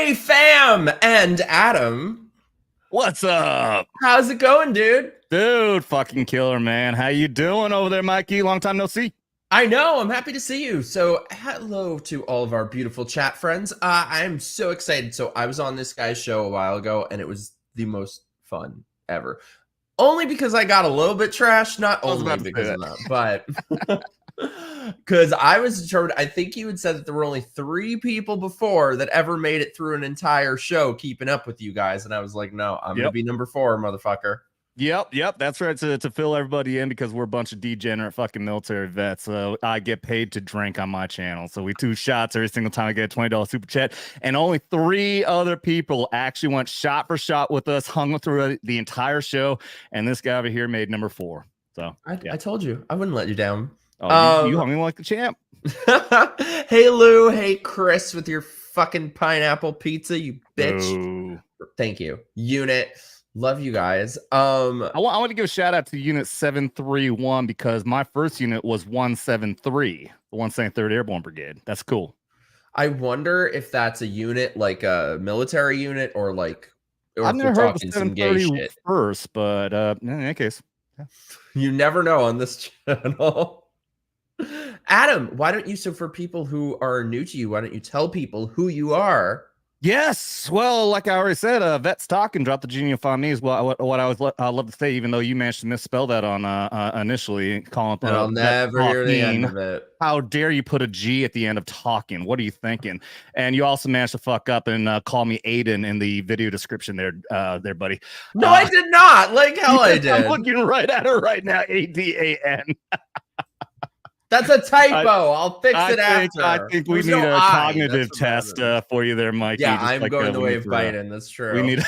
Hey, fam, and Adam. What's up? How's it going, dude? Dude, fucking killer, man. How you doing over there, Mikey? Long time no see. I know, I'm happy to see you. So, hello to all of our beautiful chat friends. I'm so excited. So, I was on this guy's show a while ago, and it was the most fun ever. Only because I got a little bit trashed, not only because of that, but because I was determined. I think you had said that there were only 3 people before that ever made it through an entire show keeping up with you guys. And I was like, no, I'm going to be number 4, motherfucker. Yep. That's right. To fill everybody in because we're a bunch of degenerate fucking military vets. So I get paid to drink on my channel. So we do shots every single time I get a $20 super chat. And only 3 other people actually went shot for shot with us, hung through the entire show. And this guy over here made number 4. So I told you I wouldn't let you down. Oh, you hung me like the champ. Hey, Lou. Hey, Chris, with your fucking pineapple pizza, you bitch. Ooh. Thank you. Unit. Love you guys. I want to give a shout out to Unit 731 because my first unit was 173, the 173rd Airborne Brigade. That's cool. I wonder if that's a unit, like a military unit, or like I've never heard of the 730 first, but in any case, yeah. You never know on this channel. Adam, why don't you? So for people who are new to you, why don't you tell people who you are? Yes, well, like I already said, VETS TALKIN dropped the genius on me is what I would love to say, even though you managed to misspell that on initially calling it. I'll never hear the end of it. How dare you put a G at the end of talking? What are you thinking? And you also managed to fuck up and call me Aiden in the video description there, buddy. No, I did not. Like hell, I did. I'm looking right at her right now. ADAN. That's a typo. I'll fix it after. I think we need a cognitive test for you there, Mikey. Yeah, I'm like going the way of Biden. That's true. We need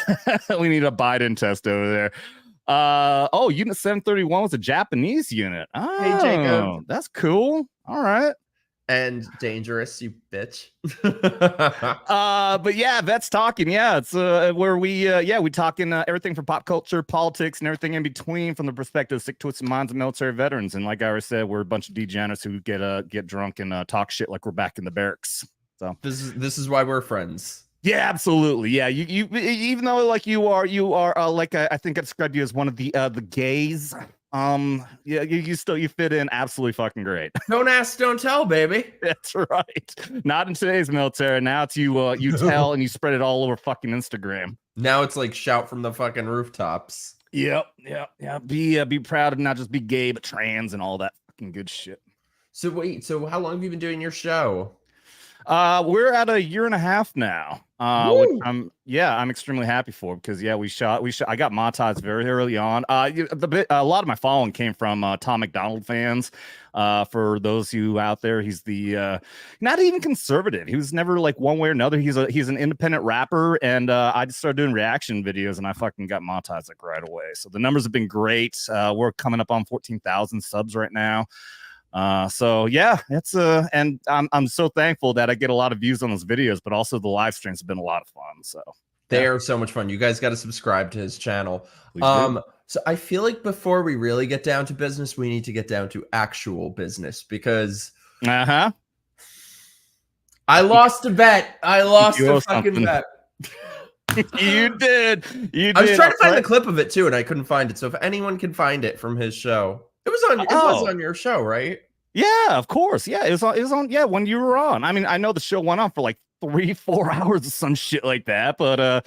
we need a Biden test over there. Oh, Unit 731 was a Japanese unit. Oh, hey, Jacob. That's cool. All right. And dangerous, you bitch. But yeah, VETS TALKIN. Yeah, it's where we talking everything from pop culture, politics, and everything in between from the perspective of sick, twisted minds of military veterans. And like I already said, we're a bunch of degenerates who get drunk and talk shit like we're back in the barracks. So this is why we're friends. Yeah, absolutely. Yeah, you even though like you are like I think I described you as one of the gays. Yeah, you fit in absolutely fucking great. Don't ask, don't tell, baby. That's right. Not in today's military. Now it's you tell and you spread it all over fucking Instagram. Now it's like shout from the fucking rooftops. Yep. Be proud of not just be gay but trans and all that fucking good shit. So wait, so how long have you been doing your show? We're at 1.5 years now. Which I'm extremely happy for because we shot. I got monetized very early on. A lot of my following came from Tom McDonald fans. For those of you out there, he's the not even conservative. He was never like one way or another. He's an independent rapper, and I just started doing reaction videos, and I fucking got monetized like right away. So the numbers have been great. We're coming up on 14,000 subs right now. So yeah, it's and I'm so thankful that I get a lot of views on those videos, but also the live streams have been a lot of fun. So they are so much fun. You guys got to subscribe to his channel. So I feel like before we really get down to business, we need to get down to actual business because I lost a bet. I lost a fucking bet. You did. I was trying to find the clip of it too, and I couldn't find it. So if anyone can find it from his show. It was on your show, right? Yeah, of course. Yeah, it was on. Yeah, when you were on. I mean, I know the show went on for like 3-4 hours or some shit like that, but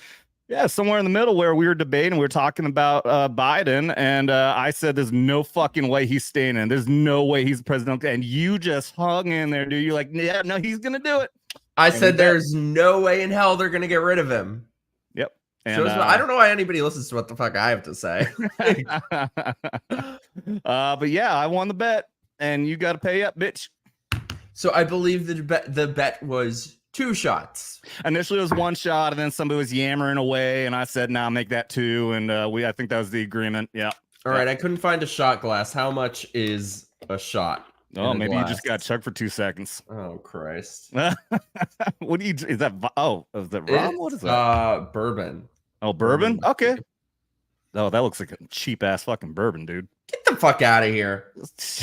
yeah, somewhere in the middle where we were debating, we were talking about Biden, and I said, "There's no fucking way he's staying in. There's no way he's president." And you just hung in there, dude. You're like, "Yeah, no, he's gonna do it." I said, "There's no way in hell they're gonna get rid of him." Yep. And, I don't know why anybody listens to what the fuck I have to say. But yeah, I won the bet, and you got to pay up, bitch. So I believe the bet was 2 shots. Initially, it was 1 shot, and then somebody was yammering away, and I said, "Nah, make that 2." And I think that was the agreement. Yeah. All right. I couldn't find a shot glass. How much is a shot? Oh, maybe you just got chugged for 2 seconds. Oh Christ! What do you? Is that? Oh, is that rum? What is that? Bourbon. Oh, bourbon. Okay. Oh, that looks like a cheap ass fucking bourbon, dude. Get the fuck out of here.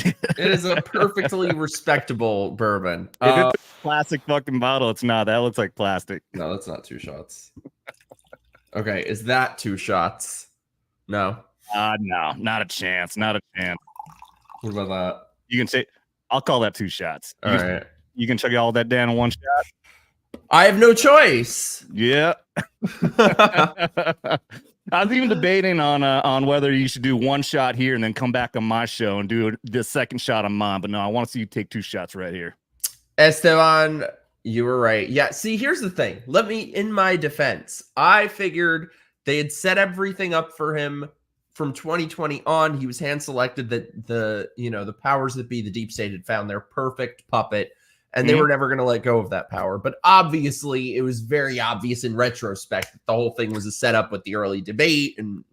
It is a perfectly respectable bourbon. If it's a plastic fucking bottle, it's not. That looks like plastic. No, that's not 2 shots. Okay, is that 2 shots? No. No, not a chance. Not a chance. What about that? You can say, I'll call that 2 shots. All right. You can chug all that down in 1 shot. I have no choice. Yeah. I was even debating on whether you should do 1 shot here and then come back on my show and do the 2nd shot on mine. But no, I want to see you take 2 shots right here. Esteban, you were right. Yeah, see, here's the thing. In my defense, I figured they had set everything up for him from 2020 on. He was hand selected that the powers that be, the deep state, had found their perfect puppet, and they were never going to let go of that power. But obviously, it was very obvious in retrospect that the whole thing was a setup with the early debate, and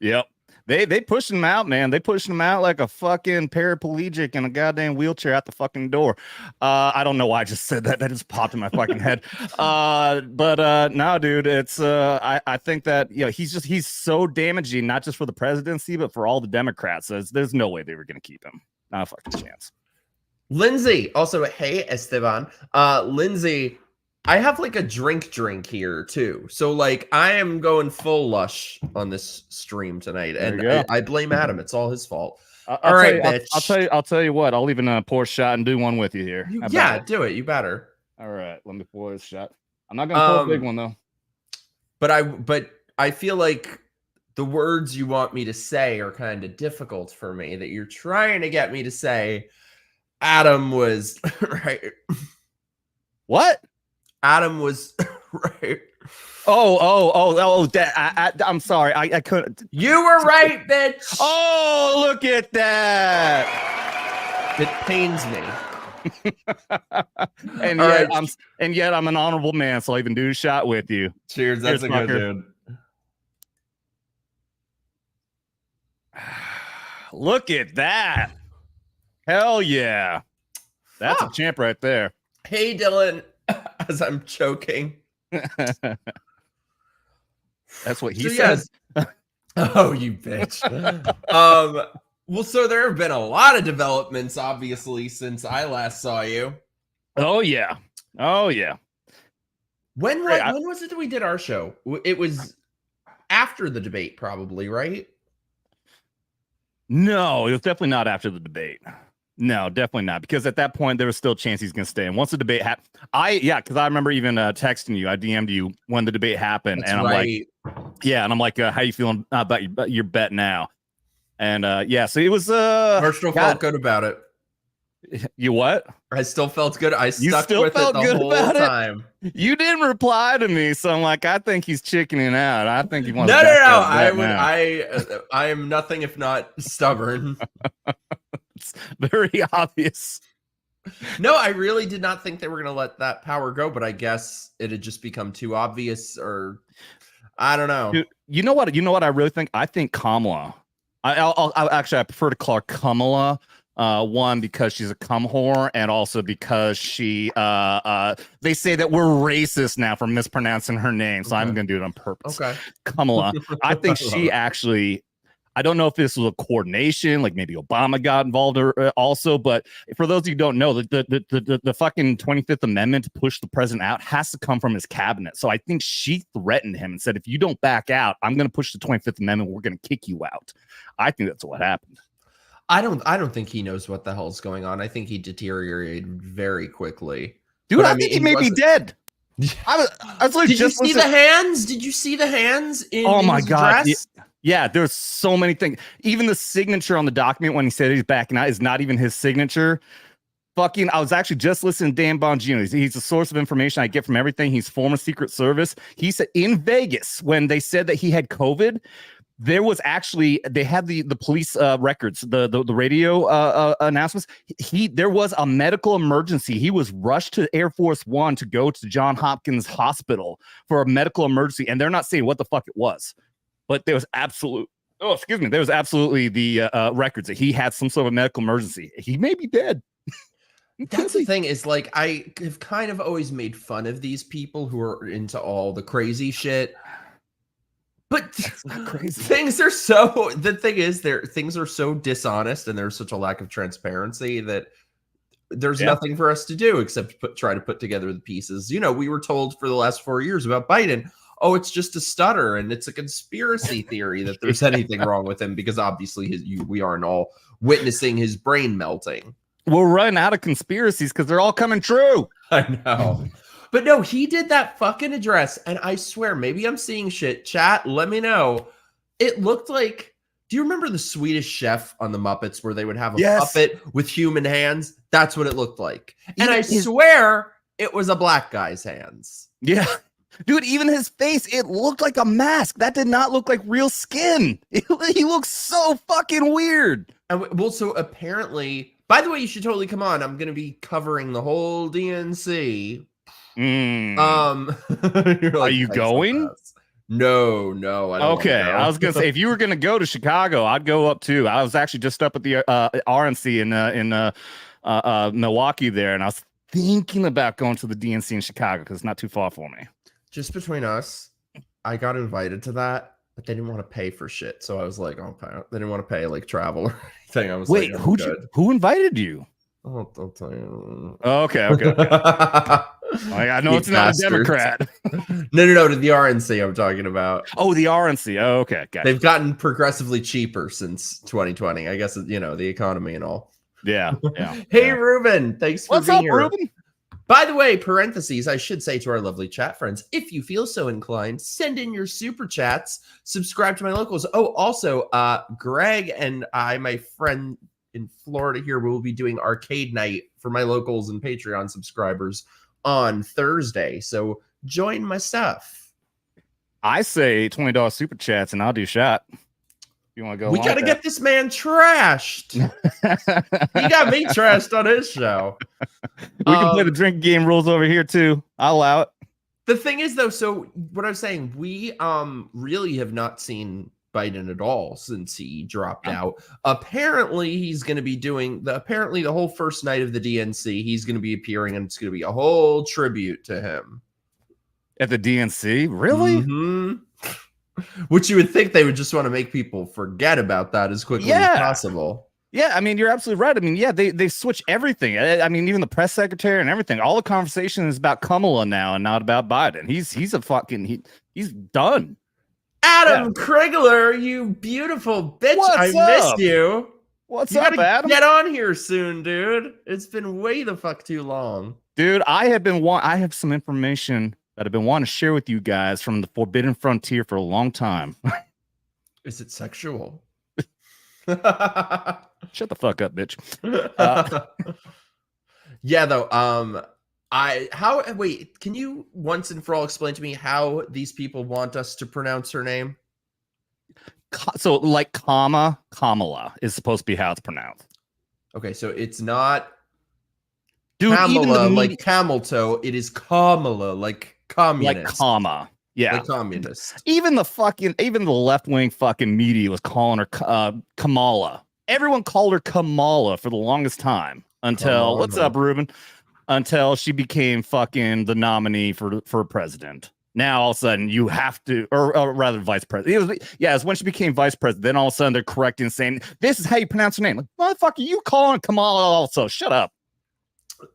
Yep. They pushed him out, man. They pushed him out like a fucking paraplegic in a goddamn wheelchair out the fucking door. I don't know why I just said that. That just popped in my fucking head. But no, dude, it's I think that he's so damaging, not just for the presidency, but for all the Democrats. There's no way they were gonna keep him. Not a fucking chance. Lindsay, also, hey, Esteban. Lindsay, I have like a drink here too. So like I am going full lush on this stream tonight. And I blame Adam. It's all his fault. All right, bitch. I'll tell you what, I'll even pour a shot and do one with you here. Yeah, do it. You better. All right, let me pour this shot. I'm not gonna pour a big one though. But I feel like the words you want me to say are kind of difficult for me, that you're trying to get me to say Adam was right. What? Adam was right. I'm sorry. I couldn't. You were right, bitch. Oh, look at that. It pains me. and yet I'm an honorable man, so I'll even do a shot with you. Cheers. That's a good dude. Look at that. Hell yeah. That's a champ right there. Hey, Dylan. As I'm choking. That's what he says. Yes. Oh, you bitch. Well, so there have been a lot of developments, obviously, since I last saw you. Oh yeah. When was it that we did our show? It was after the debate, probably, right? No, it was definitely not after the debate. No, definitely not. Because at that point, there was still a chance he's going to stay. And once the debate happened, because I remember even texting you, I DM'd you when the debate happened. That's and I'm right. I'm like, how you feeling about your bet now? And so it was. I still felt good about it. You what? I still felt good. I stuck with it the whole time. You didn't reply to me, so I'm like, I think he's chickening out. I think he wants. No. I am nothing if not stubborn. It's very obvious. No, I really did not think they were going to let that power go, but I guess it had just become too obvious, or I don't know. Dude, you know what? I really think. I think Kamala. I prefer to call her Kamala. One, because she's a cum whore, and also because she they say that we're racist now for mispronouncing her name, so I'm gonna do it on purpose. Okay. Kamala. I think she actually, I don't know if this was a coordination, like maybe Obama got involved also, but for those of you who don't know, the fucking 25th Amendment to push the president out has to come from his cabinet. So I think she threatened him and said, if you don't back out, I'm going to push the 25th Amendment. We're going to kick you out. I think that's what happened. I don't think he knows what the hell's going on. I think he deteriorated very quickly. Dude, I think he may be dead. I was like, Did you see the hands? Did you see the hands in my God. dress? Yeah, there's so many things. Even the signature on the document when he said he's backing out is not even his signature. Fucking, I was actually just listening to Dan Bongino. He's a source of information I get from everything. He's former Secret Service. He said in Vegas, when they said that he had COVID, there was actually, they had the police records, the radio announcements. There was a medical emergency. He was rushed to Air Force One to go to Johns Hopkins Hospital for a medical emergency. And they're not saying what the fuck it was, but there was there was absolutely the records that he had some sort of medical emergency. He may be dead. That's the thing, is like, I have kind of always made fun of these people who are into all the crazy shit. But That's not crazy. things are so, the thing is, things are so dishonest, and there's such a lack of transparency that there's nothing for us to do except try to put together the pieces. You know, we were told for the last 4 years about Biden, oh, it's just a stutter and it's a conspiracy theory that there's anything wrong with him, because obviously we aren't all witnessing his brain melting. We're running out of conspiracies because they're all coming true. I know. But no, he did that fucking address, and I swear, maybe I'm seeing shit. Chat, let me know. It looked like, do you remember the Swedish Chef on the Muppets where they would have a puppet with human hands? That's what it looked like. And I swear it was a black guy's hands. Yeah. Dude, even his face, it looked like a mask. That did not look like real skin. He looks so fucking weird. And well, so apparently, by the way, you should totally come on. I'm going to be covering the whole DNC. Like, are you going? No, I don't. Okay, I was gonna say, if you were gonna go to Chicago, I'd go up too. I was actually just up at the RNC in Milwaukee there, and I was thinking about going to the DNC in Chicago because it's not too far for me. Just between us, I got invited to that, but they didn't want to pay for shit. So I was like, oh, they didn't want to pay like travel or anything. I was wait, like, who invited you? I'll tell you. Okay. I know it's not a Democrat. No, to the RNC I'm talking about. Oh, the RNC. Oh, okay. Gotcha. They've gotten progressively cheaper since 2020. I guess, you know, the economy and all. Yeah. Hey, Ruben. Thanks for being here. What's up, Ruben? By the way, parentheses, I should say to our lovely chat friends, if you feel so inclined, send in your super chats, subscribe to my locals. Oh, also, Greg and I, my friend in Florida here, will be doing arcade night for my locals and Patreon subscribers on Thursday. So join my stuff. I say $20 super chats and I'll do shot. You want to go? We got to get this man trashed. He got me trashed on his show. We can play the drink game rules over here too. I'll allow it. The thing is, though, so what I was saying, we really have not seen Biden at all since he dropped out. Apparently, he's going to be doing the whole first night of the DNC. He's going to be appearing, and it's going to be a whole tribute to him at the DNC. Really? Mm-hmm. Which you would think they would just want to make people forget about that as quickly as possible. Yeah, I mean, you're absolutely right. I mean, yeah, they switch everything. I mean, even the press secretary and everything. All the conversation is about Kamala now and not about Biden. He's a fucking he's done. Adam Krigler, you beautiful bitch! I missed you. What's up, Adam? Get on here soon, dude. It's been way the fuck too long, dude. I have some information that I've been wanting to share with you guys from the Forbidden Frontier for a long time. Is it sexual? Shut the fuck up, bitch. Yeah, though. Wait, can you once and for all explain to me how these people want us to pronounce her name? So, like, Kamala is supposed to be how it's pronounced. Okay, so it's not, dude, Kamala, like camel toe. It is Kamala, like communist. Like comma. Yeah. Like communist. Even the left-wing fucking media was calling her Kamala. Everyone called her Kamala for the longest time until, what's up, Ruben? Until she became fucking the nominee for president. Now all of a sudden you have to, or rather vice president. It's when she became vice president. Then all of a sudden they're correcting, saying this is how you pronounce her name. Like, motherfucker, you calling Kamala also? Shut up.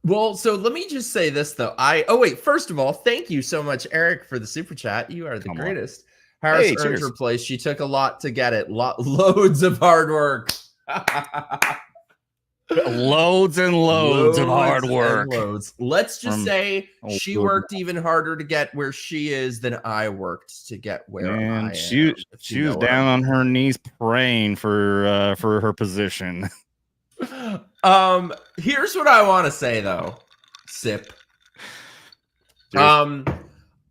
Well, so let me just say this though. First of all, thank you so much, Eric, for the super chat. You are the greatest. Harris earned her place. She took a lot to get it. Loads of hard work. Loads and loads of hard work. Let's just say she worked even harder to get where she is than I worked to get where I am. She was down on her knees praying for her position. Here's what I want to say though. Sip. I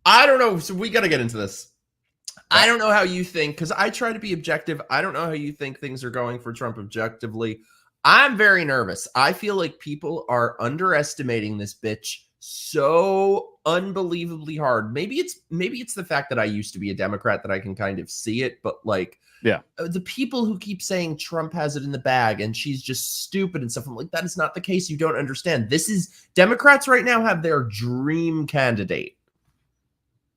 don't know. So we got to get into this. I don't know how you think, because I try to be objective. I don't know how you think things are going for Trump objectively. I'm very nervous. I feel like people are underestimating this bitch so unbelievably hard. Maybe it's the fact that I used to be a Democrat that I can kind of see it, but like, the people who keep saying Trump has it in the bag and she's just stupid and stuff, I'm like, that is not the case. You don't understand. Democrats right now have their dream candidate.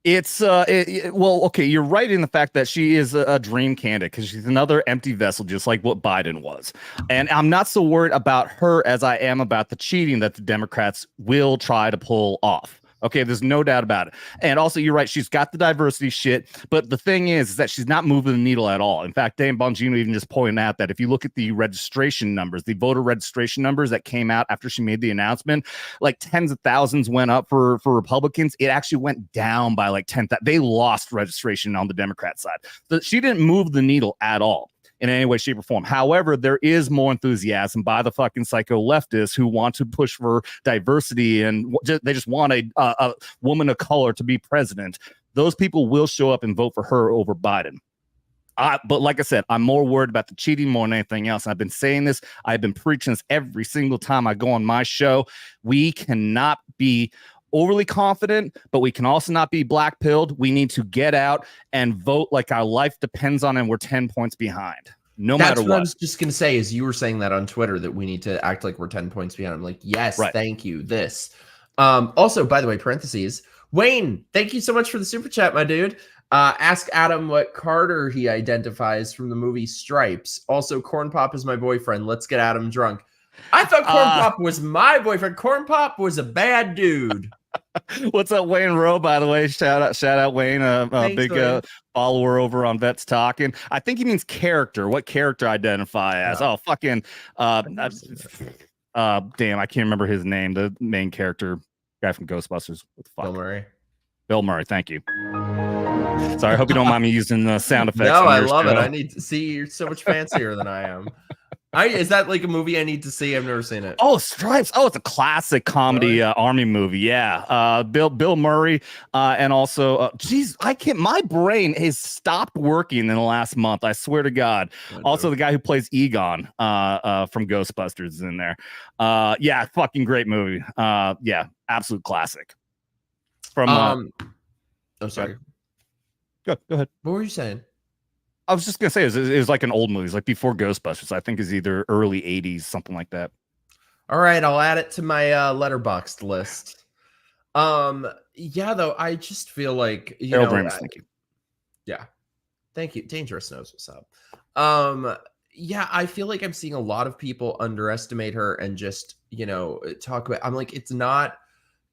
It's well, okay, you're right in the fact that she is a dream candidate because she's another empty vessel, just like what Biden was. And I'm not so worried about her as I am about the cheating that the Democrats will try to pull off. Okay, there's no doubt about it. And also, you're right. She's got the diversity shit. But the thing is that she's not moving the needle at all. In fact, Dan Bongino even just pointed out that if you look at the registration numbers, the voter registration numbers that came out after she made the announcement, like tens of thousands went up for Republicans. It actually went down by like 10,000. They lost registration on the Democrat side. So she didn't move the needle at all in any way, shape, or form. However, there is more enthusiasm by the fucking psycho leftists who want to push for diversity and they just want a woman of color to be president. Those people will show up and vote for her over Biden. But like I said, I'm more worried about the cheating more than anything else. And I've been saying this. I've been preaching this every single time I go on my show. We cannot be overly confident, but we can also not be black-pilled. We need to get out and vote like our life depends on it, and we're 10 points behind. Matter what. what. I was just going to say is you were saying that on Twitter that we need to act like we're 10 points behind. I'm like, yes, right. Thank you. This. Also, by the way, parentheses, Wayne, thank you so much for the super chat, my dude. Ask Adam what Carter he identifies from the movie Stripes. Also, Corn Pop is my boyfriend. Let's get Adam drunk. I thought Corn Pop was my boyfriend. Corn Pop was a bad dude. What's up, Wayne Rowe, by the way? Shout out Wayne, a big follower over on Vets Talkin. I think he means character. What character identify as? Oh, fucking damn, I can't remember his name. The main character guy from Ghostbusters. What the fuck? Bill Murray, thank you. Sorry, I hope you don't mind me using the sound effects. No, I love it. I need to see you're so much fancier than I am. Is that like a movie I need to see? I've never seen it. Oh, Stripes. Oh, it's a classic comedy army movie. Yeah. Bill Murray. And also, geez, my brain has stopped working in the last month. I swear to God. Also, the guy who plays Egon from Ghostbusters is in there. Yeah, fucking great movie. Yeah, absolute classic. From oh, sorry. Go ahead. What were you saying? I was just gonna say it was like an old movie. It's like before Ghostbusters. I think is either early 80s, something like that. All right, I'll add it to my Letterboxd list. Yeah, though I just feel like thank you. Yeah, thank you. Dangerous knows what's up. Yeah, I feel like I'm seeing a lot of people underestimate her and just talk about. I'm like, it's not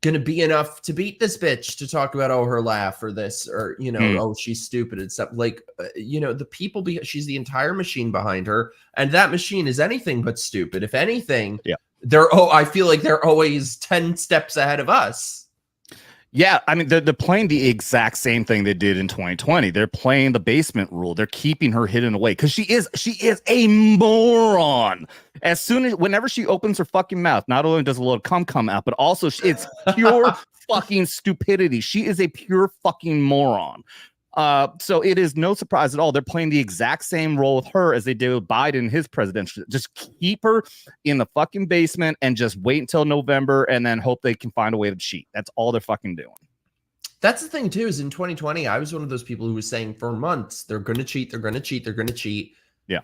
gonna be enough to beat this bitch to talk about her laugh or this or oh, she's stupid and stuff. Like the people she's the entire machine behind her, and that machine is anything but stupid. If anything, I feel like they're always 10 steps ahead of us. Yeah, I mean, they're playing the exact same thing they did in 2020. They're playing the basement rule. They're keeping her hidden away because she is a moron. Whenever she opens her fucking mouth, not only does a little cum come out, but also it's pure fucking stupidity. She is a pure fucking moron. So it is no surprise at all. They're playing the exact same role with her as they did with Biden, his presidential. Just keep her in the fucking basement and just wait until November and then hope they can find a way to cheat. That's all they're fucking doing. That's the thing, too, is in 2020, I was one of those people who was saying for months, they're going to cheat, they're going to cheat, they're going to cheat. Yeah.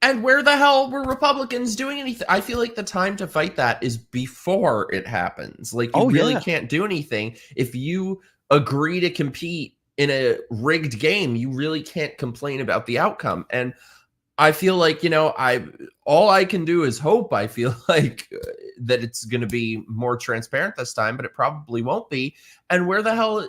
And where the hell were Republicans doing anything? I feel like the time to fight that is before it happens. Like, you really can't do anything. If you agree to compete in a rigged game, you really can't complain about the outcome. And I feel like, all I can do is hope. I feel like that it's going to be more transparent this time, but it probably won't be. And where the hell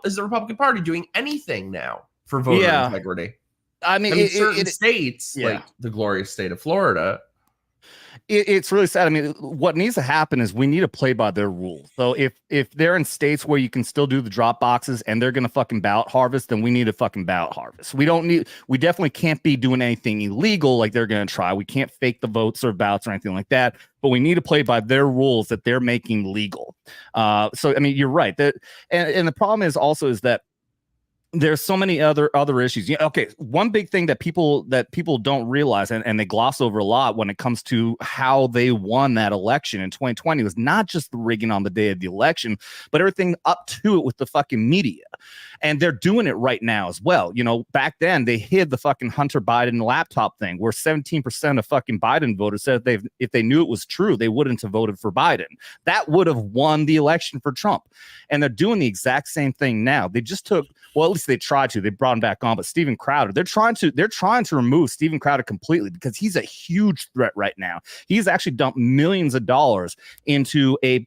is the Republican Party doing anything now for voter integrity? I mean, certain states, like the glorious state of Florida, it's really sad. I mean, what needs to happen is we need to play by their rules. So if they're in states where you can still do the drop boxes and they're going to fucking ballot harvest, then we need to fucking ballot harvest. We definitely can't be doing anything illegal like they're going to try. We can't fake the votes or ballots or anything like that, but we need to play by their rules that they're making legal. So, I mean, you're right. And the problem is that there's so many other issues. Yeah, okay, one big thing that people don't realize and they gloss over a lot when it comes to how they won that election in 2020 was not just the rigging on the day of the election, but everything up to it with the fucking media. And they're doing it right now as well. You know, back then they hid the fucking Hunter Biden laptop thing, where 17% of fucking Biden voters said if they knew it was true, they wouldn't have voted for Biden. That would have won the election for Trump. And they're doing the exact same thing now. They just took, well, at least they tried to. They brought him back on, but Steven Crowder, they're trying to remove Steven Crowder completely because he's a huge threat right now. He's actually dumped millions of dollars into an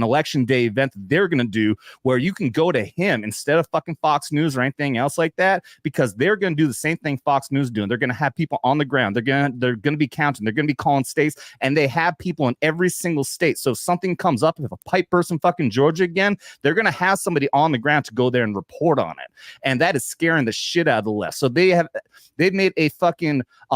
election day event that they're going to do, where you can go to him instead of fucking Fox News or anything else like that, because they're going to do the same thing Fox News is doing. They're going to have people on the ground. They're going to be counting. They're going to be calling states, and they have people in every single state. So if something comes up, if a pipe bursts in fucking Georgia again, they're going to have somebody on the ground to go there and report on it. And that is scaring the shit out of the left. So they've made a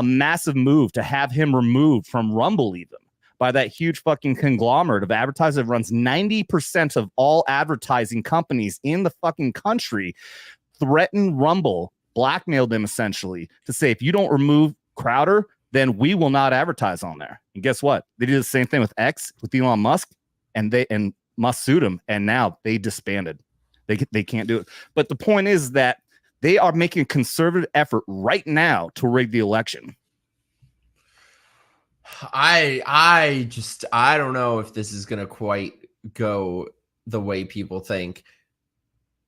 massive move to have him removed from Rumble, even by that huge fucking conglomerate of advertisers that runs 90% of all advertising companies in the fucking country. Threaten Rumble, blackmailed them essentially to say, if you don't remove Crowder, then we will not advertise on there. And guess what? They did the same thing with X, with Elon Musk, and Musk sued him, and now they disbanded. They can't do it. But the point is that they are making a conservative effort right now to rig the election. I don't know if this is gonna quite go the way people think.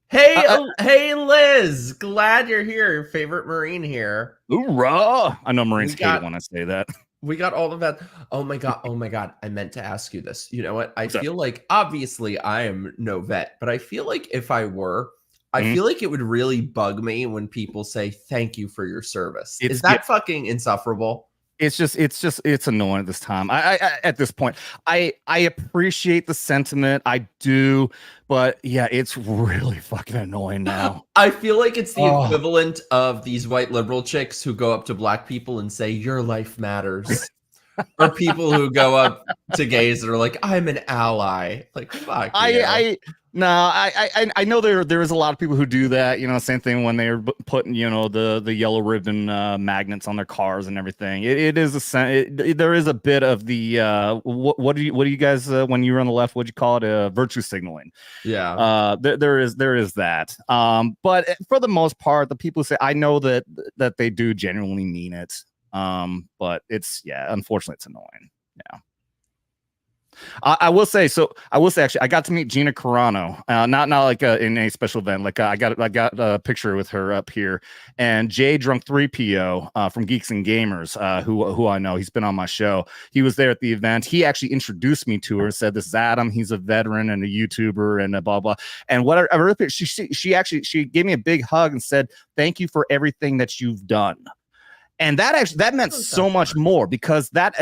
Hey, Liz, glad you're here. Your favorite Marine here. Hoorah! I know Marines hate it when I say that. We got all of that. Oh my god! I meant to ask you this. You know what? I feel like, obviously I am no vet, but I feel like if I were, I feel like it would really bug me when people say thank you for your service. Is that fucking insufferable? It's annoying at this time. I at this point, I appreciate the sentiment, I do, but yeah, it's really fucking annoying now. I feel like it's the equivalent of these white liberal chicks who go up to black people and say your life matters, or people who go up to gays that are like, I'm an ally. Like, fuck. I know there is a lot of people who do that. You know, same thing when they're putting, you know, the yellow ribbon magnets on their cars and everything. There is a bit of the what do you guys when you were on the left, what'd you call it, virtue signaling? Yeah. There is that. But for the most part, the people who say, I know that they do genuinely mean it. But unfortunately it's annoying. Yeah. I will say actually, I got to meet Gina Carano, not like in a special event. Like I got a picture with her up here, and Jay Drunk 3PO from Geeks and Gamers, who I know, he's been on my show. He was there at the event. He actually introduced me to her, said, this is Adam. He's a veteran and a YouTuber and blah blah. And whatever, she gave me a big hug and said, thank you for everything that you've done. And that meant so much more, because that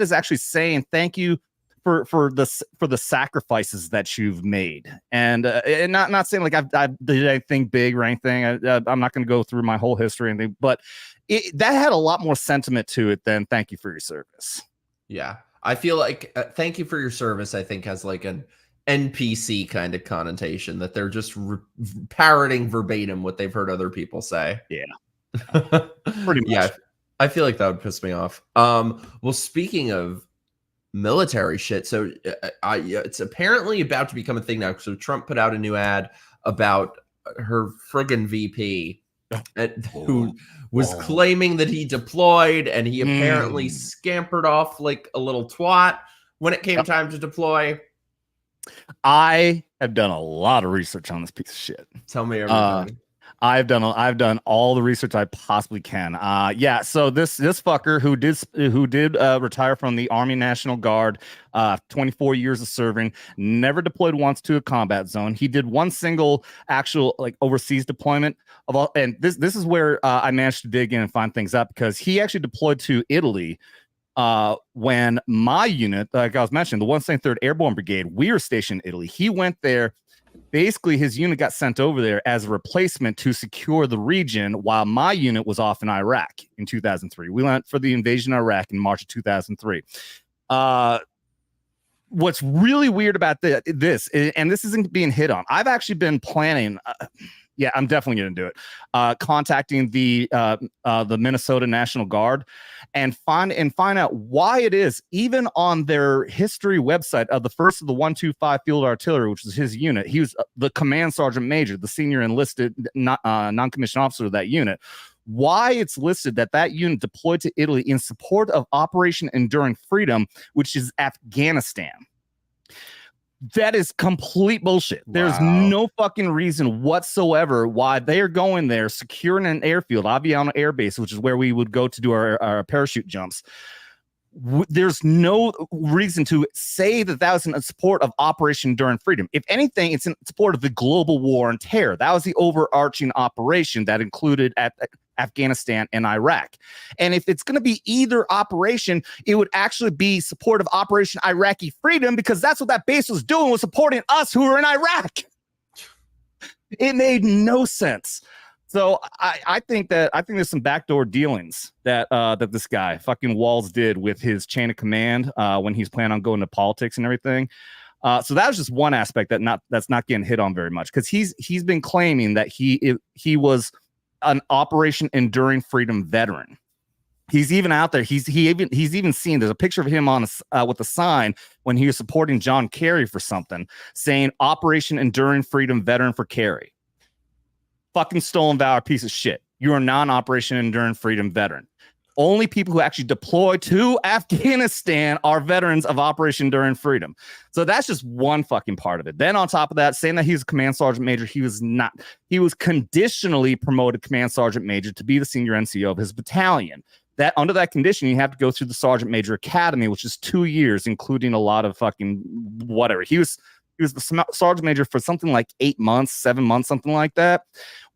is actually saying thank you for the sacrifices that you've made, and not saying like I did anything big or anything. I'm not going to go through my whole history or anything, but that had a lot more sentiment to it than thank you for your service. Yeah, I feel like thank you for your service, I think, has like an NPC kind of connotation, that they're just parroting verbatim what they've heard other people say. Yeah, pretty much. Yeah, I feel like that would piss me off. Well, speaking of military shit, so it's apparently about to become a thing now. So Trump put out a new ad about her friggin' VP who was claiming that he deployed, and he apparently scampered off like a little twat when it came time to deploy. I have done a lot of research on this piece of shit. Tell me everything. I've done all the research I possibly can. So this fucker who did retire from the Army National Guard, 24 years of serving, never deployed once to a combat zone. He did one single actual like overseas deployment of all, and this is where I managed to dig in and find things up, because he actually deployed to Italy when my unit, like I was mentioning, the 173rd Airborne Brigade, we were stationed in Italy. He went there. Basically, his unit got sent over there as a replacement to secure the region while my unit was off in Iraq in 2003. We went for the invasion of Iraq in March of 2003. What's really weird about this, and this isn't being hit on, I've actually been planning Yeah, I'm definitely going to do it. Contacting the Minnesota National Guard and find out why it is, even on their history website of the first of the 125 Field Artillery, which is his unit. He was the command sergeant major, the senior enlisted non-commissioned officer of that unit. Why it's listed that unit deployed to Italy in support of Operation Enduring Freedom, which is Afghanistan. That is complete bullshit. Wow. There's no fucking reason whatsoever why they are going there, securing an airfield, Aviano Air Base, which is where we would go to do our parachute jumps. There's no reason to say that was in support of Operation Enduring Freedom. If anything, it's in support of the global war on terror. That was the overarching operation that included Afghanistan and Iraq. And if it's going to be either operation, it would actually be support of Operation Iraqi Freedom, because that's what that base was doing, was supporting us who were in Iraq. It made no sense. So I think there's some backdoor dealings that this guy fucking Walls did with his chain of command when he's planning on going to politics and everything. So that was just one aspect that's not getting hit on very much, because he's been claiming that he was an Operation Enduring Freedom veteran. He's even out there. He's even seen, there's a picture of him on with a sign when he was supporting John Kerry for something, saying Operation Enduring Freedom veteran for Kerry. Fucking stolen valor piece of shit. You're a non-Operation Enduring Freedom veteran. Only people who actually deploy to Afghanistan are veterans of Operation Enduring Freedom. So that's just one fucking part of it. Then on top of that, saying that he's a command sergeant major, he was not. He was conditionally promoted command sergeant major to be the senior NCO of his battalion. That under that condition, you have to go through the sergeant major academy, which is 2 years, including a lot of fucking whatever. He was the sergeant major for something like 8 months, 7 months, something like that.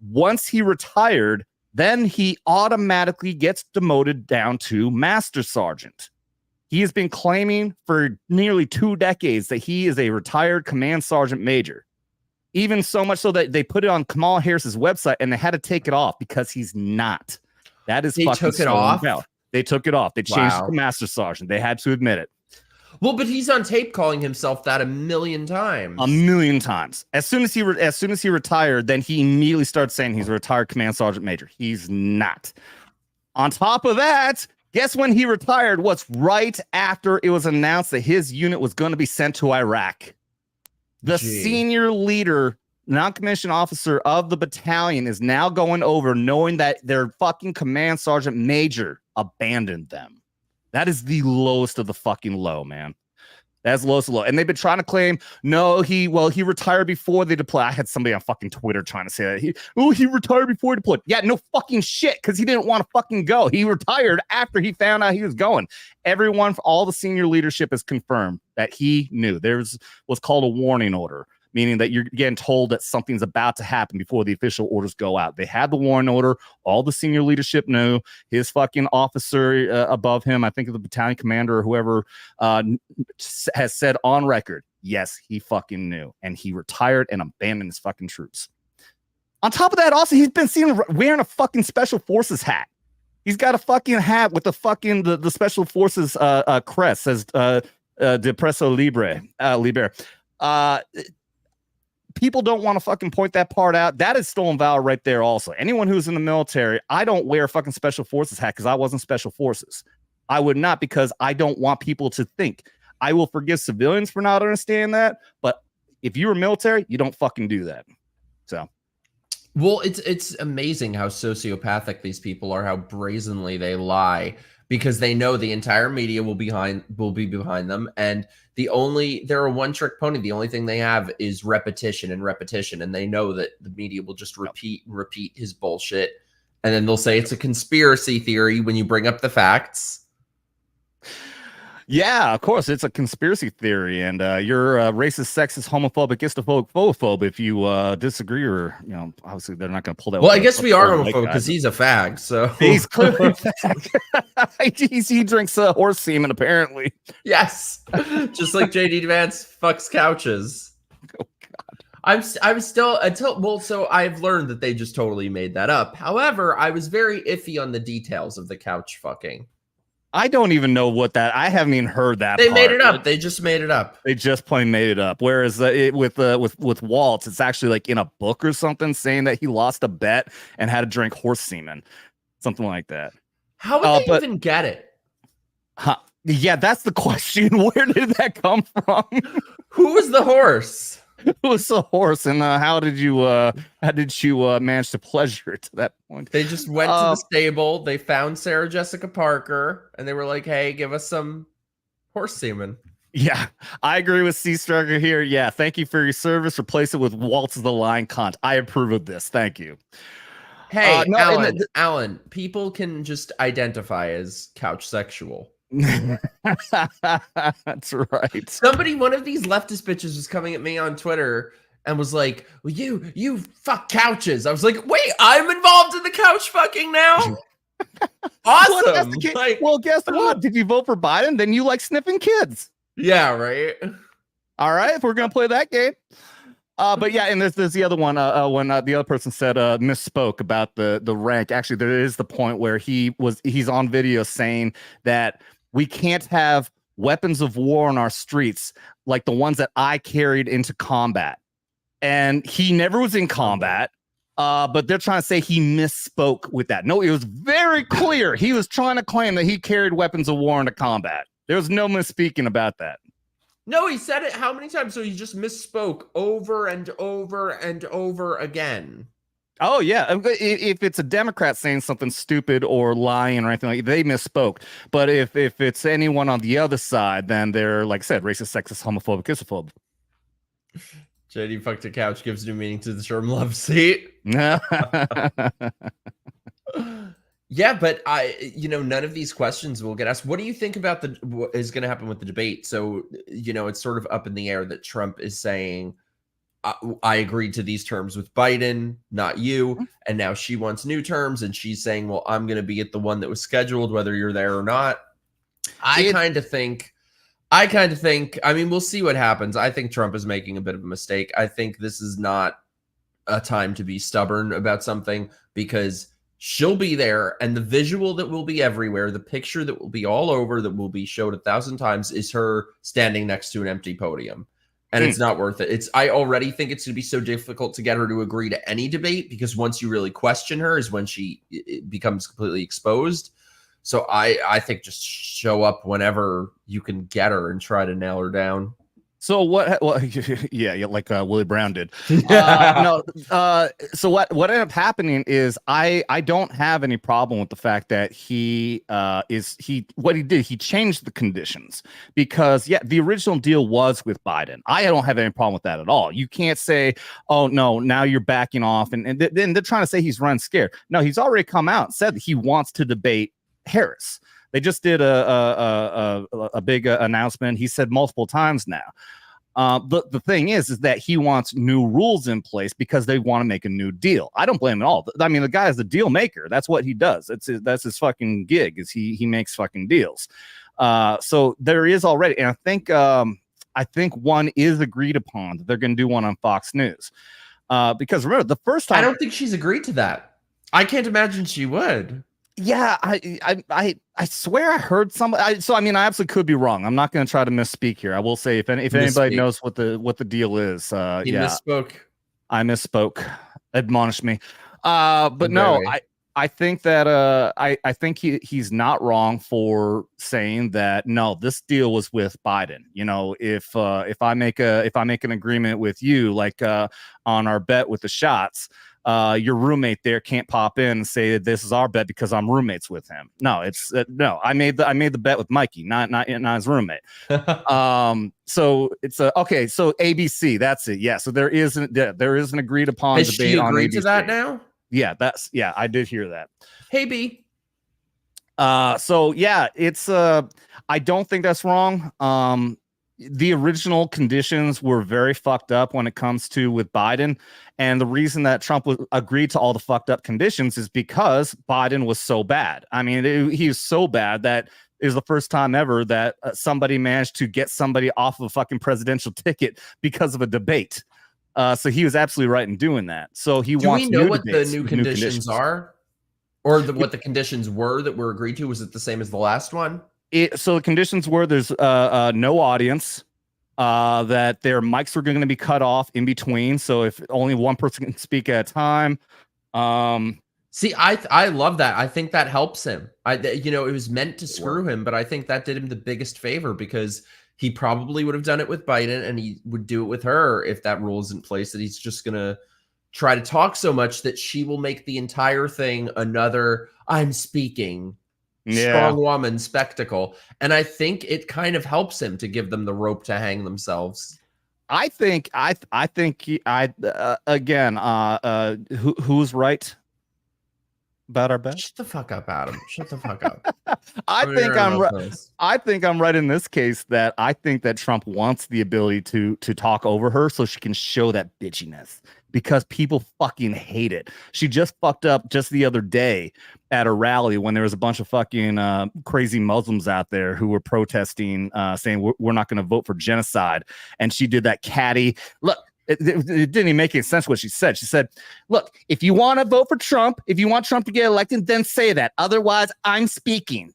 Once he retired, then he automatically gets demoted down to master sergeant. He has been claiming for nearly 2 decades that he is a retired command sergeant major. Even so much so that they put it on Kamala Harris's website and they had to take it off because he's not. That is fucking took it off. They took it off. They changed it to master sergeant. They had to admit it. Well, but he's on tape calling himself that 1,000,000 times. 1,000,000 times. As soon as he retired, then he immediately started saying he's a retired command sergeant major. He's not. On top of that, guess when he retired? What's right after it was announced that his unit was going to be sent to Iraq. The senior leader, non-commissioned officer of the battalion, is now going over knowing that their fucking command sergeant major abandoned them. That is the lowest of the fucking low, man. That's lowest of low. And they've been trying to claim, no, he retired before they deployed. I had somebody on fucking Twitter trying to say that. He retired before he deployed. Yeah, no fucking shit, because he didn't want to fucking go. He retired after he found out he was going. Everyone, all the senior leadership has confirmed that he knew. There's what's called a warning order, meaning that you're getting told that something's about to happen before the official orders go out. They had the warning order. All the senior leadership knew. His fucking officer above him, I think of the battalion commander or whoever, has said on record, yes, he fucking knew. And he retired and abandoned his fucking troops. On top of that, also, he's been seen wearing a fucking special forces hat. He's got a fucking hat with the fucking the special forces crest, says de preso libre. People don't want to fucking point that part out. That is stolen valor right there also. Anyone who's in the military, I don't wear a fucking special forces hat because I wasn't special forces. I would not, because I don't want people to think. I will forgive civilians for not understanding that, but if you were military, you don't fucking do that. So, well, it's amazing how sociopathic these people are, how brazenly they lie, because they know the entire media will be behind them, and they're a one-trick pony. The only thing they have is repetition, and they know that the media will just repeat his bullshit, and then they'll say it's a conspiracy theory when you bring up the facts. Yeah, of course, it's a conspiracy theory, and you're racist, sexist, homophobic, istophobic if you disagree, or obviously they're not going to pull that. Well, I guess we are homophobic because he's a fag, so he's clearly a fag. He drinks horse semen, apparently. Yes, just like JD Vance fucks couches. Oh God, I'm still so I've learned that they just totally made that up. However, I was very iffy on the details of the couch fucking. I don't even know what that. I haven't even heard that. They part. made it up. They just made it up. They just plain made it up. Whereas with Waltz, it's actually like in a book or something saying that he lost a bet and had to drink horse semen, something like that. How would they even get it? Yeah, that's the question. Where did that come from? Who was the horse? Who was the horse, and how did you manage to pleasure it to that point? They just went to the stable. They found Sarah Jessica Parker, and they were like, "Hey, give us some horse semen." Yeah, I agree with C Striker here. Yeah, thank you for your service. Replace it with Waltz the Lion cunt. I approve of this. Thank you. Hey, Alan, people can just identify as couch sexual. That's right. One of these leftist bitches was coming at me on Twitter and was like, well, you fuck couches. I was like, wait, I'm involved in the couch fucking now? Awesome. Well, guess what? Did you vote for Biden? Then you like sniffing kids. Yeah, right. All right, if we're gonna play that game. But yeah, and there's the other one when the other person said misspoke about the rank. Actually, there is the point where he's on video saying that we can't have weapons of war on our streets like the ones that I carried into combat. And he never was in combat, but they're trying to say he misspoke with that. No, it was very clear. He was trying to claim that he carried weapons of war into combat. There was no misspeaking about that. No, he said it how many times? So he just misspoke over and over and over again. Oh, yeah. If it's a Democrat saying something stupid or lying or anything like that, they misspoke. But if it's anyone on the other side, then they're, like I said, racist, sexist, homophobic, isophobic. JD fucked a couch gives new meaning to the term love seat. Yeah, but none of these questions will get asked. What do you think about what is going to happen with the debate? So, it's sort of up in the air that Trump is saying, I agreed to these terms with Biden, not you. And now she wants new terms. And she's saying, well, I'm going to be at the one that was scheduled, whether you're there or not. I kind of think, I mean, we'll see what happens. I think Trump is making a bit of a mistake. I think this is not a time to be stubborn about something because she'll be there. And the visual that will be everywhere, the picture that will be all over, that will be showed 1,000 times is her standing next to an empty podium. And it's not worth it. I already think it's going to be so difficult to get her to agree to any debate because once you really question her is when she becomes completely exposed. So I think just show up whenever you can get her and try to nail her down. So what? Well, yeah, like Willie Brown did. So what ended up happening is I don't have any problem with the fact that he changed the conditions because the original deal was with Biden. I don't have any problem with that at all. You can't say, oh no, now you're backing off, and then they're trying to say he's run scared. No, he's already come out and said that he wants to debate Harris. They just did a big announcement. He said multiple times now. The thing is that he wants new rules in place because they want to make a new deal. I don't blame him at all. I mean, the guy is the deal maker. That's what he does. That's his fucking gig. Is he makes fucking deals. So there is already, and I think one is agreed upon that they're going to do one on Fox News. Because remember the first time, I don't think she's agreed to that. I can't imagine she would. Yeah, I swear I heard somebody. So I mean, I absolutely could be wrong. I'm not going to try to misspeak here. I will say if anybody knows what the deal is, misspoke. I misspoke. Admonish me. But no, I think that I think he's not wrong for saying that no, this deal was with Biden. You know, if I make an agreement with you, like on our bet with the shots. Your roommate there can't pop in and say that this is our bet because I'm roommates with him. No, it's no. I made the bet with Mikey, not his roommate. So it's okay. So ABC, that's it. Yeah. So there is an agreed upon Has debate she on agreed ABC. To that now? Yeah, I did hear that. Hey B. So yeah, it's I don't think that's wrong. The original conditions were very fucked up when it comes to with Biden. And the reason that Trump agreed to all the fucked up conditions is because Biden was so bad. I mean, he was so bad that it was the first time ever that somebody managed to get somebody off of a fucking presidential ticket because of a debate. So he was absolutely right in doing that. So he wants. Do we know what the new conditions are? Or what the conditions were that were agreed to? Was it the same as the last one? So the conditions were there's no audience, that their mics were going to be cut off in between. So if only one person can speak at a time. See, I love that. I think that helps him. It was meant to screw him, but I think that did him the biggest favor because he probably would have done it with Biden and he would do it with her if that rule is in place, that he's just going to try to talk so much that she will make the entire thing another I'm speaking strong woman spectacle. And I think it kind of helps him to give them the rope to hang themselves. I think who's right about our bet? Shut the fuck up, Adam. Shut the fuck up. I think I'm right in this case, that I think that Trump wants the ability to talk over her so she can show that bitchiness, because people fucking hate it. She just fucked up just the other day at a rally when there was a bunch of fucking crazy Muslims out there who were protesting, saying we're not going to vote for genocide. And she did that catty look. It didn't even make any sense what she said. She said, look, if you want to vote for Trump, if you want Trump to get elected, then say that. Otherwise, I'm speaking.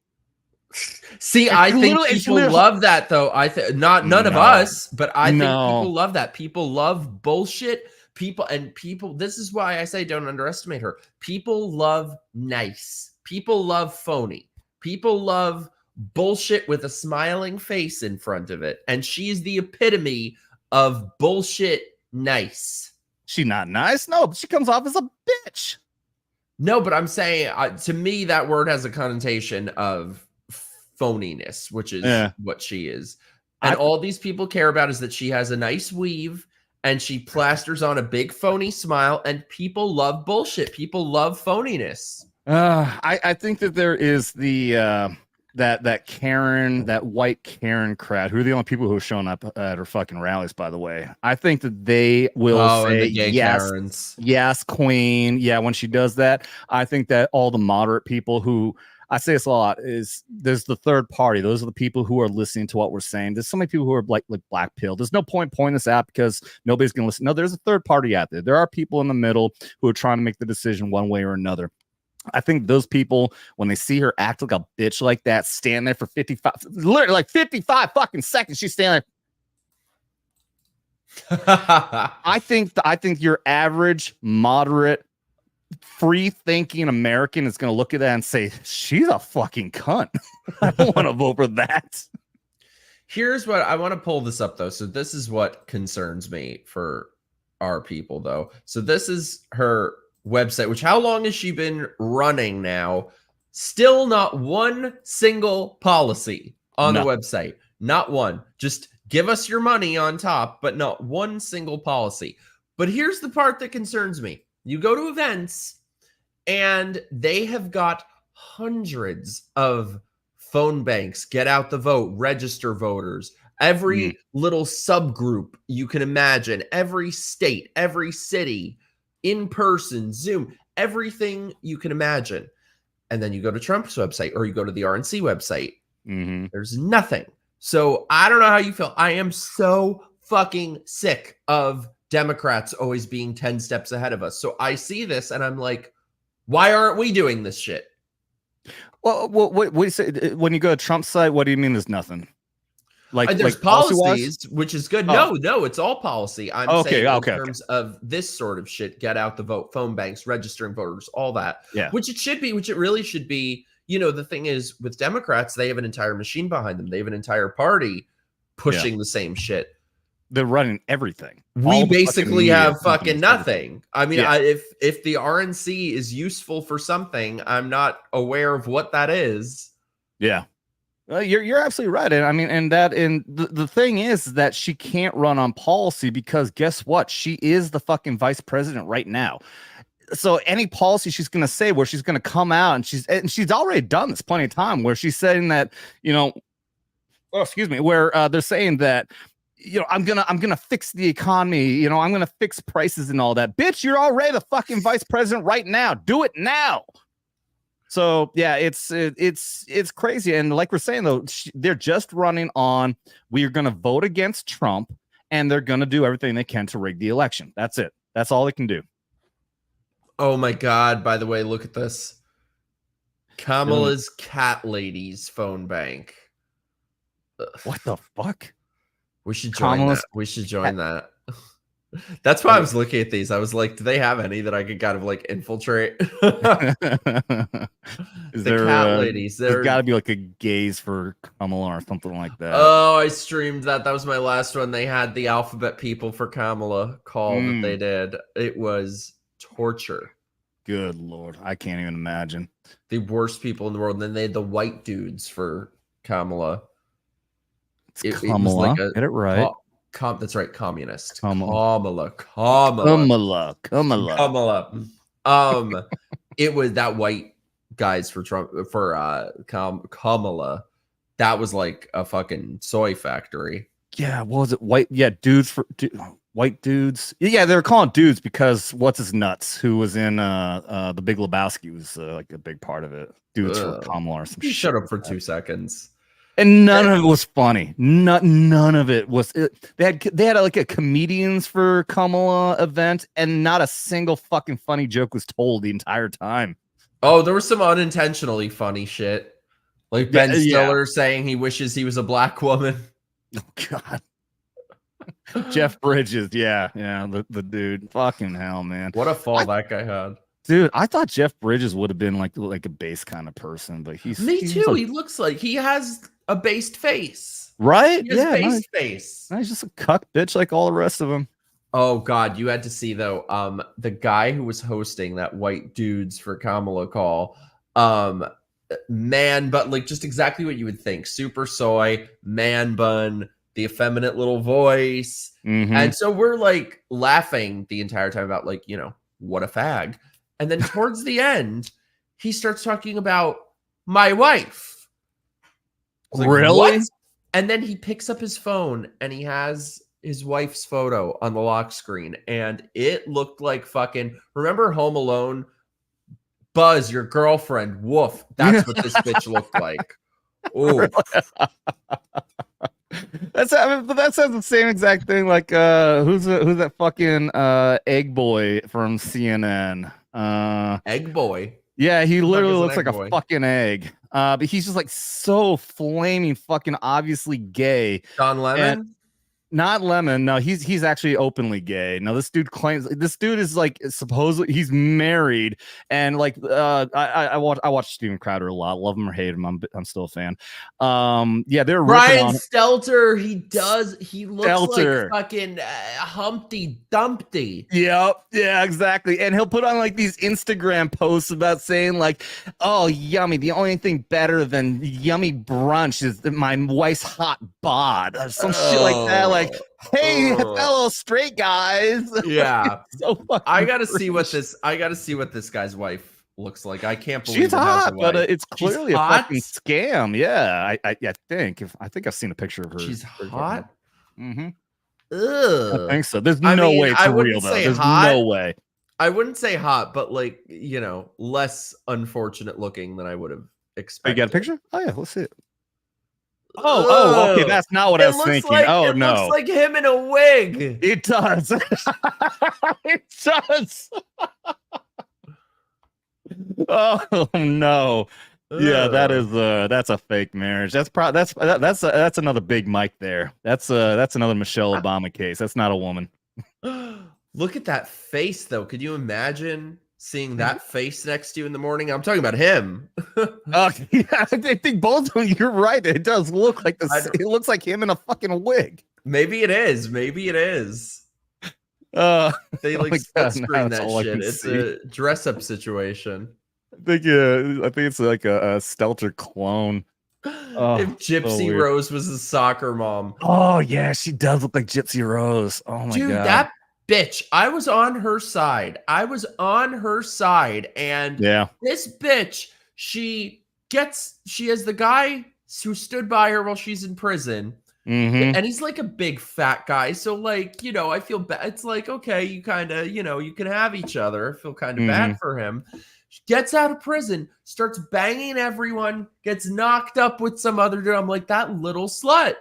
See, I think people love that, though. None of us, but I think people love that. People love bullshit. This is why I say don't underestimate her. People love nice. People love phony. People love bullshit with a smiling face in front of it. And she's the epitome of bullshit nice. She's not nice. No, she comes off as a bitch. No, but I'm saying, to me, that word has a connotation of phoniness, which is what she is. And all these people care about is that she has a nice weave and she plasters on a big phony smile, and people love bullshit. People love phoniness. I think that there is the that Karen, that white Karen crowd, who are the only people who are showing up at her fucking rallies, by the way. I think that they will say yes, queen. Yeah, when she does that, I think that all the moderate people who, I say this a lot, is there's the third party. Those are the people who are listening to what we're saying. There's so many people who are like black pill. There's no point pointing this out because nobody's going to listen. No, there's a third party out there. There are people in the middle who are trying to make the decision one way or another. I think those people, when they see her act like a bitch like that, stand there for 55 fucking seconds, she's standing there. I think your average, moderate, free-thinking American is going to look at that and say, she's a fucking cunt. I don't want to vote for that. Here's what I want to pull this up, though. So this is what concerns me for our people, though. So this is her website, which, how long has she been running now? Still not one single policy on the website. Not one. Just give us your money on top, but not one single policy. But here's the part that concerns me. You go to events and they have got hundreds of phone banks, get out the vote, register voters, every little subgroup you can imagine, every state, every city, in person, Zoom, everything you can imagine. And then you go to Trump's website or you go to the RNC website. There's nothing. So I don't know how you feel. I am so fucking sick of Democrats always being 10 steps ahead of us. So I see this and I'm like, why aren't we doing this shit? Well, what do you say when you go to Trump's site? What do you mean there's nothing? There's policies, which is good. No, it's all policy. I'm saying in terms of this sort of shit, get out the vote, phone banks, registering voters, all that. Yeah. Which it really should be. You know, the thing is with Democrats, they have an entire machine behind them. They have an entire party pushing the same shit. They're running everything. We basically have fucking nothing. I mean, if the RNC is useful for something, I'm not aware of what that is. Yeah. You're absolutely right. And I mean, the thing is that she can't run on policy because guess what? She is the fucking vice president right now. So any policy she's going to say where she's going to come out and she's already done this plenty of time where she's saying that, where they're saying that, I'm gonna fix the economy. I'm gonna fix prices and all that. Bitch, you're already the fucking vice president right now. Do it now. So yeah, it's crazy. And like we're saying though, they're just running on. We are gonna vote against Trump, and they're gonna do everything they can to rig the election. That's it. That's all they can do. Oh my God! By the way, look at this. Kamala's cat lady's phone bank. Ugh. What the fuck? We should join Kamala's that. We should join that. That's why I was looking at these. I was like, do they have any that I could kind of like infiltrate? Is The there cat ladies. There's got to be like a gaze for Kamala or something like that. Oh, I streamed that. That was my last one. They had the alphabet people for Kamala call that they did. It was torture. Good Lord. I can't even imagine. The worst people in the world. And then they had the white dudes for Kamala. It was like a, get it right. That's right, communist. Kamala. It was that white guys for Trump for Kamala. That was like a fucking soy factory. Yeah, what was it? White, yeah, dudes for white dudes. Yeah, they were calling dudes because what's his nuts, who was in the Big Lebowski, was like a big part of it. Dudes for Kamala or some shit. Shut up for 2 seconds. And none of it was funny. None of it was. They had like a comedians for Kamala event, and not a single fucking funny joke was told the entire time. Oh, there was some unintentionally funny shit, like Ben Stiller saying he wishes he was a black woman. Oh God. Jeff Bridges, yeah, the dude. Fucking hell, man. What a fall that guy had. Dude, I thought Jeff Bridges would have been like a base kind of person, but he's me too. He looks like he has a based face, right? Yeah, based face. He's just a cuck bitch like all the rest of them. Oh God, you had to see though. The guy who was hosting that white dudes for Kamala call, man, but like just exactly what you would think: super soy, man bun, the effeminate little voice, and so we're like laughing the entire time about like what a fag. And then towards the end, he starts talking about my wife. Like, really? What? And then he picks up his phone and he has his wife's photo on the lock screen. And it looked like fucking, remember Home Alone? Buzz, your girlfriend, woof. That's what this bitch looked like. Oh. That says the same exact thing. Like, who's that fucking egg boy from CNN? Egg boy. Yeah, he literally looks like a fucking egg. But he's just like so flaming fucking obviously gay. Don Lemon? Not Lemon. No, he's actually openly gay. No, this dude claims this dude is like supposedly he's married, and like I watch Steven Crowder a lot. Love him or hate him, I'm still a fan. Yeah, they're Ryan Stelter. He looks like fucking Humpty Dumpty. Yep, yeah, exactly. And he'll put on like these Instagram posts about saying like, "Oh, yummy! The only thing better than yummy brunch is my wife's hot bod," or some shit like that. Like, hey, fellow straight guys. Yeah. So I gotta see what this guy's wife looks like. I can't believe she's hot, but it's clearly a fucking scam. Yeah, I think I've seen a picture of her. She's hot. Mm-hmm. Ugh. I think so. There's no way it's real though. There's no way. I wouldn't say hot, but like less unfortunate looking than I would have expected. You got a picture? Oh yeah, let's see it. Oh, okay. That's not what I was thinking. It looks like him in a wig. It does. It does. Oh no. Yeah, that's a fake marriage. That's another big Mike there. That's another Michelle Obama case. That's not a woman. Look at that face though. Could you imagine seeing that face next to you in the morning? I'm talking about him. Yeah, I think both of them. You're right. It does look like it looks like him in a fucking wig. Maybe it is. They like split screen that shit. It's a dress up situation. I think it's like a Stelter clone. If Gypsy Rose was a soccer mom. Oh yeah, she does look like Gypsy Rose. Oh my god, that bitch. I was on her side. And this bitch, she has the guy who stood by her while she's in prison. And he's like a big fat guy. So like, I feel bad. It's like, okay, you kind of, you can have each other. I feel kind of bad for him. She gets out of prison, starts banging everyone, gets knocked up with some other dude. I'm like, that little slut.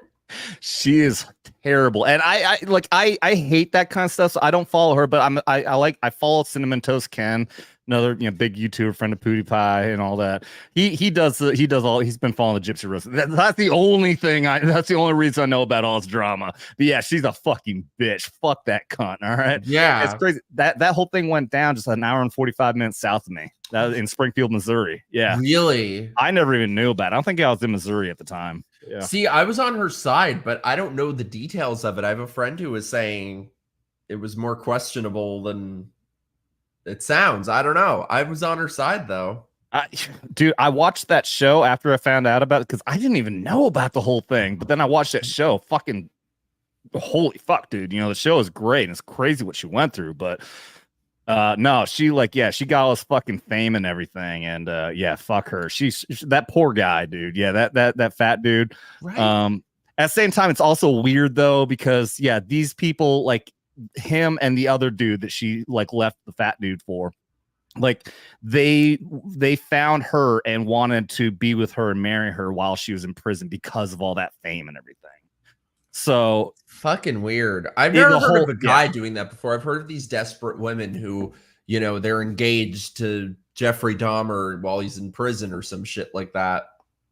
She is terrible. And I hate that kind of stuff. So I don't follow her, but I follow Cinnamon Toast Ken, another big YouTuber friend of PewDiePie and all that. He's been following the Gypsy Rose. That's the only thing that's the only reason I know about all this drama. But yeah, she's a fucking bitch. Fuck that cunt. All right. Yeah. It's crazy. That whole thing went down just an hour and 45 minutes south of me. That was in Springfield, Missouri. Yeah. Really? I never even knew about it. I don't think I was in Missouri at the time. Yeah. See, I was on her side, but I don't know the details of it. I have a friend who was saying it was more questionable than it sounds. I don't know. I was on her side though. Dude, I watched that show after I found out about it because I didn't even know about the whole thing. But then I watched that show. Fucking holy fuck, dude. The show is great and it's crazy what she went through. But no, she got all this fucking fame and everything. And yeah, fuck her. She's that poor guy, dude. Yeah, that fat dude. Right. At the same time, it's also weird though, because yeah, these people like him and the other dude that she like left the fat dude for, like they found her and wanted to be with her and marry her while she was in prison because of all that fame and everything. So fucking weird. I've never heard of a guy doing that before. I've heard of these desperate women who, they're engaged to Jeffrey Dahmer while he's in prison or some shit like that.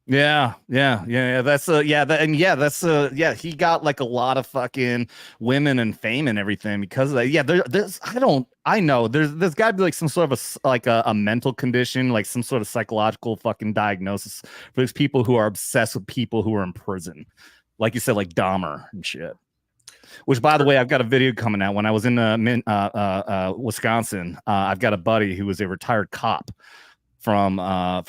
Yeah. That's he got like a lot of fucking women and fame and everything because of that. Yeah, there's got to be like some sort of a mental condition, like some sort of psychological fucking diagnosis for these people who are obsessed with people who are in prison, like you said, like Dahmer and shit. Which, by the way, I've got a video coming out. When I was in Wisconsin, I've got a buddy who was a retired cop from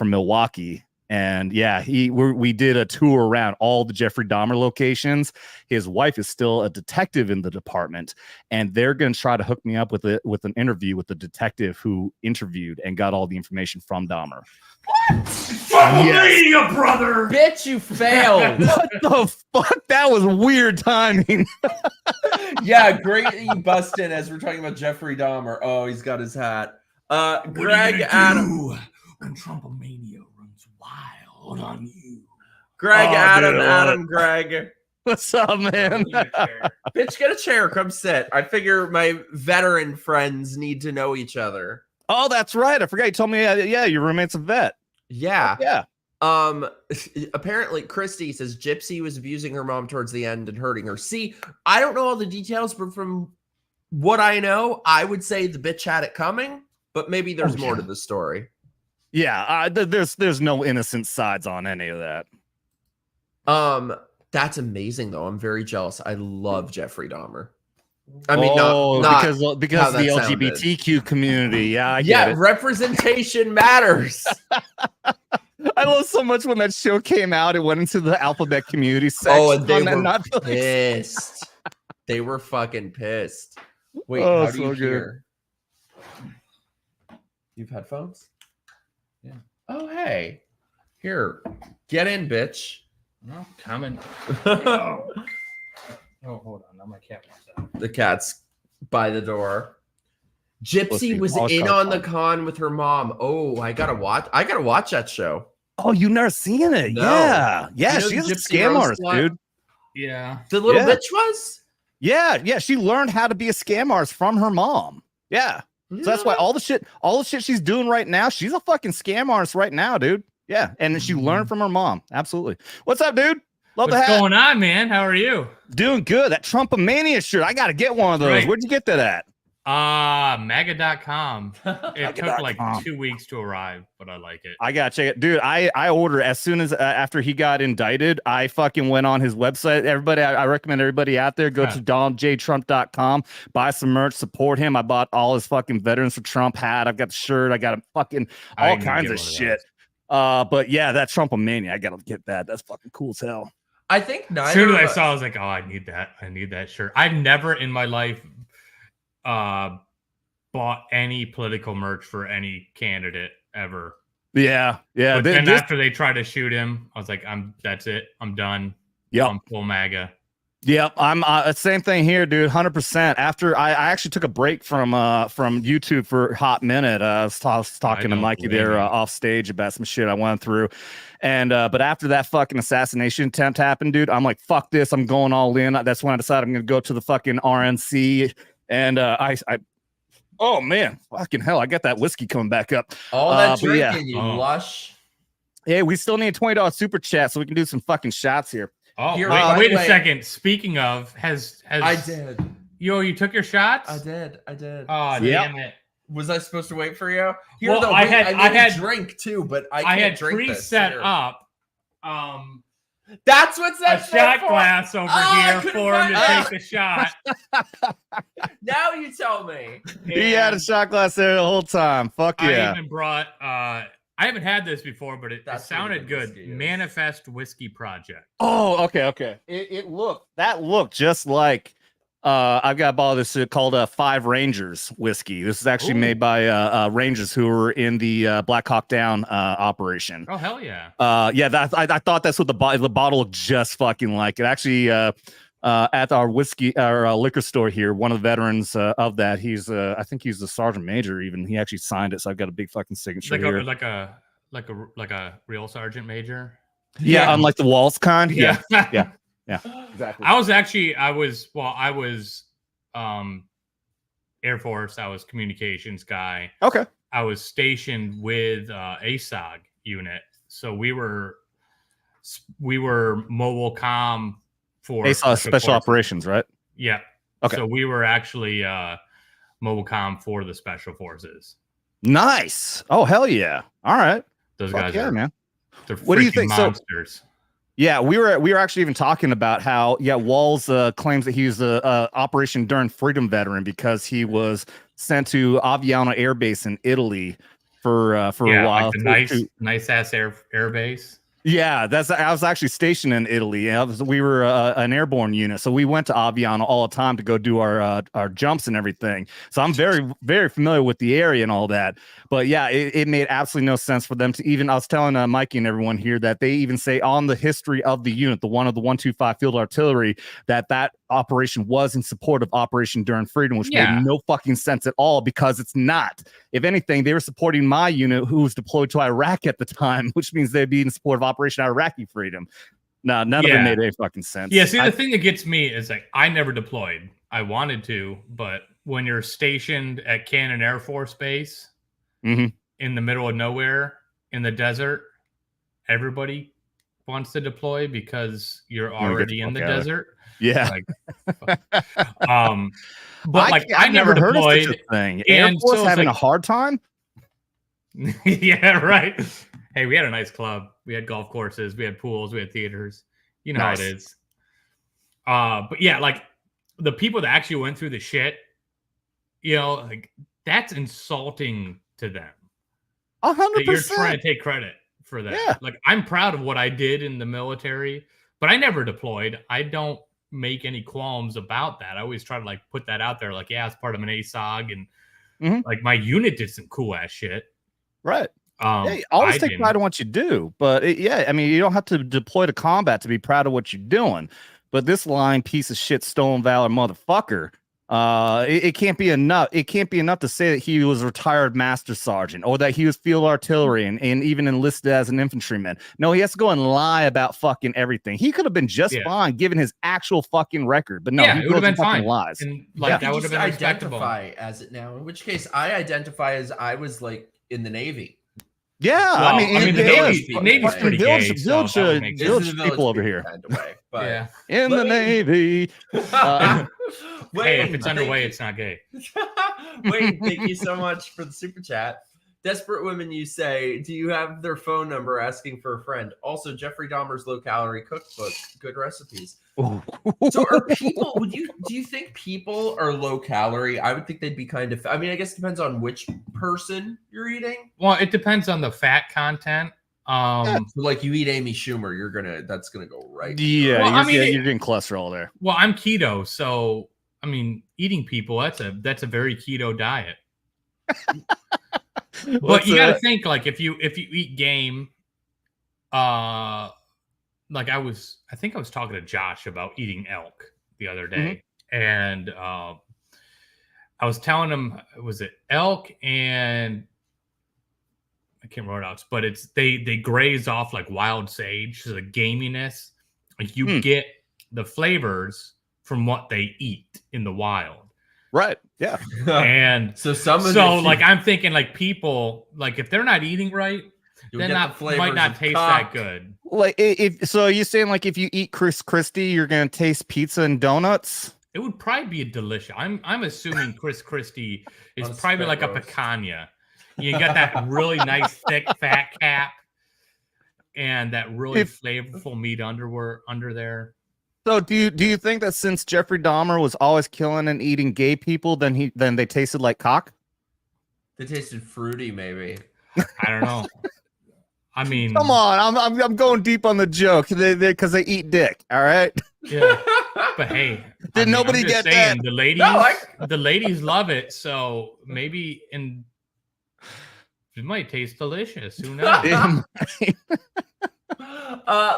Milwaukee. And yeah, we did a tour around all the Jeffrey Dahmer locations. His wife is still a detective in the department, and they're going to try to hook me up with an interview with the detective who interviewed and got all the information from Dahmer. What? Yes. Brother! Bitch, you failed. What the fuck? That was weird timing. Yeah, great that you bust in as we're talking about Jeffrey Dahmer. Oh, he's got his hat. Greg Adam. When Trumpomania runs wild on you. Greg Adam, Greg. What's up, man? Bitch, get a chair. Come sit. I figure my veteran friends need to know each other. Oh, that's right. I forgot you told me. Yeah, your roommate's a vet. Yeah. Yeah. Apparently Christy says Gypsy was abusing her mom towards the end and hurting her. See, I don't know all the details, but from what I know, I would say the bitch had it coming, but maybe there's more to the story. Yeah, there's no innocent sides on any of that. That's amazing though. I'm very jealous. I love Jeffrey Dahmer. I mean, because the LGBTQ community. Yeah, I get it. Representation matters. I love so much when that show came out. It went into the alphabet community section. Oh, and they were pissed. They were fucking pissed. Wait, how do you hear? You've headphones? Yeah. Oh, hey. Here, get in, bitch. No, coming. Oh, hold on. Now my cat wants out. The cat's by the door. Gypsy was in on the con with her mom. Oh, I gotta watch that show. Oh, you never seen it? No. Yeah. You know she's the a Gypsy scam Rose artist, plot? dude. Yeah. The little bitch was? Yeah. She learned how to be a scam artist from her mom. Yeah. So that's why all the shit she's doing right now, she's a fucking scam artist right now, dude. Yeah. And she learned from her mom. Absolutely. What's up, dude? Love the hat. What's going on, man? How are you? Doing good. That Trumpomania shirt. I gotta get one of those. Right. Where'd you get that at? MAGA.com. It took like 2 weeks to arrive, but I like it. I gotta check it, dude. I ordered as soon as after he got indicted. I fucking went on his website. Everybody, I recommend everybody out there go to DonaldJTrump.com, buy some merch, support him. I bought all his fucking Veterans for Trump hat. I've got the shirt. I got a fucking all kinds of shit. But yeah, that Trumpomania, I gotta get that. That's fucking cool as hell. I think neither. As soon as I saw, I was like, oh, I need that. I need that shirt. I've never in my life bought any political merch for any candidate ever. Yeah. But then after they tried to shoot him, I was like, that's it. I'm done. Yep. I'm full MAGA. Yep, I'm same thing here, dude. 100%. After I actually took a break from YouTube for a hot minute. I was talking to Mikey there off stage about some shit I went through, and but after that fucking assassination attempt happened, dude, I'm like, fuck this. I'm going all in. That's when I decided I'm gonna go to the fucking RNC, and I Oh man, fucking hell! I got that whiskey coming back up. All that but yeah. drinking, you lush. Hey, we still need a $20 super chat so we can do some fucking shots here. Oh, Here, wait the a way- second. Speaking of, has I did. you took your shots? I did. Oh, Yep. damn it. Was I supposed to wait for you? Here, Well, though, I wait, had- I I had- a drink too, but I I can't had drink this. pre-set Here. up That's what's a that shot for? glass over I here couldn't for him to find- take the shot. Now you tell me. He had a shot glass there the whole time. Fuck I yeah. even brought I haven't had this before, but it That's sounded what the good. whiskey is. Manifest Whiskey Project. Oh, okay. It looked just like I've got a bottle of this called Five Rangers whiskey. This is actually made by Rangers who were in the Black Hawk Down operation. Oh hell yeah! I thought that's what the bottle looked just fucking like. It actually at our liquor store here, one of the veterans of that, he's I think he's the sergeant major. Even he actually signed it, so I've got a big fucking signature here. Like a real sergeant major. Yeah, unlike the Waltz kind. Yeah. Yeah, exactly. I was Air Force. I was communications guy. Okay. I was stationed with ASOG unit, so we were mobile comm for ASOG special forces. operations, right? Yeah. Okay. So we were actually mobile comm for the special forces. Nice. Oh hell yeah! All right. Those Fuck guys yeah, are man. they're What do you freaking think? So- monsters. Yeah, we were actually even talking about how Walls claims that he's a Operation Enduring Freedom veteran because he was sent to Aviano Air Base in Italy for a while. Like the nice ass air base. Yeah, I was actually stationed in Italy. We were an airborne unit, so we went to Aviano all the time to go do our jumps and everything. So I'm very, very familiar with the area and all that. But yeah, it made absolutely no sense for them to even. I was telling Mikey and everyone here that they even say on the history of the unit, the 125 Field Artillery, that operation was in support of Operation Enduring Freedom, which made no fucking sense at all because it's not. If anything, they were supporting my unit who was deployed to Iraq at the time, which means they'd be in support of Operation Iraqi Freedom. No, none of it made any fucking sense. Yeah, see, the thing that gets me is like I never deployed. I wanted to, but when you're stationed at Cannon Air Force Base in the middle of nowhere in the desert, everybody wants to deploy because you're already in the desert. Yeah. Like, but like I never heard of deployed. such a thing. Air And Force so it's having like- a hard time? Yeah, right. Hey, we had a nice club. We had golf courses, we had pools, we had theaters. You know Nice. how it is. But yeah, like the people that actually went through the shit, you know, like that's insulting to them. 100%. You're trying to take credit for that. Yeah. Like I'm proud of what I did in the military, but I never deployed. I don't make any qualms about that. I always try to like put that out there. Like, yeah, it's part of an ASOG, and like my unit did some cool ass shit. Right. Hey, always take pride in what you do. But I mean, you don't have to deploy to combat to be proud of what you're doing. But this line, piece of shit, stolen valor, motherfucker. It can't be enough. It can't be enough to say that he was a retired master sergeant or that he was field artillery and even enlisted as an infantryman. No, he has to go and lie about fucking everything. He could have been just fine given his actual fucking record. But no, he would have been fucking fine. lies. And like that would have been respectable. Identify as it now. In which case, I identify as I was like in the Navy. Yeah, Well, I mean the Navy's pretty gay, so that would make village sense. people over here. Kind of way, but Yeah. In the Navy. Hey, if it's underway, it's not gay. Wait, thank you so much for the super chat. Desperate women, you say, do you have their phone number asking for a friend? Also, Jeffrey Dahmer's low calorie cookbook, good recipes. So are people, do you think people are low calorie? I would think they'd be kind of, I mean, I guess it depends on which person you're eating. Well, it depends on the fat content. So like you eat Amy Schumer, that's gonna go right. Yeah, Well, you're getting cholesterol there. Well, I'm keto, so I mean, eating people, that's a very keto diet. But you got to think like if you eat game, like I think I was talking to Josh about eating elk the other day, and I was telling him, was it elk and I can't remember what else, but it's they graze off like wild sage, so the gaminess, like you get the flavors from what they eat in the wild. Right. Yeah. And so I'm thinking like people, like if they're not eating right, then might not taste that good. Like if you're saying like if you eat Chris Christie, you're gonna taste pizza and donuts. It would probably be delicious. I'm assuming Chris Christie is probably like a picanha. You got that really nice thick fat cap and that really flavorful meat under there. So do you think that since Jeffrey Dahmer was always killing and eating gay people, then they tasted like cock? They tasted fruity, maybe. I don't know. I mean, come on, I'm going deep on the joke because they eat dick. All right. Yeah, but hey, did nobody get that? The ladies love it, so maybe it might taste delicious. Who knows?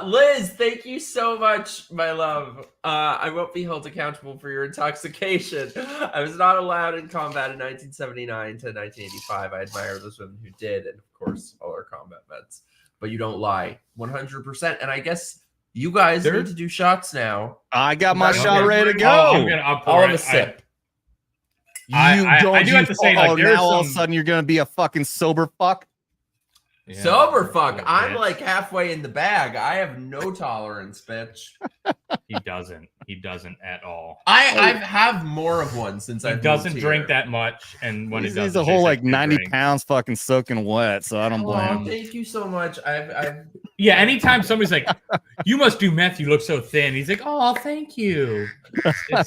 Liz, thank you so much, my love. I won't be held accountable for your intoxication. I was not allowed in combat in 1979 to 1985. I admire those women who did, and of course, all our combat vets. But you don't lie, 100%. And I guess you guys need to do shots now. I got my shot ready to go. I'll pour a sip. I do have to say, like, now all of a sudden you're gonna be a fucking sober fuck. Yeah, sober fuck. I'm like halfway in the bag. I have no tolerance, bitch. He doesn't at all. I have more of one since I doesn't drink that much, and when he's a whole like 90 pounds fucking soaking wet, so I don't blame him. Thank you so much. Yeah, anytime somebody's like, you must do meth, you look so thin, he's like, oh, thank you. That's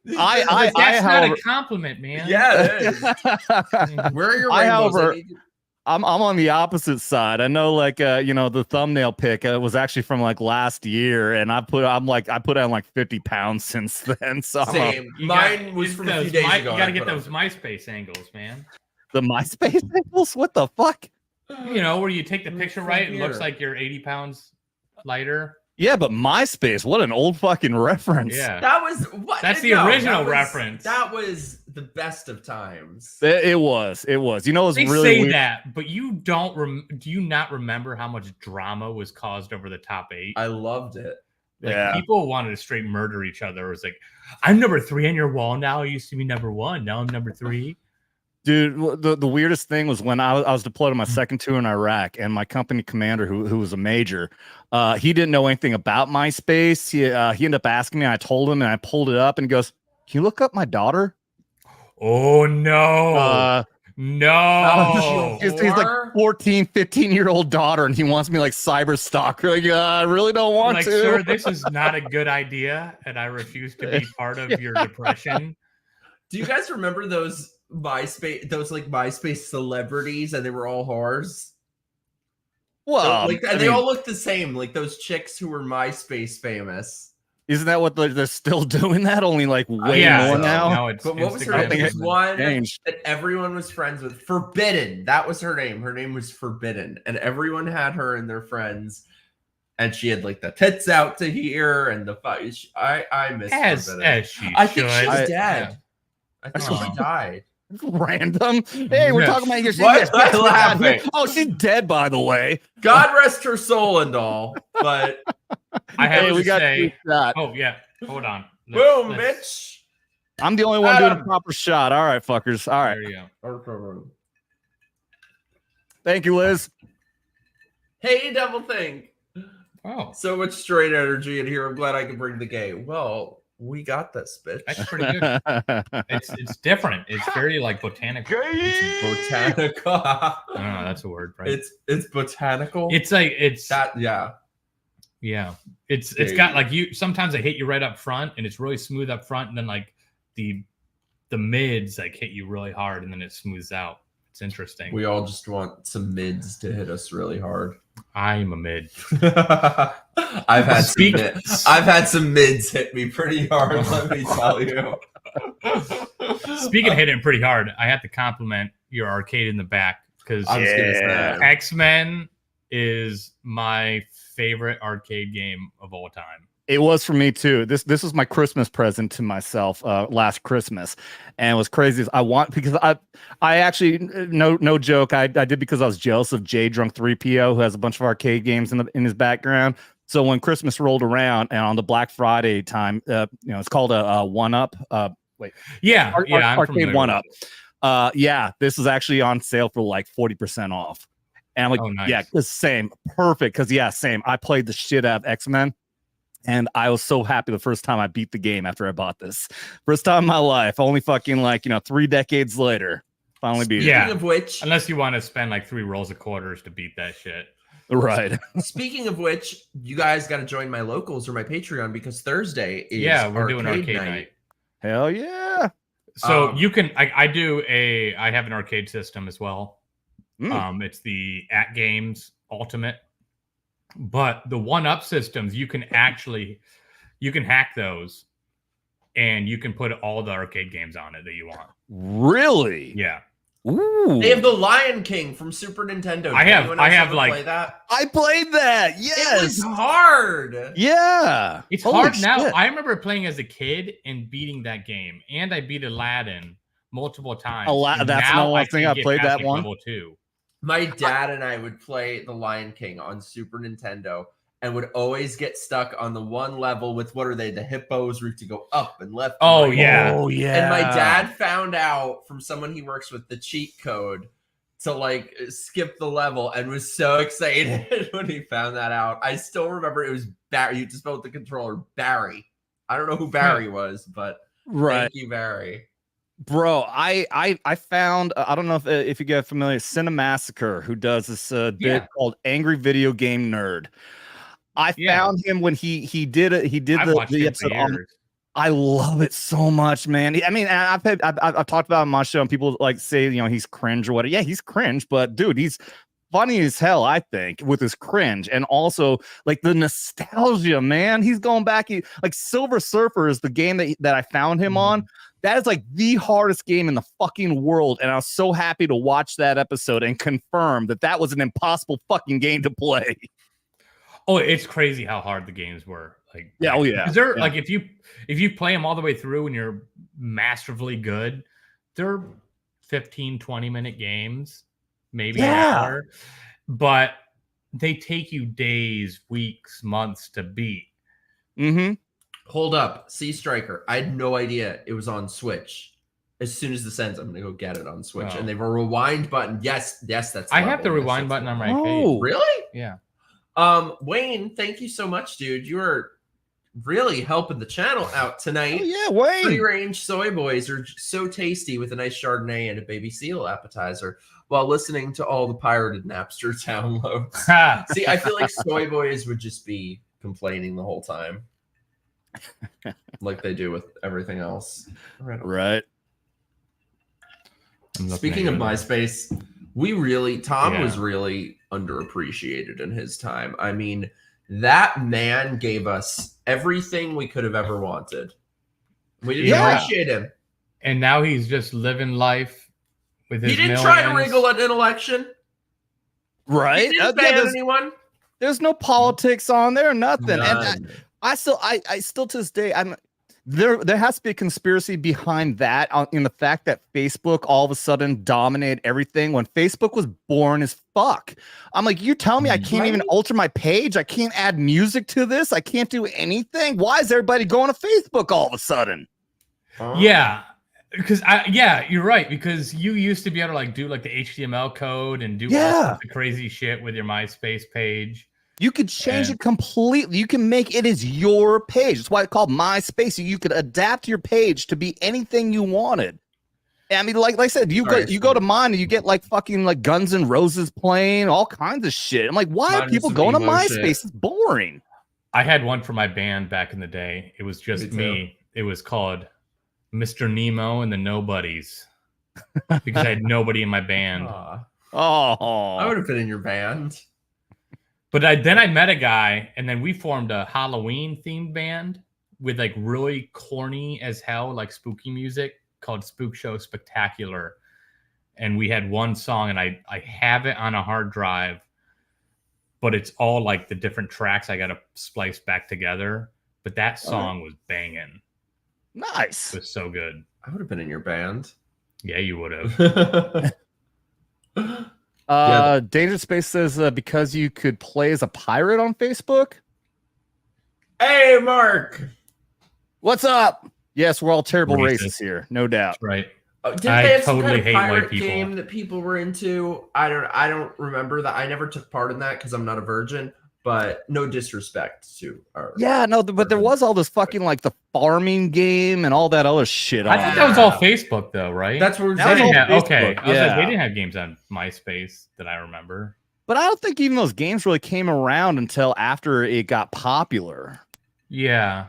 not a compliment, man. Yeah, it is. Where are your rainbows? I'm on the opposite side. I know, like, the thumbnail pic was actually from like last year, and I put on like 50 pounds since then. So same. Mine was from a few days ago. You gotta get those MySpace angles, man. The MySpace angles? What the fuck? You know, where you take the picture right, it looks like you're 80 pounds lighter. Yeah, but MySpace, what an old fucking reference. Yeah, that was what? That's the original reference. That was the best of times. It was. You know, it was they really say weird. that, but you don't. Do you not remember how much drama was caused over the top 8? I loved it. Like, people wanted to straight murder each other. It was like, I'm number 3 on your wall now. I used to be number 1. Now I'm number 3. Dude, the weirdest thing was when I was deployed on my second tour in Iraq, and my company commander, who was a major, he didn't know anything about MySpace. He ended up asking me. I told him, and I pulled it up, and he goes, "Can you look up my daughter?" Oh no, no! He's like 14, 15-year-old daughter, and he wants me like cyber stalker. Like, I really don't want to. Sir, this is not a good idea, and I refuse to be part of your depression. Do you guys remember those MySpace celebrities, and they were all whores? Well, so, they all look the same, like those chicks who were MySpace famous. Isn't that what they're still doing? That only like way more now. No, it's but what was her name? There was one that everyone was friends with. Forbidden. That was her name. Her name was Forbidden, and everyone had her in their friends. And she had like the tits out to here, and the I miss Forbidden. I think she's dead. Yeah. I think she died. Random. Hey, we're talking about your Oh, she's dead, by the way. God rest her soul and all. But I have to say, oh yeah, hold on. Boom, bitch. I'm the only one doing a proper shot. All right, fuckers. All right. There you go. Thank you, Liz. Hey, Double Think. Oh, so much straight energy in here. I'm glad I can bring the gay. Well, we got this, bitch. That's pretty good. It's different. It's very like botanical. It's botanical. I don't know. That's a word, right? It's botanical. It's like that. Yeah. Yeah. It's got like sometimes they hit you right up front, and it's really smooth up front, and then like the mids like hit you really hard, and then it smooths out. It's interesting. We all just want some mids to hit us really hard. I'm a mid. I've had some mids hit me pretty hard, let me tell you. Speaking of hitting pretty hard, I have to compliment your arcade in the back, because X-Men is my favorite arcade game of all time. It was for me too. This was my Christmas present to myself last Christmas, and it was crazy. Because I actually no joke. I did because I was jealous of J Drunk 3PO, who has a bunch of arcade games in his background. So when Christmas rolled around, and on the Black Friday time, it's called a 1-up. Yeah, I'm Arcade familiar One with Up. it. Yeah, this is actually on sale for like 40% off. And I'm like, Oh, nice. yeah, the same, perfect. Because same. I played the shit out of X-Men, and I was so happy the first time I beat the game after I bought this. First time in my life, only fucking 3 decades later, finally beat it. Speaking of which, unless you want to spend like 3 rolls of quarters to beat that shit. Right. Speaking of which, you guys got to join my locals or my Patreon because Thursday is we're doing arcade night. Hell yeah. So you can I have an arcade system as well. It's the At Games Ultimate. But the 1-Up systems, you can hack those and you can put all the arcade games on it that you want. Really? Yeah. Ooh. They have the Lion King from Super Nintendo. I have like play that. I played that. Yes. It was hard. Yeah. It's Holy hard now. shit. I remember playing as a kid and beating that game, and I beat Aladdin multiple times. That's another one thing. I played that one. Level 2. My dad and I would play the Lion King on Super Nintendo and would always get stuck on the one level with what are they? The hippos route to go up and left. Oh, and right. yeah. Oh, yeah. And my dad found out from someone he works with the cheat code to skip the level and was so excited when he found that out. I still remember it was Barry. You just spelled the controller Barry. I don't know who Barry was, but thank you, Barry. Bro, I found I don't know if you get familiar, Cinemassacre, who does this bit called Angry Video Game Nerd. I found him when he did it. He did the episode on. I love it so much, man. I mean, I've talked about it on my show, and people say he's cringe or whatever. Yeah, he's cringe, but dude, he's funny as hell, I think, with his cringe and also the nostalgia, man. He's going back. Silver Surfer is the game that I found him on. That is the hardest game in the fucking world. And I was so happy to watch that episode and confirm that was an impossible fucking game to play. Oh, it's crazy how hard the games were. Because they're if you play them all the way through and you're masterfully good, they're 15-20 minute games, maybe an hour, but they take you days, weeks, months to beat. Hold up, Sea Striker. I had no idea it was on Switch. As soon as this ends, I'm gonna go get it on Switch. And they have a rewind button. Yes, that's. I have the rewind button on my arcade. Really? Yeah. Wayne, thank you so much, dude. You are really helping the channel out tonight. Oh, yeah, Wayne. Free-range soy boys are so tasty with a nice Chardonnay and a baby seal appetizer while listening to all the pirated Napster downloads. See, I feel like soy boys would just be complaining the whole time. Like they do with everything else. Right. Speaking of MySpace, Tom was really underappreciated in his time. I mean, that man gave us everything we could have ever wanted. We didn't appreciate him. And now he's just living life with his millions. Try to wriggle at an election. Right. He didn't ban anyone. There's no politics on there, nothing. None. And I still to this day, there has to be a conspiracy behind that in the fact that Facebook all of a sudden dominated everything when Facebook was boring as fuck. I'm like, you tell me I can't even alter my page? I can't add music to this? I can't do anything? Why is everybody going to Facebook all of a sudden? Yeah, because you're right. Because you used to be able to do the HTML code and do all sorts of crazy shit with your MySpace page. You could change it completely. You can make it as your page. That's why it's called MySpace. You could adapt your page to be anything you wanted. I mean, like I said, you go to mine and you get fucking Guns N' Roses playing, all kinds of shit. I'm like, why are people going to MySpace? It's boring. I had one for my band back in the day. It was just me. It was called Mr. Nemo and the Nobodies because I had nobody in my band. I would have been in your band. But then I met a guy, and then we formed a Halloween-themed band with really corny as hell, spooky music called Spook Show Spectacular. And we had one song, and I have it on a hard drive, but it's all the different tracks I got to splice back together. But that song was banging. Nice. It was so good. I would have been in your band. Yeah, you would have. Danger Space says because you could play as a pirate on Facebook. Hey, Mark. What's up? Yes, we're all terrible Racist. racists here, no doubt. That's right. Didn't they I have some totally kind of hate white pirate people. game that people were into? I don't remember that. I never took part in that because I'm not a virgin. But no disrespect to our. Yeah, no, but there was all this fucking like the farming game and all that other shit. I think that was all Facebook though, right? That's where That was all Facebook, okay. I was like, yeah. they didn't have games on MySpace that I remember. But I don't think even those games really came around until after it got popular. Yeah.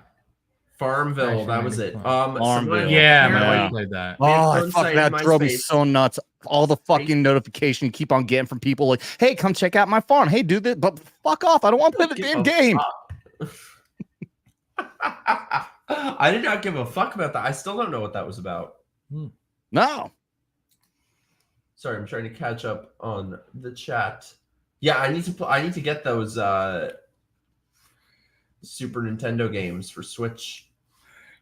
Farmville, that was it. Farmville. Yeah, my apparently- wife played that. Oh, Influence fuck, site that in drove me MySpace. so nuts. All the fucking notification you keep on getting from people like, hey, come check out my farm. Hey, do this, but fuck off. I don't want to play the damn game. I did not give a fuck about that. I still don't know what that was about. No. Sorry, I'm trying to catch up on the chat. Yeah, I need to get those Super Nintendo games for Switch.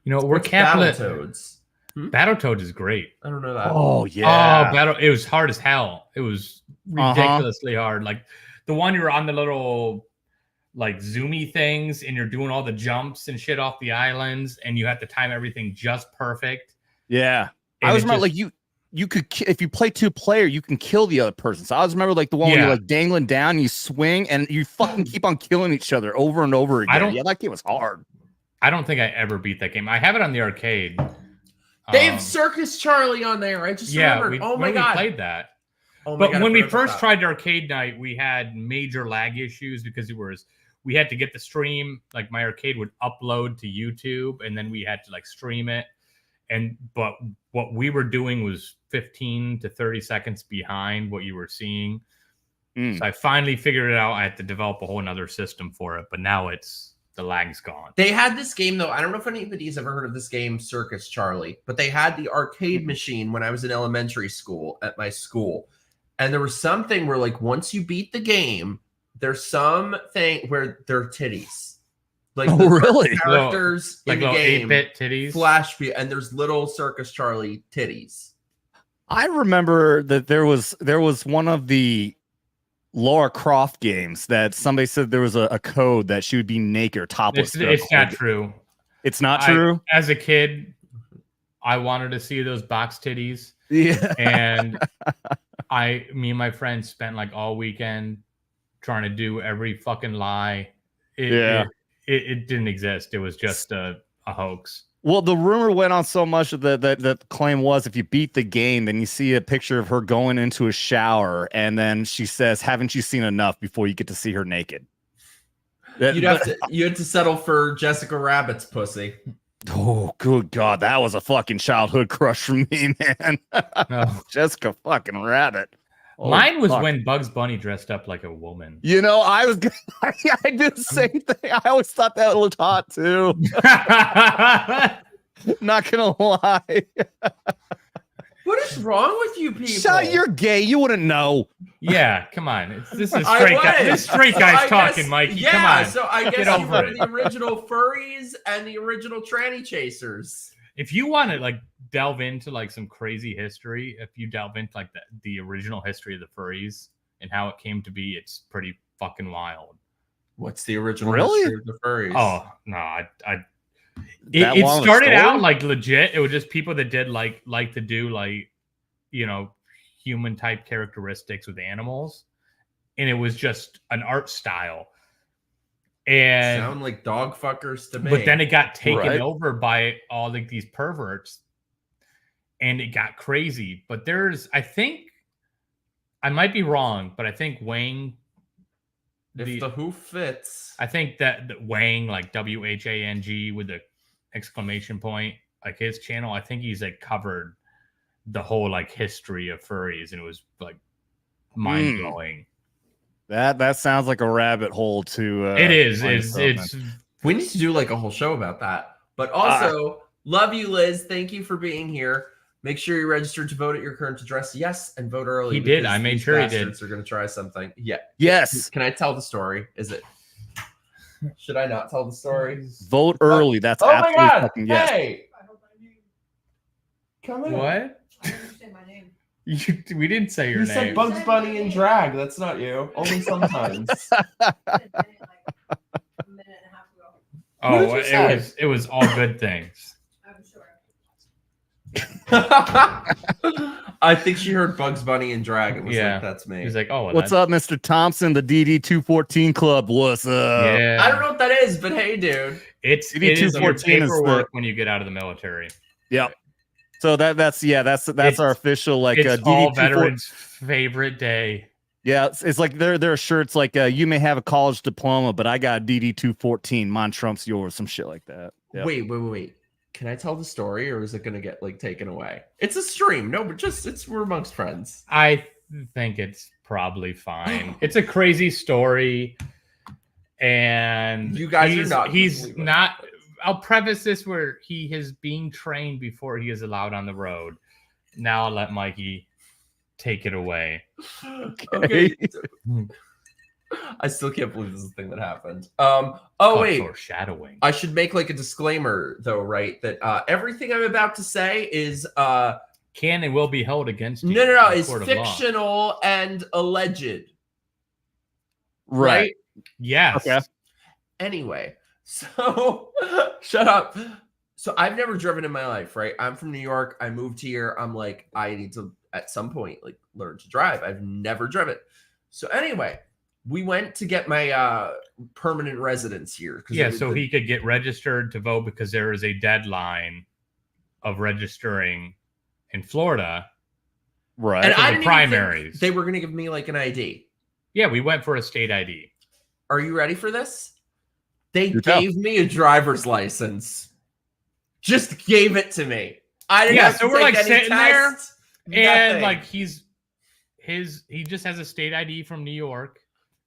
You know, we're What's capitalist. Battletoads. Battletoads is great. I don't know that. Oh, yeah. Oh, it was hard as hell. It was ridiculously hard. Like the one you were on the little like zoomy things and you're doing all the jumps and shit off the islands and you have to time everything just perfect. Yeah. And I was it remember just- like you could if you play 2-player, you can kill the other person. So I always remember like the one where you're like dangling down, you swing, and you fucking keep on killing each other over and over again. Yeah, that game was hard. I don't think I ever beat that game. I have it on the arcade. They have Circus Charlie on there. I just remembered. Oh my god, we played that. Oh my But god, when I we forgot about first that. tried arcade night, we had major lag issues because we had to get the stream. Like my arcade would upload to YouTube, and then we had to like stream it. But what we were doing was 15 to 30 seconds behind what you were seeing. So I finally figured it out. I had to develop a whole another system for it, but now the lag's gone. They had this game though. I don't know if anybody's ever heard of this game, Circus Charlie, but they had the arcade machine when I was in elementary school at my school. And there was something where like once you beat the game, there's something where there are titties. Like really? Characters like in the little game 8-bit titties. flash and there's little Circus Charlie titties. I remember that there was one of the Lara Croft games that somebody said there was a code that she would be naked or topless. It's not true. It's not true. As a kid, I wanted to see those box titties. Yeah. And me and my friends spent like all weekend trying to do every fucking lie. It didn't exist. It was just a hoax. Well, the rumor went on so much that the claim was if you beat the game, then you see a picture of her going into a shower, and then she says, "Haven't you seen enough?" before you get to see her naked. You had to settle for Jessica Rabbit's pussy. Oh, good God, that was a fucking childhood crush for me, man. No. Jessica fucking Rabbit. Oh, mine was fuck. when Bugs Bunny dressed up like a woman. You know, I did the same thing. I always thought that looked hot too. Not gonna lie. What is wrong with you people? Shut, you're gay. You wouldn't know. Yeah, come on. This is I straight guy. was. This straight So guy's I talking, guess- Mikey. Yeah, Come on. so I guess Get you over have it. the original furries and the original tranny chasers. If you want to like delve into like some crazy history, if you delve into like the original history of the furries and how it came to be, it's pretty fucking wild. What's the original Really? history of the furries? Oh no, That it long of a started story? out like legit. It was just people that did like to do like, you know, human type characteristics with animals, and it was just an art style. And sound like dog fuckers to me. but then it got taken Right. over by all like these perverts, and it got crazy. But I think I might be wrong, but I think Wang. if the who fits. I think that Wang, like WHANG with the exclamation point, like his channel, I think he's like covered the whole like history of furries, and it was like mind blowing. That sounds like a rabbit hole to. It is. find It's We need to do like a whole show about that. But also, love you, Liz. Thank you for being here. Make sure you're registered to vote at your current address. Yes, and vote early. He did. because I made these sure he did. bastards are going to try something. Yeah. Yes. Can I tell the story? Is it? Should I not tell the story? Vote early. That's Oh my absolutely god! fucking yes. Hey, come in. what? I understand my name. We didn't say your You name. said Bugs Bunny in drag. That's not you. Only sometimes. I said my name, like a minute and a half ago. Oh, What did you say? it was all good things. I'm sure. I think she heard Bugs Bunny and Dragon. Was Yeah. like, that's me. He's like, oh, well, What's up, Mr. Thompson? The DD 214 Club. What's up? Yeah, I don't know what that is, but hey, dude. it is your 214 is paperwork when you get out of the military. Yep. So that's our official like It's all DD veterans' favorite day. Yeah, it's like there are shirts like you may have a college diploma, but I got DD 214. Mine trumps yours, some shit like that. Yep. Wait. Can I tell the story, or is it gonna get like taken away? It's a stream. No, but we're amongst friends. I think it's probably fine. It's a crazy story, and You guys are not. He's not. I'll preface this where he is being trained before he is allowed on the road. Now I'll let Mikey take it away. Okay. I still can't believe this is a thing that happened. Wait. Foreshadowing. I should make like a disclaimer though, right? That everything I'm about to say is Can and will be held against you. no, in it's court of law. fictional and alleged. Right. Yes. Okay. Anyway, so shut up. So I've never driven in my life, right? I'm from New York. I moved here. I'm like, I need to at some point like learn to drive. I've never driven. So anyway, we went to get my permanent residence here. Yeah, so he could get registered to vote because there is a deadline of registering in Florida. Right. And for I the didn't primaries. even think they were going to give me like an ID. Yeah, we went for a state ID. Are you ready for this? They You tell. gave me a driver's license. Just gave it to me. I didn't Yeah, have so to we're, take like, any sitting there, tests, And nothing. like he just has a state ID from New York,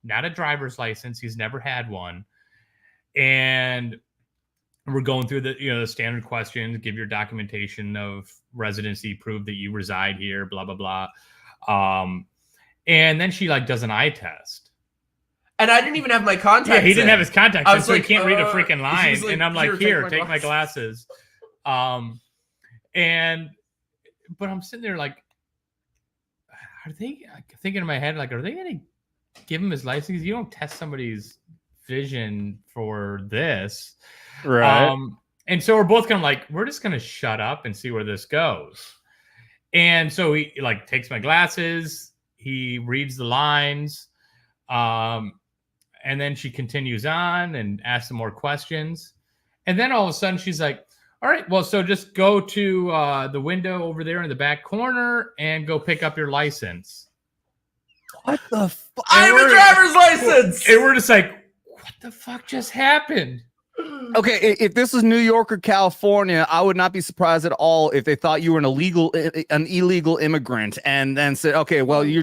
not a driver's license. He's never had one. And we're going through the standard questions, give your documentation of residency, prove that you reside here, blah, blah, blah. And then she like does an eye test. And I didn't even have my contacts. Yeah, he didn't in. have his contacts, I in, was so like, he can't read a he freaking was line. like, And I'm like, "Here, take my glasses. But I'm sitting there like, are they thinking in my head, like, are they going to give him his license? You don't test somebody's vision for this. Right. And so we're both kind of like, we're just going to shut up and see where this goes. And so he like takes my glasses, he reads the lines, and then she continues on and asks some more questions. And then all of a sudden she's like, all right, well, so just go to the window over there in the back corner and go pick up your license. What the fuck? I have a driver's license. And we're just like, what the fuck just happened? Okay, if this was New York or California, I would not be surprised at all if they thought you were an illegal immigrant and then said, okay, well, you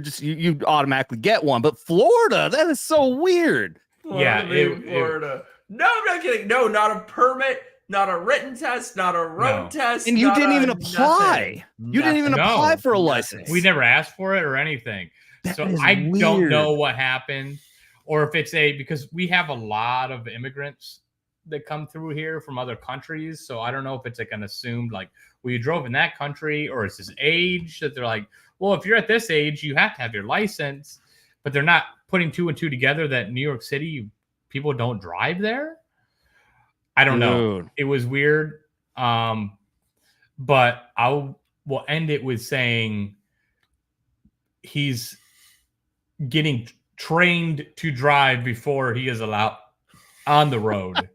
automatically get one. But Florida, that is so weird. Florida. No, I'm not kidding. No, not a permit, not a written test, not a road test. And you not didn't even nothing. apply. You didn't even No, apply for a nothing. license. We never asked for it or anything. That So is I don't weird. know what happened, or if it's because we have a lot of immigrants that come through here from other countries. So I don't know if it's like an assumed like, well, you drove in that country, or it's his age that they're like, well, if you're at this age, you have to have your license, but they're not putting two and two together that New York City people don't drive there. I don't know. Dude. It was weird. But we'll end it with saying he's getting trained to drive before he is allowed on the road.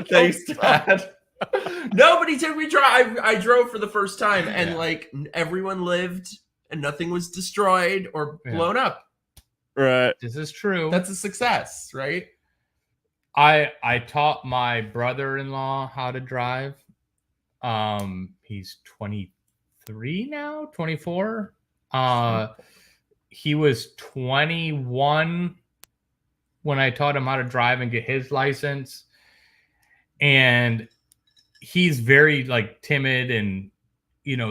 Thanks, Dad. Nobody took me drive. I drove for the first time, and Yeah. like everyone lived, and nothing was destroyed or blown up. Right. This is true. That's a success, right? I taught my brother-in-law how to drive. He's 23 now, 24. He was 21 when I taught him how to drive and get his license. And he's very like timid and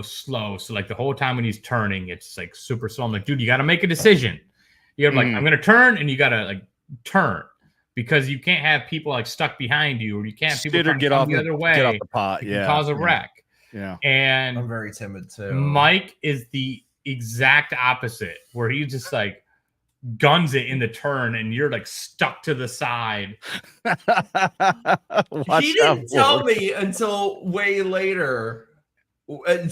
slow. So like the whole time when he's turning, it's like super slow. I'm like, dude, you got to make a decision. You got to like, I'm going to turn, and you got to like turn, because you can't have people like stuck behind you, or you can't have people trying to get come off the other way. Get off the pot. It Yeah. can cause a wreck. Yeah. And I'm very timid too. Mike is the exact opposite, where he just like guns it in the turn, and you're like stuck to the side. Watch He out didn't for tell it. me until way later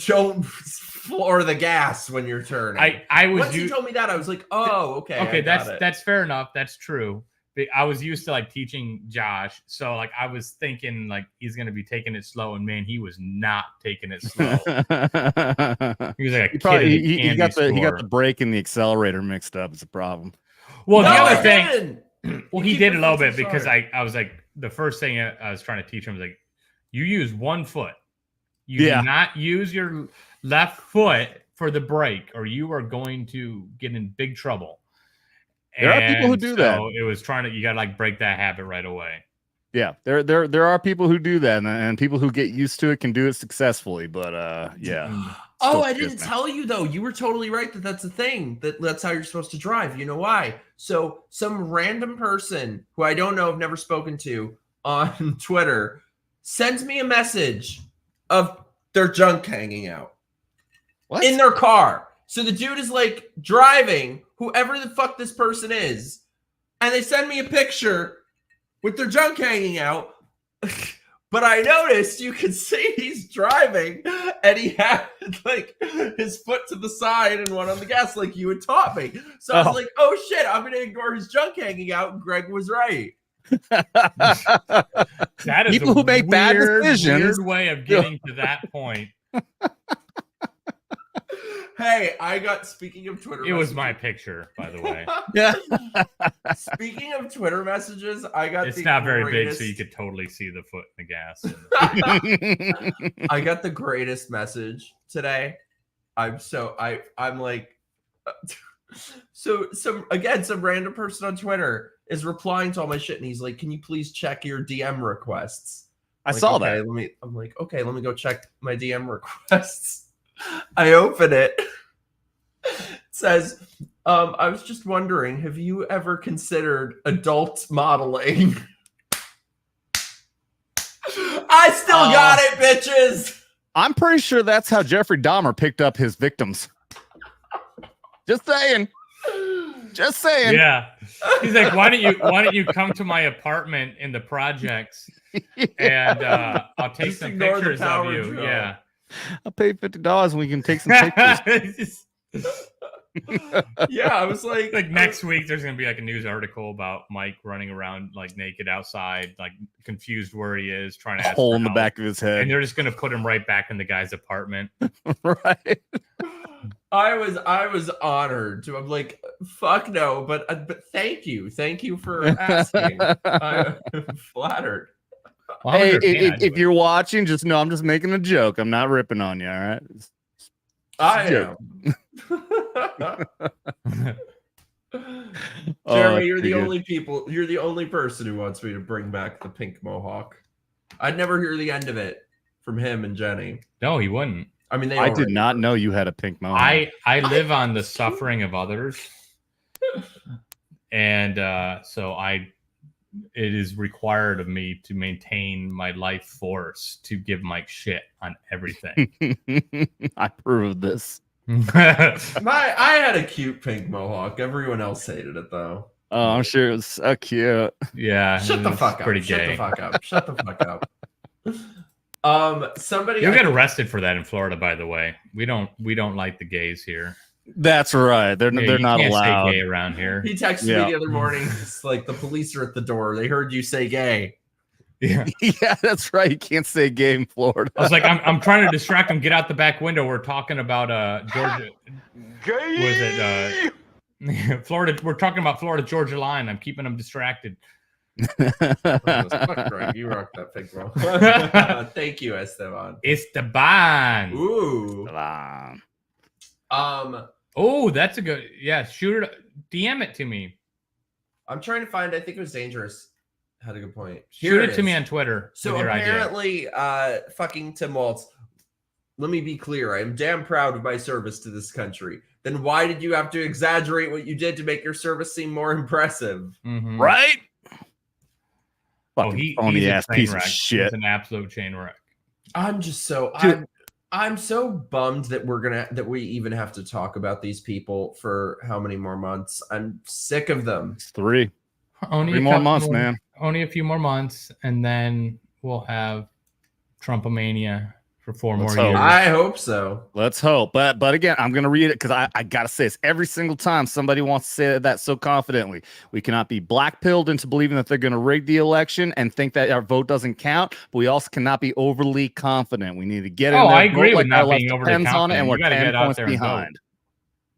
Don't floor the gas when you're turning. I was Once you told me that, I was like, oh, okay. Okay, I got it. that's fair enough. That's true. But I was used to like teaching Josh, so like I was thinking like he's gonna be taking it slow, and man, he was not taking it slow. He was like he got the brake and the accelerator mixed up. It's a problem. Well, No, the I other thing, didn't. well, he did a little bit because I was like the first thing I was trying to teach him was like, you use one foot. You do not use your left foot for the brake, or you are going to get in big trouble. There are people who do that. It was you got to like break that habit right away. Yeah, there are people who do that, and people who get used to it can do it successfully. But yeah. Oh, I didn't tell you though. You were totally right that's a thing. That's how you're supposed to drive. You know why? So some random person who I don't know, I've never spoken to on Twitter, sends me a message of their junk hanging out in their car. So the dude is like driving, whoever the fuck this person is, and they send me a picture with their junk hanging out. But I noticed you could see he's driving and he had like his foot to the side and one on the gas like you had taught me. So I was like, oh shit, I'm going to ignore his junk hanging out. And Greg was right. That is people who make bad decisions. Weird way of getting to that point. Hey, speaking of Twitter messages, was my picture, by the way. Yeah. Speaking of Twitter messages, it's not very big, so you could totally see the foot in the gas. I got the greatest message today. I'm like, so some random person on Twitter is replying to all my shit, and he's like, can you please check your DM requests? I saw that. I'm like, okay, let me go check my DM requests. I open it. It says, I was just wondering, have you ever considered adult modeling? I still got it, bitches. I'm pretty sure that's how Jeffrey Dahmer picked up his victims. Just saying. Just saying. Yeah. He's like, why don't you come to my apartment in the projects and I'll take some pictures of you. Drill. Yeah. I'll pay $50 and we can take some pictures. Yeah, I was like next week there's gonna be like a news article about Mike running around like naked outside, like confused where he is, trying to ask hole in the back of his head, and they're just gonna put him right back in the guy's apartment. Right. I was honored to. I'm like, fuck no, but thank you for asking. I'm flattered. Well, hey, if you're watching, just know I'm just making a joke. I'm not ripping on you. All right. I am. Jeremy, you're the only person who wants me to bring back the pink mohawk. I'd never hear the end of it from him and Jenny. No, he wouldn't. I mean, I did not know you had a pink mohawk. I live on the suffering of others, and so it is required of me to maintain my life force to give Mike shit on everything. I approve of this. I had a cute pink mohawk. Everyone else hated it though. Oh, I'm sure it was so cute. Yeah. Shut the fuck up. Pretty gay. Shut the fuck up. You'll get arrested for that in Florida, by the way. We don't like the gays here. That's right. They're not allowed. Say gay around here. He texted me the other morning. It's like the police are at the door. They heard you say gay. Yeah, yeah, that's right. You can't say gay in Florida. I was like, I'm trying to distract him. Get out the back window. We're talking about Georgia. Gay. Was it Florida? We're talking about Florida-Georgia line. I'm keeping them distracted. Fuck, Greg, you rock that pink bro. Thank you, Esteban. Esteban. Ooh. Esteban. Oh, that's a good. Yeah, shoot it. DM it to me. I'm trying to find. I think it was dangerous. Had a good point. Shoot it to me on Twitter. So apparently, fucking Tim Waltz. Let me be clear. I am damn proud of my service to this country. Then why did you have to exaggerate what you did to make your service seem more impressive? Mm-hmm. Right? Fucking phony ass piece of shit. He's an absolute chain wreck. I'm just so I'm so bummed that we even have to talk about these people for how many more months. I'm sick of them. It's three Only more months, man. Only a few more months, and then we'll have Trumpomania for 4 Let's more hope. years. I hope so. Let's hope. But again, I'm going to read it because I got to say this every single time somebody wants to say that so confidently. We cannot be black-pilled into believing that they're going to rig the election and think that our vote doesn't count. But we also cannot be overly confident. We need to get in there. I agree with like our not left being overly depends on it, confident. and You we're gotta 10 get out points there and vote. behind.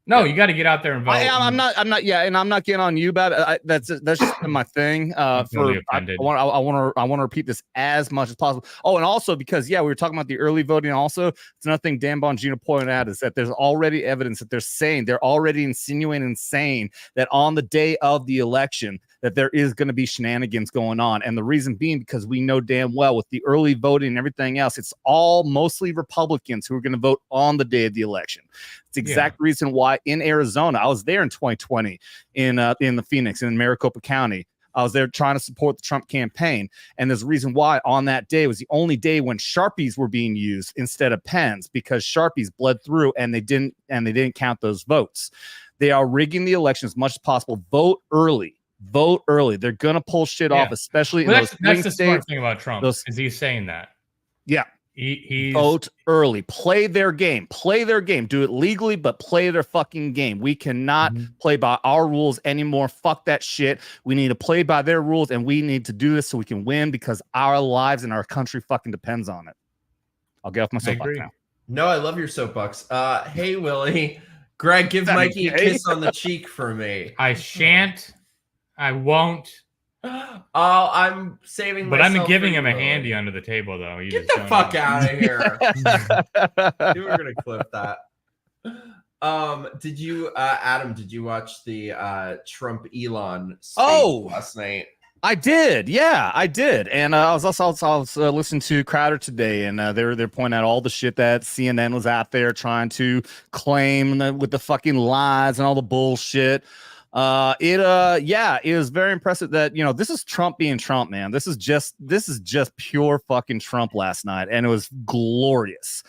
No, you got to get out there and vote. I'm not. Yeah, and I'm not getting on you about it. That's just been my thing. I'm totally I offended. want to repeat this as much as possible. Oh, and also because we were talking about the early voting. Also, it's another thing Dan Bongino pointed out is that there's already evidence that they're already insinuating and saying that on the day of the election that there is going to be shenanigans going on, and the reason being because we know damn well with the early voting and everything else, it's all mostly Republicans who are going to vote on the day of the election. It's the exact reason why in Arizona, I was there in 2020 in the Phoenix in Maricopa County. I was there trying to support the Trump campaign. And there's a reason why on that day was the only day when Sharpies were being used instead of pens, because Sharpies bled through and they didn't count those votes. They are rigging the election as much as possible. Vote early. Vote early. They're gonna pull shit off, especially in those that's the smart states. thing about Trump is he's saying that. Yeah. He's Vote early. Play their game. Play their game. Do it legally, but play their fucking game. We cannot play by our rules anymore. Fuck that shit. We need to play by their rules, and we need to do this so we can win because our lives and our country fucking depends on it. I'll get off my soapbox now. No, I love your soapbox. Hey, Willie. Greg, give Mikey a kiss on the cheek for me. I shan't. I won't. I'm saving but myself. I'm giving for him a Willie. handy under the table, though. You Get just the don't fuck know. out of here. Dude, we're gonna clip that. Did you, Adam? Did you watch the Trump Elon speech last night? I did, yeah, I did, and I was listening to Crowder today, and they're pointing out all the shit that CNN was out there trying to claim with the fucking lies and all the bullshit. It was very impressive that this is Trump being Trump, man. This is just pure fucking Trump last night, and it was glorious.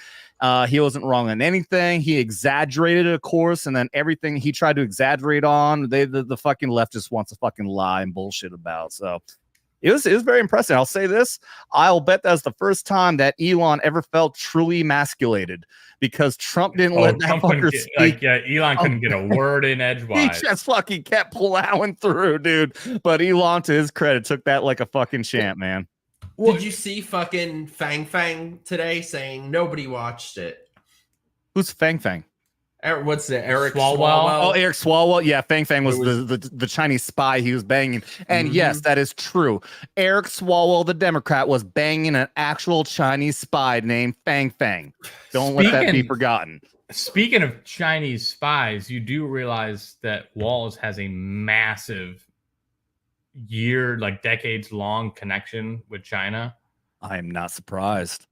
He wasn't wrong on anything. He exaggerated it, of course, and then everything he tried to exaggerate on, the fucking left just wants to fucking lie and bullshit about. So it was very impressive. I'll say this: I'll bet that's the first time that Elon ever felt truly emasculated because Trump didn't let that fucker speak. Elon couldn't get a word in edgewise. He just fucking kept plowing through, dude. But Elon, to his credit, took that like a fucking champ, man. Did you see fucking Fang today saying nobody watched it? Who's Fang? What's it? Eric Swalwell? Oh, Eric Swalwell. Yeah, Fang was the Chinese spy he was banging. And yes, that is true. Eric Swalwell, the Democrat, was banging an actual Chinese spy named Fang. Don't let that be forgotten. Speaking of Chinese spies, you do realize that Walls has a massive decades-long connection with China. I am not surprised.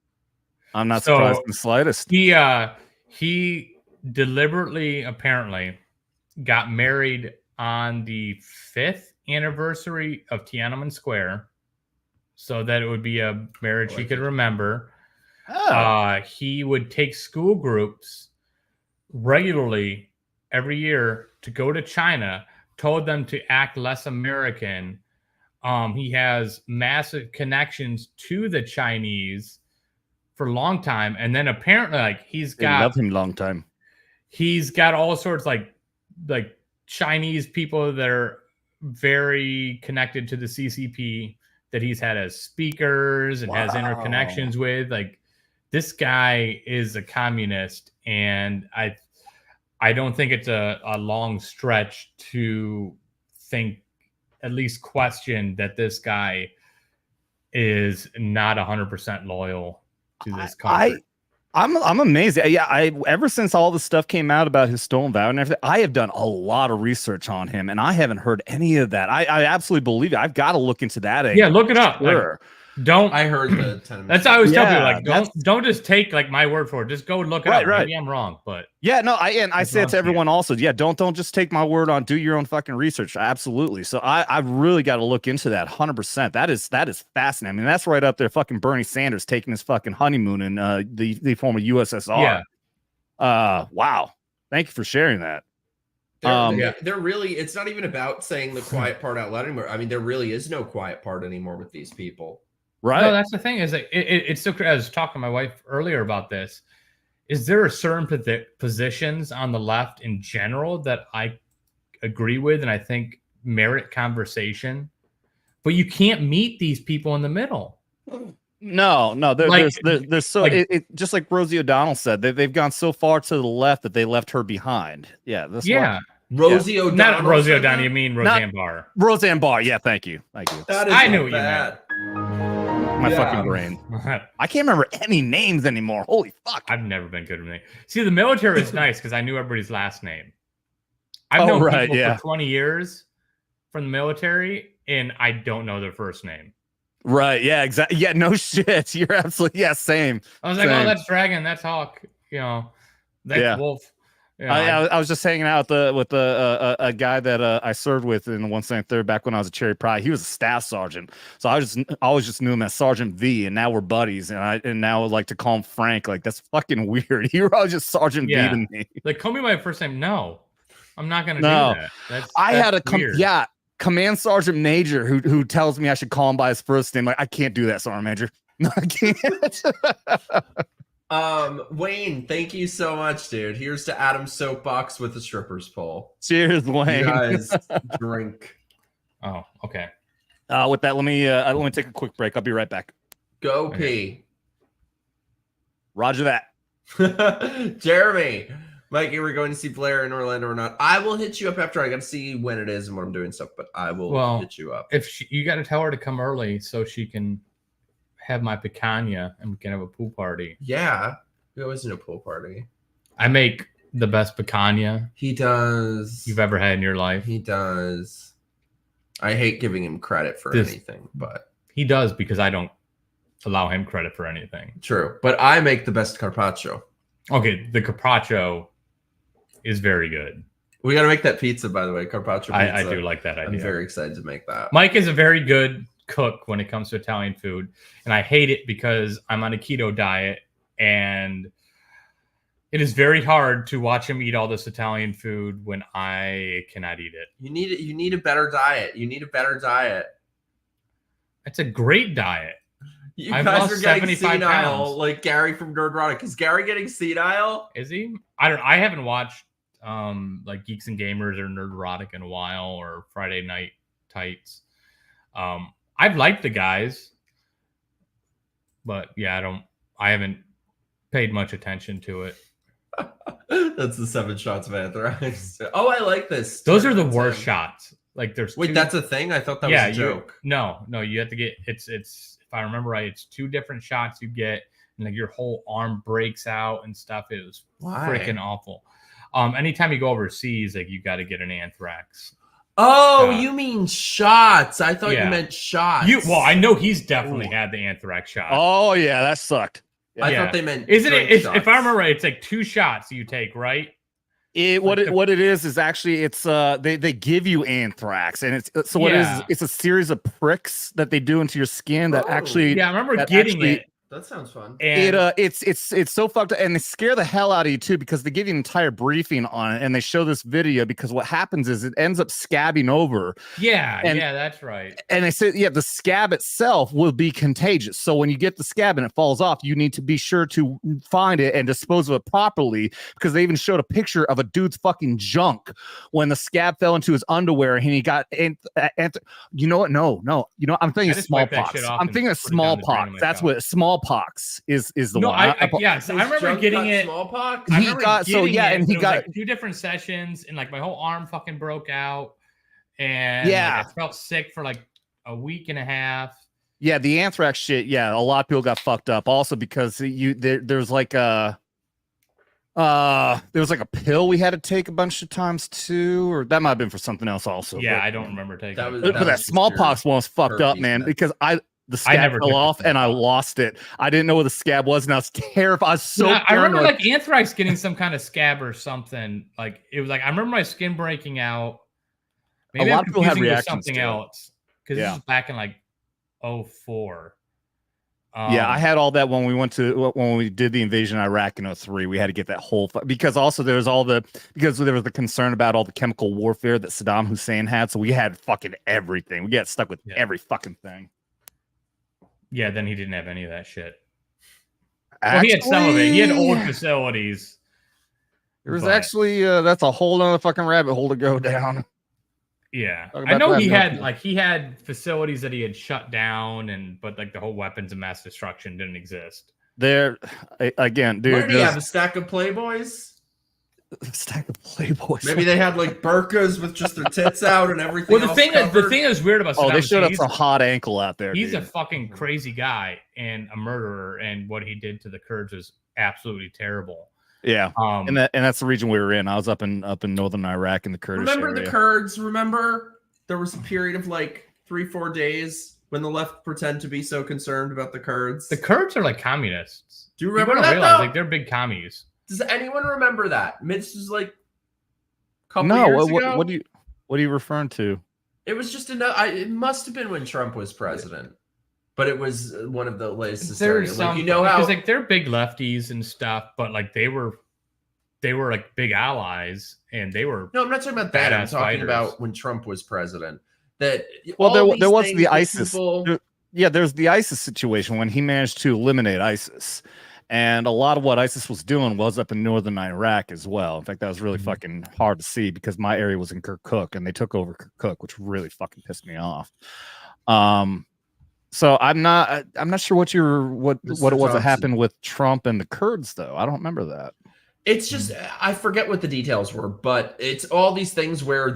I'm not surprised in the slightest. He deliberately, apparently, got married on the 5th anniversary of Tiananmen Square, so that it would be a marriage he could remember. He would take school groups regularly every year to go to China, told them to act less American. He has massive connections to the Chinese for a long time. And then apparently I love him long time. He's got all sorts like Chinese people that are very connected to the CCP that he's had as speakers and has interconnections with. Like, this guy is a communist, and I don't think it's a long stretch to think, at least question, that this guy is not 100% loyal to this country. I'm amazed. Yeah, ever since all the stuff came out about his stolen vow and everything, I have done a lot of research on him, and I haven't heard any of that. I absolutely believe it. I've got to look into that. Yeah, look it up. Sure. I heard the 10 That's how I always tell people, don't just take my word for it. Just go look it up. Right. Maybe I'm wrong, but I say it to everyone also. Yeah, don't just take my word on. Do your own fucking research. Absolutely. So I've really got to look into that 100%. That is fascinating. I mean, that's right up there. Fucking Bernie Sanders taking his fucking honeymoon in the former USSR. Yeah. Wow. Thank you for sharing that. They're really. It's not even about saying the quiet part out loud anymore. I mean, there really is no quiet part anymore with these people. Right. No, that's the thing. Is that it's so. I was talking to my wife earlier about this. Is there certain positions on the left in general that I agree with and I think merit conversation, but you can't meet these people in the middle. No, there's so it just like Rosie O'Donnell said, they've gone so far to the left that they left her behind. Yeah, that's why. Rosie O'Donnell. Not Rosie O'Donnell. You mean Roseanne Barr? Roseanne Barr. Yeah, thank you. I knew what you meant. My fucking brain. I can't remember any names anymore. Holy fuck! I've never been good with names. See, the military is nice because I knew everybody's last name. I've known people for 20 years from the military, and I don't know their first name. Right. Yeah, exactly. Yeah, no shit. You're absolutely, same. I was like, oh, that's Dragon, that's Hawk, that's Wolf. I was just hanging out with a guy that I served with in the 173rd back when I was a Cherry Pride. He was a staff sergeant, so I always just knew him as Sergeant V, and now we're buddies. And now I would like to call him Frank. Like, that's fucking weird. He was just Sergeant V to me. Like, call me by my first name. No, I'm not gonna do that. I had a Command Sergeant Major who tells me I should call him by his first name. Like, I can't do that, Sergeant Major. No, I can't. Wayne, thank you so much, dude. Here's to Adam's soapbox with the strippers pole. Cheers, Wayne. You guys drink. Oh, okay. With that, let me take a quick break. I'll be right back. Go pee. Roger that. Jeremy, Mikey, we're going to see Blair in Orlando or not? I will hit you up after. I got to see when it is and what I'm doing stuff, but I will hit you up. If you got to tell her to come early so she can have my picanha and we can have a pool party. Yeah, we always do a pool party. I make the best picanha. He does. You've ever had in your life. He does. I hate giving him credit for anything, but he does because I don't allow him credit for anything. True, but I make the best carpaccio. Okay, the carpaccio is very good. We got to make that pizza, by the way. Carpaccio pizza. I do like that idea. I'm very excited to make that. Mike is a very good cook when it comes to Italian food, and I hate it because I'm on a keto diet, and it is very hard to watch him eat all this Italian food when I cannot eat it. You need a better diet. You need a better diet. It's a great diet. You guys are getting senile, like Gary from Nerdrotic. Is Gary getting senile? Is he? I haven't watched like Geeks and Gamers or Nerdrotic in a while, or Friday Night Tights. I've liked the guys, but yeah, I haven't paid much attention to it. That's the 7 shots of anthrax. Oh, I like this. Those are the worst shots. Like there's that's a thing? I thought that was a joke. No, you have to get it's if I remember right, it's 2 different shots you get, and like your whole arm breaks out and stuff. It was freaking awful. Anytime you go overseas, like you got to get an anthrax. Oh, you mean shots? I thought you meant shots. Well, I know he's definitely had the anthrax shot. Oh yeah, that sucked. I thought they meant. Isn't it? If I remember right, it's like 2 shots you take, right? What it is actually it's they give you anthrax, and it's it's a series of pricks that they do into your skin that actually I remember getting it. That sounds fun. And it's so fucked up, and they scare the hell out of you too, because they give you an entire briefing on it, and they show this video, because what happens is it ends up scabbing over. Yeah, that's right. And they say, the scab itself will be contagious. So when you get the scab and it falls off, you need to be sure to find it and dispose of it properly, because they even showed a picture of a dude's fucking junk when the scab fell into his underwear and he got you know what? No. I'm thinking of smallpox. I'm thinking of smallpox. That's what smallpox is the one. I remember getting it. Smallpox. He got he got like 2 different sessions, and like my whole arm fucking broke out, and I felt sick for like a week and a half. Yeah, the anthrax shit. Yeah, a lot of people got fucked up. Also because there's like a pill we had to take a bunch of times too, or that might have been for something else also. Yeah, I don't remember taking it. But that smallpox one was fucked up, man, because the scab fell off and I lost it. I didn't know where the scab was, and I was terrified. I was so I remember like anthrax getting some kind of scab or something. Like it was like I remember my skin breaking out. Maybe a lot of people had reactions to something else, because this was back in like 2004. I had all that when we did the invasion of Iraq in 2003. We had to get that whole because also there was the concern about all the chemical warfare that Saddam Hussein had. So we had fucking everything. We got stuck with every fucking thing. Yeah, then he didn't have any of that shit. Well, he had some of it. He had old facilities. There was actually that's a whole other fucking rabbit hole to go down. Yeah, I know he had facilities that he had shut down, but like the whole weapons of mass destruction didn't exist. There, again, dude. Where did he have a stack of Playboys? A stack of Playboys. Maybe they had like burkas with just their tits out and everything. Well, the thing is weird about Saddam they showed up Hussein, some hot ankle out there. He's dude. a fucking crazy guy and a murderer, and what he did to the Kurds was absolutely terrible. Yeah, and that's the region we were in. I was up in northern Iraq in the Kurdish Remember area. the Kurds? Remember there was a period of like 3-4 days when the left pretend to be so concerned about the Kurds. The Kurds are like communists. Do you remember that? Like they're big commies. Does anyone remember that? This was like a couple years ago. What are you referring to? It was just it must have been when Trump was president. But it was one of the latest. There's like, because like they're big lefties and stuff, but like they were like big allies, and they were. No, I'm not talking about that. I'm talking about when Trump was president. That there was the ISIS. There's the ISIS situation when he managed to eliminate ISIS, and a lot of what ISIS was doing was up in northern Iraq as well. In fact, that was really fucking hard to see because my area was in Kirkuk, and they took over Kirkuk, which really fucking pissed me off. So I'm not sure what it was that happened with Trump and the Kurds though. I don't remember that. It's just I forget what the details were, but it's all these things where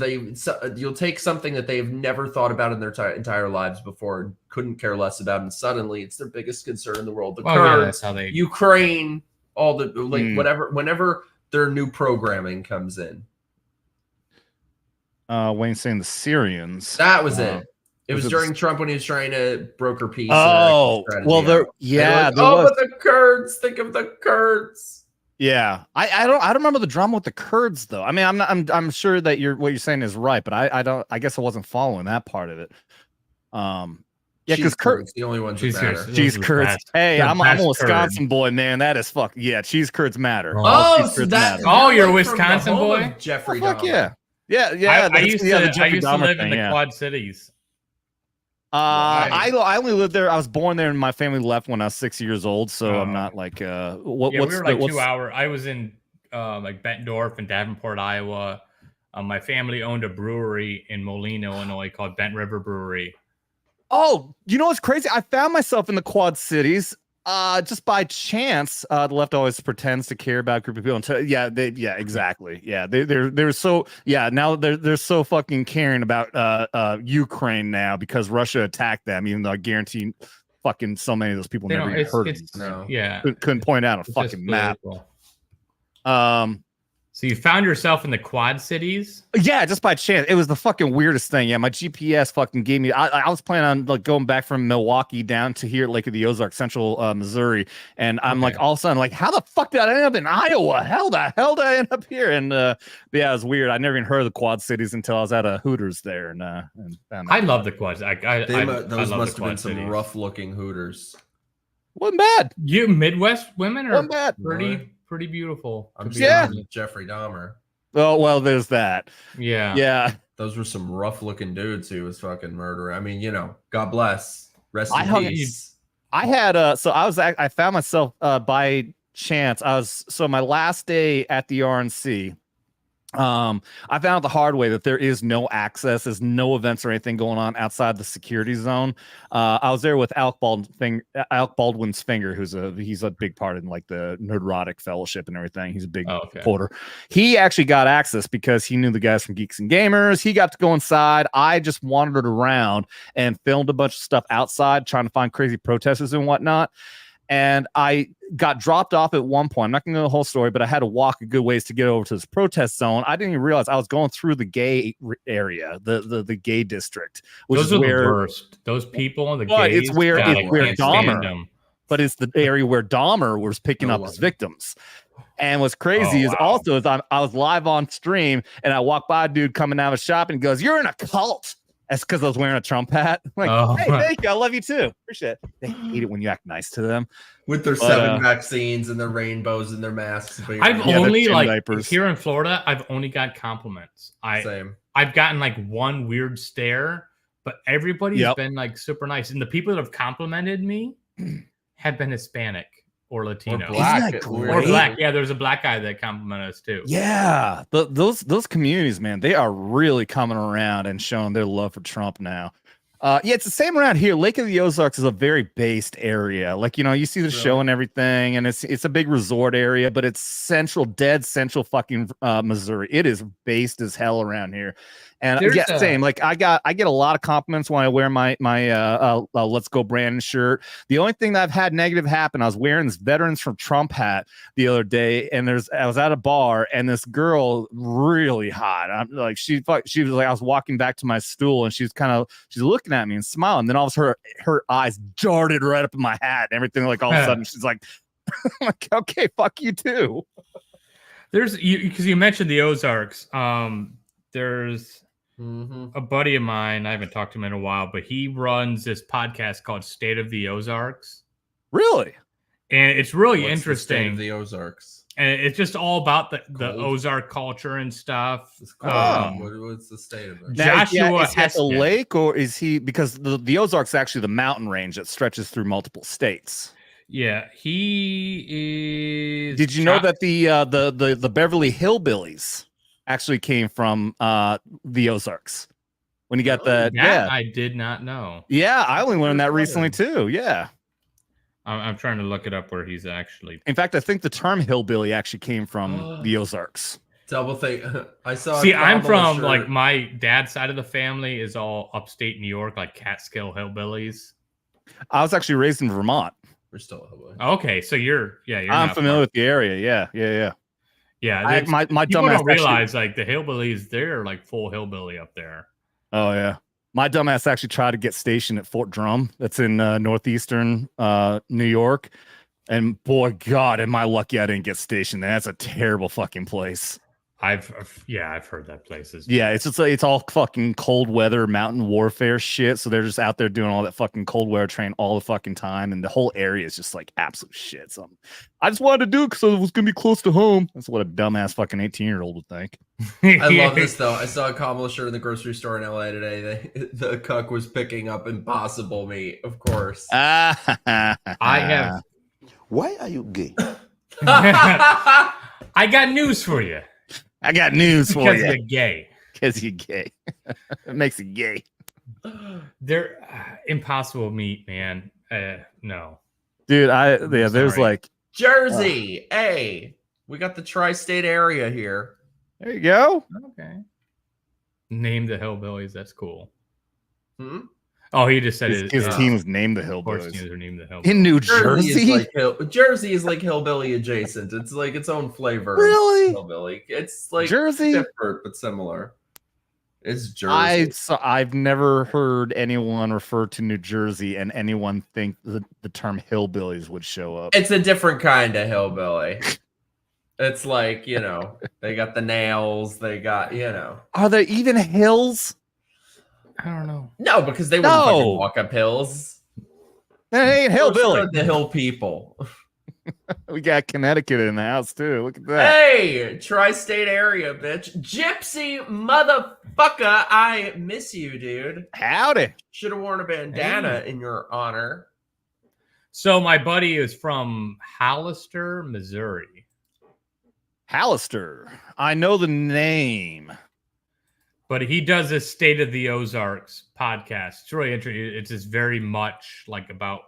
you'll take something that they've never thought about in their entire lives before and couldn't care less about, and suddenly it's their biggest concern in the world. The Kurds, Ukraine, all the whenever their new programming comes in. Wayne saying the Syrians. That was it. It was during Trump when he was trying to broker peace. Oh, well, but the Kurds. Think of the Kurds. Yeah, I don't remember the drama with the Kurds though. I mean, I'm sure that what you're saying is right, but I guess I wasn't following that part of it. Yeah, because Kurds the only ones that matter. Cheese Kurds. Hey, I'm a Wisconsin boy, man. That is fuck. Yeah, cheese Kurds matter. You're a Wisconsin boy. Jeffrey Dahmer. Fuck yeah. I used to live in the Quad Cities. I only lived there. I was born there, and my family left when I was 6 years old. So I'm not like we were like 2 hours. I was in like Bettendorf and Davenport, Iowa. My family owned a brewery in Moline, Illinois called Bent River Brewery. Oh, you know what's crazy? I found myself in the Quad Cities just by chance. The left always pretends to care about a group of people. Exactly. Yeah, they're so now they're so fucking caring about Ukraine now because Russia attacked them, even though I guarantee fucking so many of those people never even heard of them. Yeah, couldn't point out a fucking map. So you found yourself in the Quad Cities? Yeah, just by chance. It was the fucking weirdest thing. Yeah, my GPS fucking gave me. I was planning on like going back from Milwaukee down to here, Lake of the Ozarks, Central Missouri, and I'm like all of a sudden like, how the fuck did I end up in Iowa? How the hell did I end up here? And yeah, it was weird. I never even heard of the Quad Cities until I was at a Hooters there, and I love the Quads. Those must have been some rough-looking Hooters. Wasn't bad. You Midwest women are pretty beautiful. I'm saying Jeffrey Dahmer. Oh well, there's that. Yeah. Those were some rough-looking dudes who was fucking murdering. I mean, God bless. Rest in peace. I had I found myself by chance. My last day at the RNC. I found out the hard way that there is no access, there's no events or anything going on outside the security zone. I was there with Alec Baldwin's finger, he's a big part in like the Nerdrotic Fellowship and everything. He's a big reporter. He actually got access because he knew the guys from Geeks and Gamers. He got to go inside. I just wandered around and filmed a bunch of stuff outside, trying to find crazy protesters and whatnot. And I got dropped off at one point. I'm not going to know the whole story, but I had to walk a good ways to get over to this protest zone. I didn't even realize I was going through the gay area, the gay district, which those is where the worst. Those people, the gays, it's where Dahmer. But it's the area where Dahmer was picking up his victims. And what's crazy is I was live on stream, and I walked by a dude coming out of a shop, and he goes, "You're in a cult." That's because I was wearing a Trump hat. I'm like, hey, thank you. I love you too. Appreciate it. They hate it when you act nice to them. With their 7 vaccines and their rainbows and their masks. I've only here in Florida, I've only got compliments. I've gotten like one weird stare, but everybody's Yep. been like super nice, and the people that have complimented me have been Hispanic or Latino black. Isn't that or great? black. Yeah, there's a black guy that complimented us too. Yeah, those communities, man, they are really coming around and showing their love for Trump now. Yeah, it's the same around here. Lake of the Ozarks is a very based area. Like, you know, you see the show and everything, and it's a big resort area, but it's dead central fucking Missouri. It is based as hell around here. And same. Like I get a lot of compliments when I wear my Let's Go Brandon shirt. The only thing that I've had negative happen, I was wearing this Veterans from Trump hat the other day, and I was at a bar, and this girl really hot. I'm like, she was like, I was walking back to my stool, and she's looking at me and smiling. Then all of a sudden her eyes darted right up in my hat and everything. Like all of a sudden she's like, I'm like, okay, fuck you too. There's because you mentioned the Ozarks. There's a buddy of mine. I haven't talked to him in a while, but he runs this podcast called State of the Ozarks. Really? And it's really What's interesting. The State of the Ozarks. And it's just all about the Ozark culture and stuff. What's the state of it? Joshua is he at the lake, or is he, because the Ozarks actually the mountain range that stretches through multiple states? Yeah, he is. Did you know that the Beverly Hillbillies actually came from the Ozarks? When you got that, yeah, I did not know. Yeah, I only learned that recently too. Yeah. I'm trying to look it up where he's actually. In fact, I think the term hillbilly actually came from the Ozarks. Double think. I saw. See, I'm from like my dad's side of the family is all upstate New York, like Catskill hillbillies. I was actually raised in Vermont. We're still a hillbilly. Okay, so you're I'm familiar with the area. Yeah. My people dumbass don't realize like the hillbillies, they're like full hillbilly up there. Oh yeah. My dumbass actually tried to get stationed at Fort Drum. That's in northeastern New York. And boy, God, am I lucky I didn't get stationed there. That's a terrible fucking place. I've heard that place is. Yeah, it's all fucking cold weather, mountain warfare shit. So they're just out there doing all that fucking cold weather train all the fucking time. And the whole area is just like absolute shit. So I just wanted to do it because it was going to be close to home. That's what a dumbass fucking 18-year-old would think. I love this though. I saw a Kamala shirt in the grocery store in LA today. The cuck was picking up Impossible Meat, of course. I have. Why are you gay? I got news for you. I got news for you. Because you're gay. Because you're gay. It makes it gay. They're Impossible Meat, man. No. Dude, there's like Jersey. Hey, we got the tri-state area here. There you go. Okay. Name the Hillbillies. That's cool. Hmm? Oh, he just said his team was named the Hillbillies. Teams are named the Hillbillies. In New Jersey? Jersey is like hillbilly adjacent. It's like its own flavor. Really? Hillbilly. It's like Jersey, different but similar. It's Jersey. I've never heard anyone refer to New Jersey and anyone think the term hillbillies would show up. It's a different kind of hillbilly. It's like, they got the nails. They got, Are there even hills? I don't know. No, because they wouldn't fucking walk up hills. That ain't hillbilly. The hill people. We got Connecticut in the house too. Look at that. Hey, tri-state area, bitch. Gypsy motherfucker, I miss you, dude. Howdy. Should have worn a bandana in your honor. So my buddy is from Hollister, Missouri. Hollister. I know the name. But he does this State of the Ozarks podcast. It's really interesting. It's just very much like about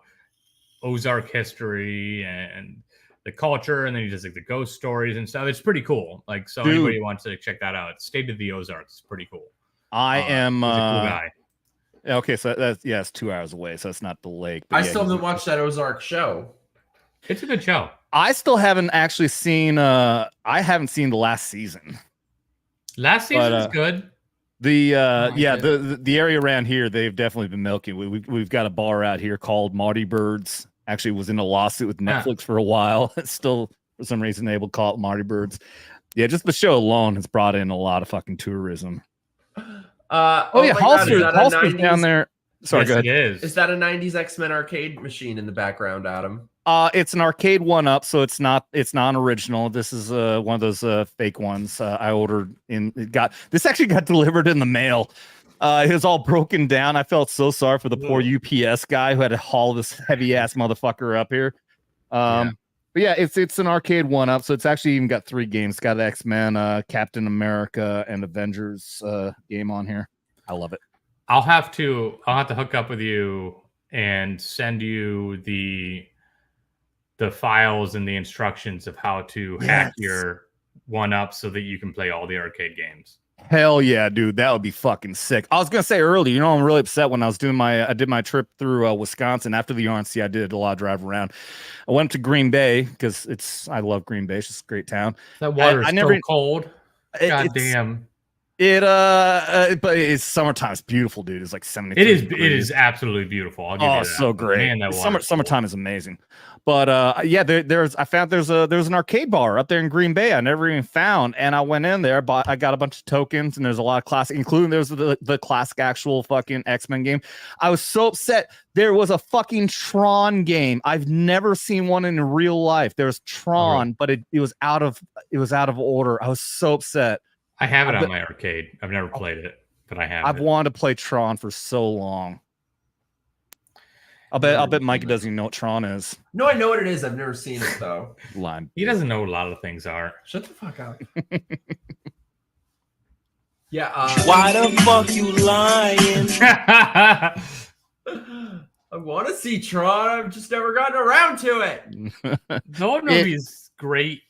Ozark history and the culture, and then he does like the ghost stories and stuff. It's pretty cool. Like, so Dude. Anybody wants to check that out, State of the Ozarks is pretty cool. I am he's a cool guy. Okay, so it's 2 hours away, so it's not the lake. I still haven't watched that Ozark show. It's a good show. I still haven't actually seen I haven't seen the last season. Last season's good. The area around here, they've definitely been milking. We've got a bar out here called Marty Bird's. Actually was in a lawsuit with Netflix for a while. It's still for some reason able to call it Marty Bird's. Yeah, just the show alone has brought in a lot of fucking tourism. Holster's down there. Sorry, yes, go ahead. It is. Is that a 90s X-Men arcade machine in the background, Adam? It's an arcade one-up, so it's non-original. This is one of those fake ones I ordered in. This actually got delivered in the mail It was all broken down. I felt so sorry for the poor UPS guy who had to haul this heavy ass motherfucker up here. But yeah, it's an arcade 1-up, so it's actually even got 3 games. It's got X-Men, Captain America, and Avengers game on here. I love it. I'll have to hook up with you and send you the files and the instructions of how to hack your 1-up so that you can play all the arcade games. Hell yeah, dude, that would be fucking sick. I was gonna say earlier, I'm really upset when I was doing I did my trip through Wisconsin after the RNC. I did a lot of drive around. I went to Green Bay because I love Green Bay. It's just a great town. That water is so cold. God damn. But it's summertime. It's beautiful, dude. It's like 70. It is absolutely beautiful. I'll give you that. So great. Man, summertime is amazing. But yeah, there's an arcade bar up there in Green Bay I never even found, and I went in there, I got a bunch of tokens, and there's a lot of classic, including there's the classic actual fucking X-Men game. I was so upset. There was a fucking Tron game. I've never seen one in real life. There's Tron, but it was out of order. I was so upset. I have it on my arcade. I've never played it, but I have. I've wanted to play Tron for so long. I'll bet Mikey doesn't even know what Tron is. No, I know what it is. I've never seen it though. Line. He doesn't know what a lot of things are. Shut the fuck up. Yeah. Why the fuck you lying? I want to see Tron. I've just never gotten around to it. The whole movie is great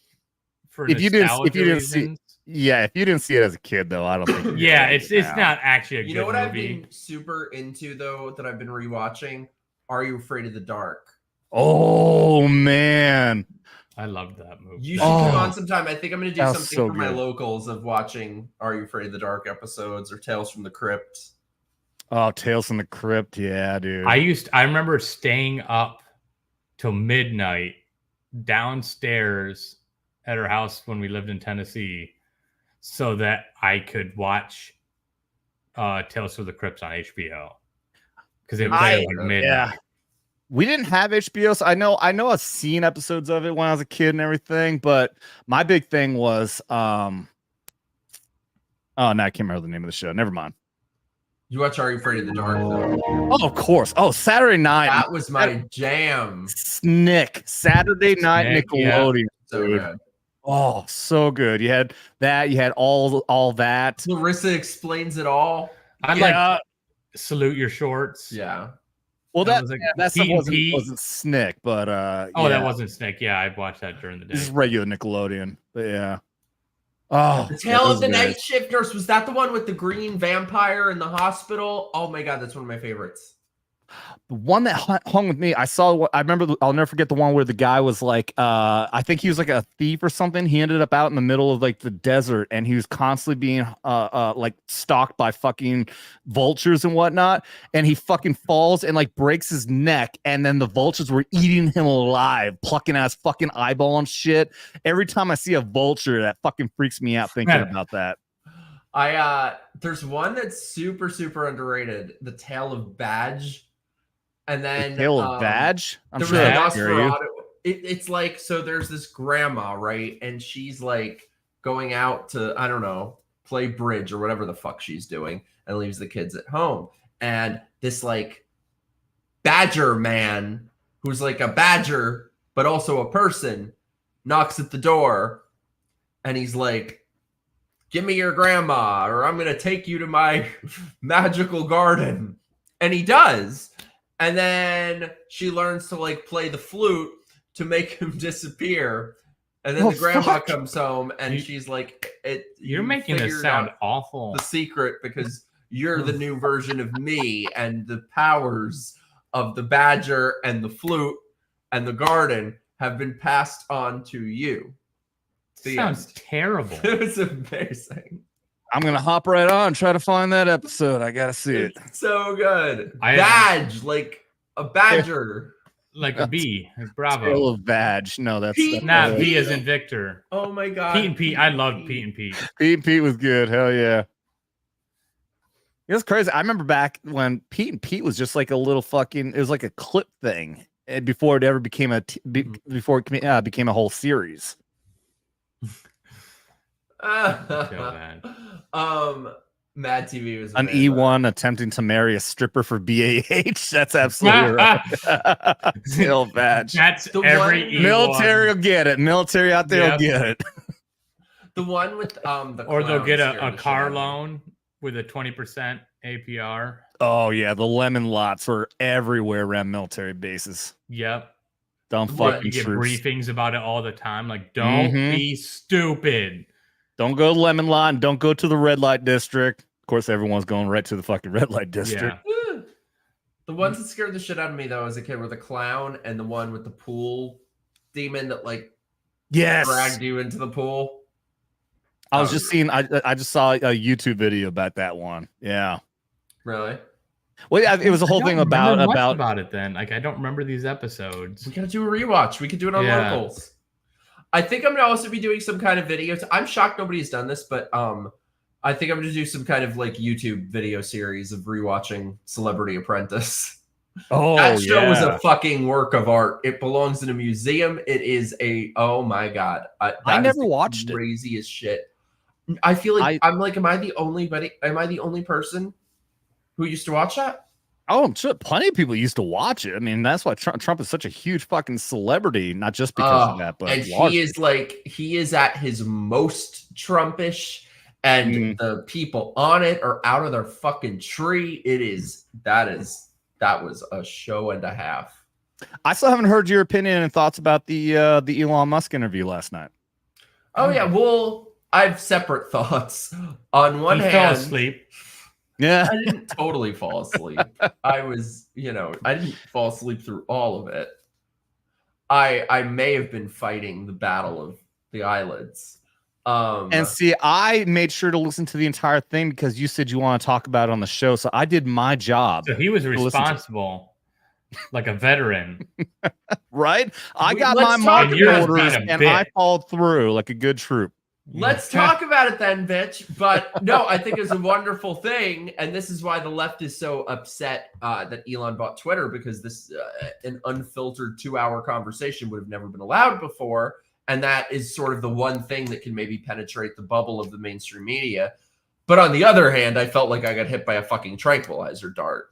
for if you didn't reasons. If you didn't see it as a kid though, I don't think. Yeah, it's not actually a good movie. You know what I've been super into though that I've been rewatching? Are You Afraid of the Dark? Oh man, I loved that movie. You should come on sometime. I think I'm going to do something so for my locals of watching Are You Afraid of the Dark episodes or Tales from the Crypt. Oh, Tales from the Crypt, yeah, dude. I remember staying up till midnight downstairs at her house when we lived in Tennessee, so that I could watch Tales from the Crypt on HBO because it played like midnight. Yeah. We didn't have HBO, so I know I've seen episodes of it when I was a kid and everything, but my big thing was no, I can't remember the name of the show. Never mind. You watch Are You Afraid of the Dark though? Oh, of course. Oh, Saturday night. That was my jam. Saturday night Nickelodeon. Yeah. So good. Oh, so good. You had that. You had all that. Larissa Explains It All. I'd like Salute Your Shorts. Yeah. Well, that stuff Pete wasn't Snick, but that wasn't Snick. Yeah, I watched that during the day. This is regular Nickelodeon, but yeah. Oh, The Tale of the Night Shift Nurse. Was that the one with the green vampire in the hospital? Oh my god, that's one of my favorites. The one that hung with me, I remember, I'll never forget the one where the guy was like, I think he was like a thief or something. He ended up out in the middle of like the desert and he was constantly being like stalked by fucking vultures and whatnot. And he fucking falls and like breaks his neck. And then the vultures were eating him alive, plucking out his fucking eyeball and shit. Every time I see a vulture, that fucking freaks me out thinking about that. There's one that's super, super underrated. The Tale of Badge. And then Tale of Badge? I'm sure it's like, so there's this grandma, right? And she's like going out to, I don't know, play bridge or whatever the fuck she's doing and leaves the kids at home. And this like badger man who's like a badger, but also a person, knocks at the door and he's like, give me your grandma or I'm going to take you to my magical garden. And he does. And then she learns to like play the flute to make him disappear. And then the grandma comes home and she's like, You're making this sound awful. The secret because you're the new version of me and the powers of the badger and the flute and the garden have been passed on to you. Sounds terrible. It was amazing. I'm gonna hop right on, try to find that episode. I gotta see it. It's so good. Badge, like a badger. Like a bee. Bravo. Tale of Badge. No, that's not V as in Victor. Oh my god. Pete and Pete. I loved Pete and Pete. Pete and Pete was good. Hell yeah. It was crazy. I remember back when Pete and Pete was just like a little fucking, it was like a clip thing before it ever became became a whole series. Mad TV was An amazing. E1 attempting to marry a stripper for BAH. That's absolutely right. Still bad. That's The every one- E1. Military will get it. Military out there will get it. The one with the Or they'll clown get scared a the shit car out of me. loan with a 20% APR. Oh yeah, the lemon lots were everywhere around military bases. Yep. Dumb What? fucking You get troops. briefings about it all the time. Like, don't Mhm. be stupid. Don't go to lemon lot and don't go to the red light district. Of course, everyone's going right to the fucking red light district. Yeah. The ones that scared the shit out of me though as a kid were the clown and the one with the pool demon that like Yes. dragged you into the pool. I was just seeing. I just saw a YouTube video about that one. Yeah. Really? Well, yeah, it was a whole I thing don't remember much about. about it then. Like, I don't remember these episodes. We gotta do a rewatch. We could do it on Yeah. locals. I think I'm gonna also be doing some kind of videos. I'm shocked nobody's done this, but I think I'm gonna do some kind of like YouTube video series of rewatching Celebrity Apprentice. Oh, That show was yeah. a fucking work of art. It belongs in a museum. It is oh my god. I that never is watched it. Craziest shit. I feel like I'm like, am I the only person who used to watch that? Oh, I'm sure plenty of people used to watch it. I mean, that's why Trump is such a huge fucking celebrity, not just because of that, but and largely. he is at his most Trumpish, and the people on it are out of their fucking tree. That was a show and a half. I still haven't heard your opinion and thoughts about the Elon Musk interview last night. Oh yeah, well, I have separate thoughts. On one He hand, fell asleep. Yeah. I didn't totally fall asleep. I was, I didn't fall asleep through all of it. I may have been fighting the battle of the eyelids. And see, I made sure to listen to the entire thing because you said you want to talk about it on the show. So I did my job. So he was to listen to- responsible, like a veteran. Right? I got let's my talk marching about it. orders You're being a and I bitch. followed through like a good troop. Let's talk about it then, bitch. But no, I think it's a wonderful thing, and this is why the left is so upset that Elon bought Twitter, because this an unfiltered 2-hour conversation would have never been allowed before, and that is sort of the one thing that can maybe penetrate the bubble of the mainstream media. But on the other hand, I felt like I got hit by a fucking tranquilizer dart.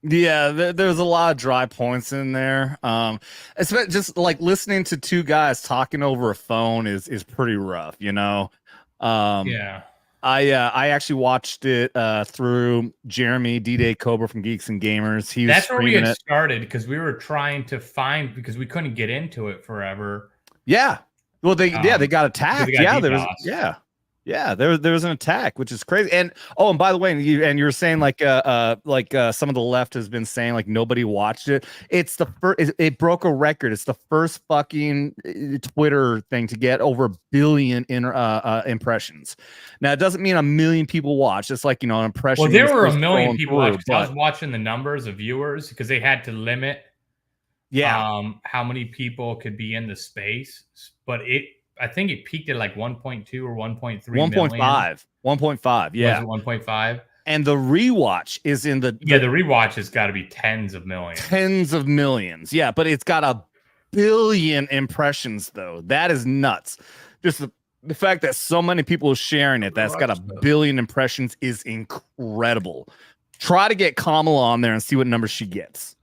Yeah, there's a lot of dry points in there. It's just like listening to two guys talking over a phone is pretty rough, Yeah. I actually watched it through Jeremy D-Day Cobra from Geeks and Gamers. He was That's where we streaming had it. started because we were trying to find because we couldn't get into it forever. Yeah. Well, they got attacked. they got Yeah, there was DDoS. yeah, there was an attack, which is crazy. And and by the way, you were saying like some of the left has been saying like nobody watched it. It's the first. It broke a record. It's the first fucking Twitter thing to get over 1 billion impressions. Now it doesn't mean 1 million people watched. It's like an impression. Well, there was were 1 just million going people through, watching. I was but- watching the numbers of viewers because they had to limit how many people could be in the space. But I think it peaked at like 1.2 or 1.3 1.5. 1.5. Yeah. 1.5. And the rewatch is in the The rewatch has got to be tens of millions. tens of millions. Yeah, but it's got 1 billion impressions though. That is nuts. Just the fact that so many people are sharing it, that's got 1 billion impressions is incredible. Try to get Kamala on there and see what number she gets.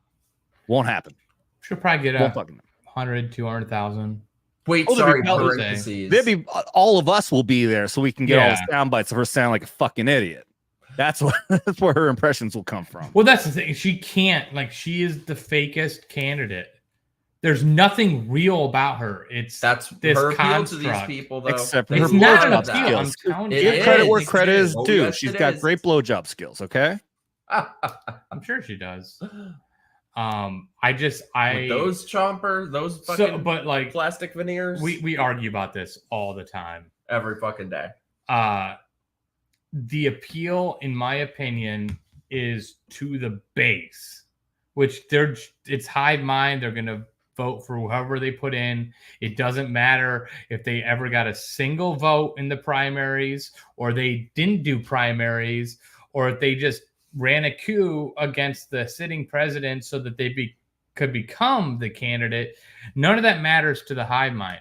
Won't happen. She'll probably get Won't a fucking 100, 200,000. Wait, Oh, sorry, there'll be- parentheses. There'll be all of us will be there so we can get all Yeah. the sound bites of her sounding like a fucking idiot. That's where her impressions will come from. Well, that's the thing. She can't, she is the fakest candidate. There's nothing real about her. That's this her appeal to these construct. people, though. Except for They her It's love not an blowjob that. appeal. I'm skills. telling It you. Give credit where is. credit is Oh, due. yes, She's it got is. great blowjob skills. Okay. I'm sure she does. With those chomper, those fucking plastic veneers. we argue about this all the time. every fucking day. The appeal, in my opinion, is to the base, which it's hive mind. They're gonna vote for whoever they put in. It doesn't matter if they ever got a single vote in the primaries, or they didn't do primaries, or if they just ran a coup against the sitting president so that they could become the candidate. None of that matters to the hive mind.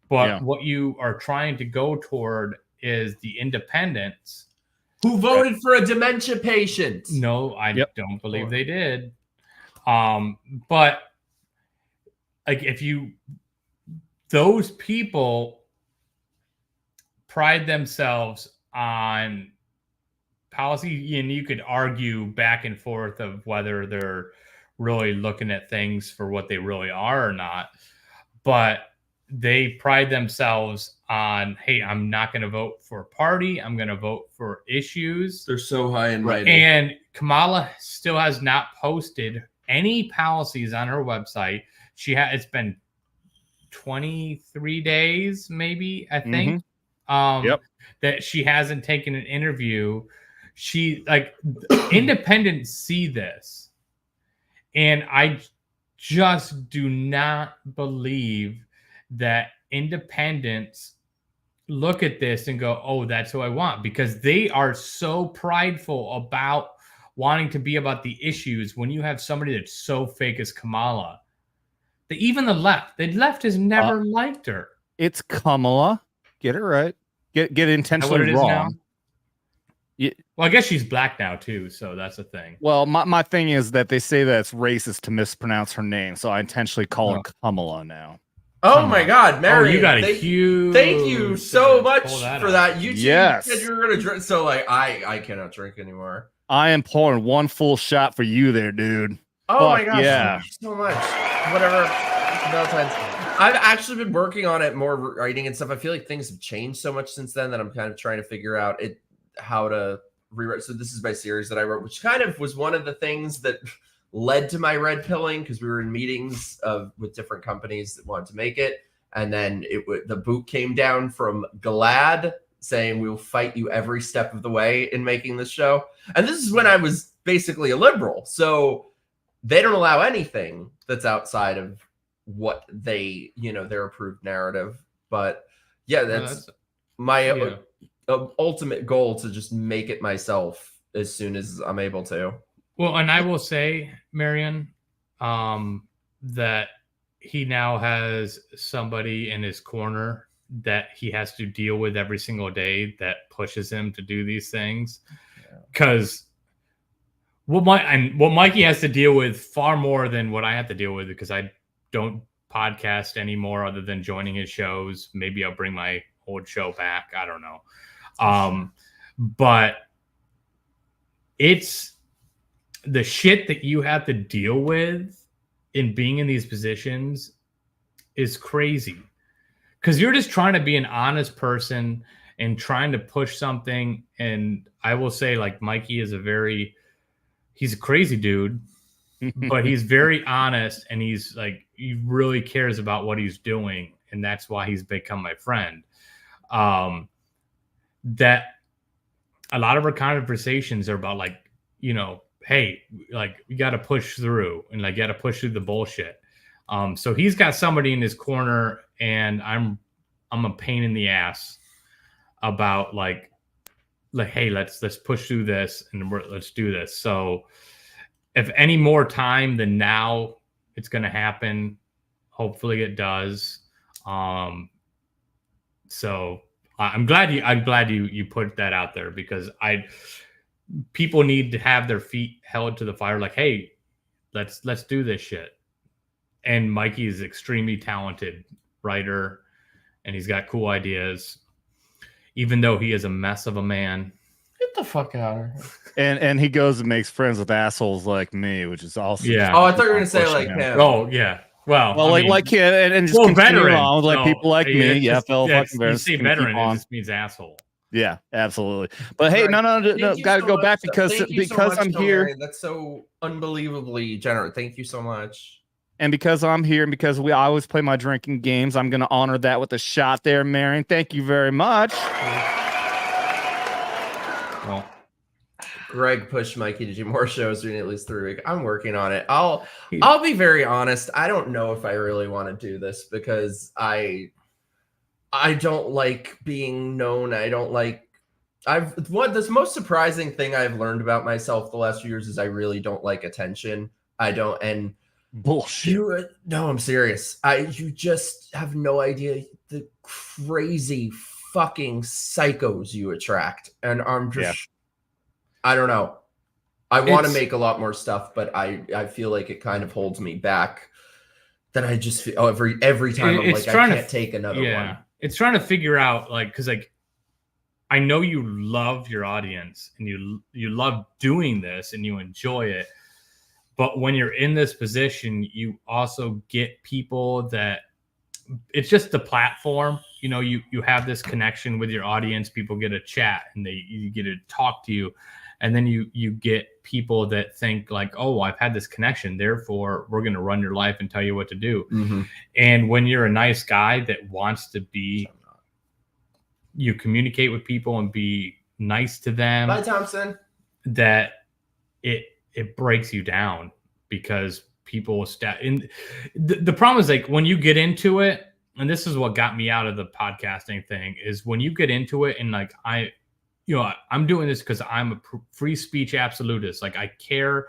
But what you are trying to go toward is the independents. who voted for a dementia patient. No, I Yep. don't believe they did. But like those people pride themselves on policy, and you could argue back and forth of whether they're really looking at things for what they really are or not. But they pride themselves on, hey, I'm not going to vote for a party. I'm going to vote for issues. They're so high and mighty. And Kamala still has not posted any policies on her website. It's been 23 days, maybe, I think. That she hasn't taken an interview. She independents see this, and I just do not believe that independents look at this and go, oh, that's who I want, because they are so prideful about wanting to be about the issues. When you have somebody that's so fake as Kamala, even the left has never liked her. It's Kamala. Get it right. Get intentionally wrong. Yeah. Well, I guess she's black now too, so that's a thing. Well, my thing is that they say that it's racist to mispronounce her name, so I intentionally call her Kamala now. Oh my God, Mary! You got a huge. Thank you so much for that. You yes. said you were gonna drink, so I cannot drink anymore. I am pouring one full shot for you there, dude. Oh my gosh, yeah. thank you so much. Whatever. Valentine's. I've actually been working on it more, writing and stuff. I feel like things have changed so much since then that I'm kind of trying to figure out how to rewrite. So this is my series that I wrote, which kind of was one of the things that led to my red pilling, because we were in meetings with different companies that wanted to make it, and then the boot came down from GLAAD saying we'll fight you every step of the way in making this show. And this is when I was basically a liberal, so they don't allow anything that's outside of what they, their approved narrative. But yeah, that's my ultimate goal, to just make it myself as soon as I'm able to. Well, and I will say, Marion, that he now has somebody in his corner that he has to deal with every single day that pushes him to do these things. Because what Mikey has to deal with far more than what I have to deal with, because I don't podcast anymore other than joining his shows. Maybe I'll bring my old show back. I don't know. But it's the shit that you have to deal with in being in these positions is crazy, because you're just trying to be an honest person and trying to push something. And I will say, like, Mikey is he's a crazy dude, but he's very honest, and he really cares about what he's doing. And that's why he's become my friend. That a lot of our conversations are about, hey, we got to push through, and got to push through the bullshit. So he's got somebody in his corner, and I'm a pain in the ass about hey, let's push through this, and let's do this. So if any more time than now, it's going to happen. Hopefully it does. So I'm glad you put that out there, because people need to have their feet held to the fire. Like, hey, let's do this shit. And Mikey is extremely talented writer, and he's got cool ideas, even though he is a mess of a man. Get the fuck out of here. And he goes and makes friends with assholes like me, which is also Oh, I thought you were gonna say like him. Oh yeah. Well, and just continue veteran on with people like me. Yeah, fellow fucking you veterans. say veteran, it just means asshole. Yeah, absolutely. But hey, no, gotta go back because I'm here. Mary. That's so unbelievably generous. Thank you so much. And because I'm here, and because I always play my drinking games, I'm gonna honor that with a shot there, Marion. Thank you very much. Well, Greg pushed Mikey to do more shows during at least 3 weeks. I'm working on it. I'll be very honest. I don't know if I really want to do this, because I don't like being known. I don't like. The most surprising thing I've learned about myself the last few years is I really don't like attention. I don't. And bullshit. No, I'm serious. You just have no idea the crazy fucking psychos you attract, and I'm just I don't know. I want to It's- make a lot more stuff, but I feel like it kind of holds me back. That I just feel every time I'm It's like, I trying to can't take another one. It's trying to figure out, like, because like I know you love your audience and you love doing this and you enjoy it, but when you're in this position, you also get people that it's just the platform. You know, you have this connection with your audience. People get a chat and you get to talk to you, and then you get people that think like, oh, I've had this connection, therefore we're going to run your life and tell you what to do. Mm-hmm. And when you're a nice guy that wants to be, you communicate with people and be nice to them. Bye, Thompson. That it breaks you down because people and the problem is like when you get into it, and this is what got me out of the podcasting thing, is when you get into it and like I'm doing this because I'm a free speech absolutist. Like I care,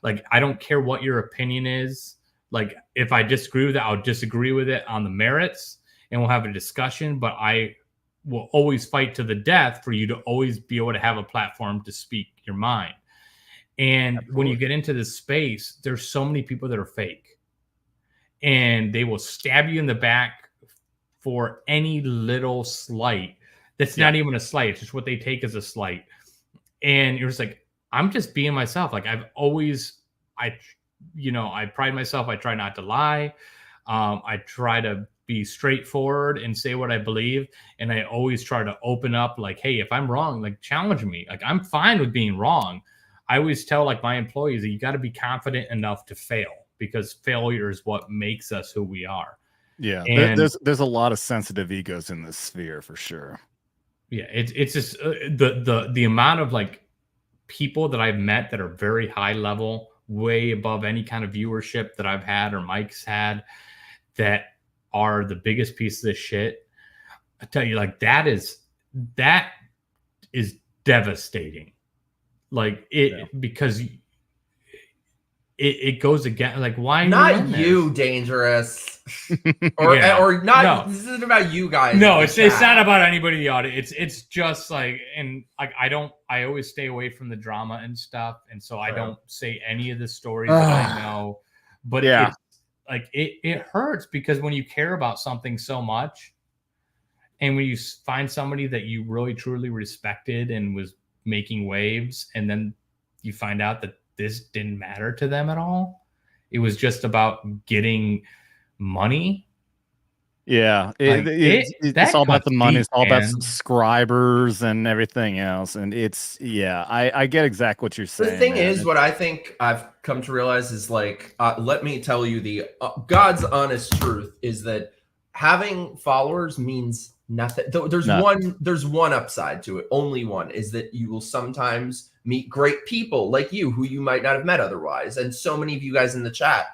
like I don't care what your opinion is. Like if I disagree with it, I'll disagree with it on the merits and we'll have a discussion, but I will always fight to the death for you to always be able to have a platform to speak your mind. And when you get into this space, there's so many people that are fake and they will stab you in the back for any little slight. That's not even a slight. It's just what they take as a slight. And you're just like, I'm just being myself. Like I've always, I pride myself. I try not to lie. I try to be straightforward and say what I believe. And I always try to open up like, hey, if I'm wrong, like challenge me. Like I'm fine with being wrong. I always tell like my employees that you got to be confident enough to fail, because failure is what makes us who we are. Yeah. And There's a lot of sensitive egos in this sphere for sure. Yeah. It's just the amount of like people that I've met that are very high level, way above any kind of viewership that I've had or Mike's had, that are the biggest piece of this shit. I tell you, like that is devastating. Like because it goes again. Like why? Not you, Dangerous, or not. No. This isn't about you guys. No, it's not about anybody in the audience. It's just like, and like I always stay away from the drama and stuff, and so I don't say any of the stories that I know. But it hurts because when you care about something so much, and when you find somebody that you really truly respected and was making waves, and then you find out that this didn't matter to them at all. It was just about getting money. Yeah, it's all about the money. It's all about subscribers and everything else. And I get exactly what you're saying. The thing is, what I think I've come to realize is like, let me tell you the God's honest truth is that having followers means nothing. There's one upside to it. Only one is that you will sometimes meet great people like you who you might not have met otherwise. And so many of you guys in the chat,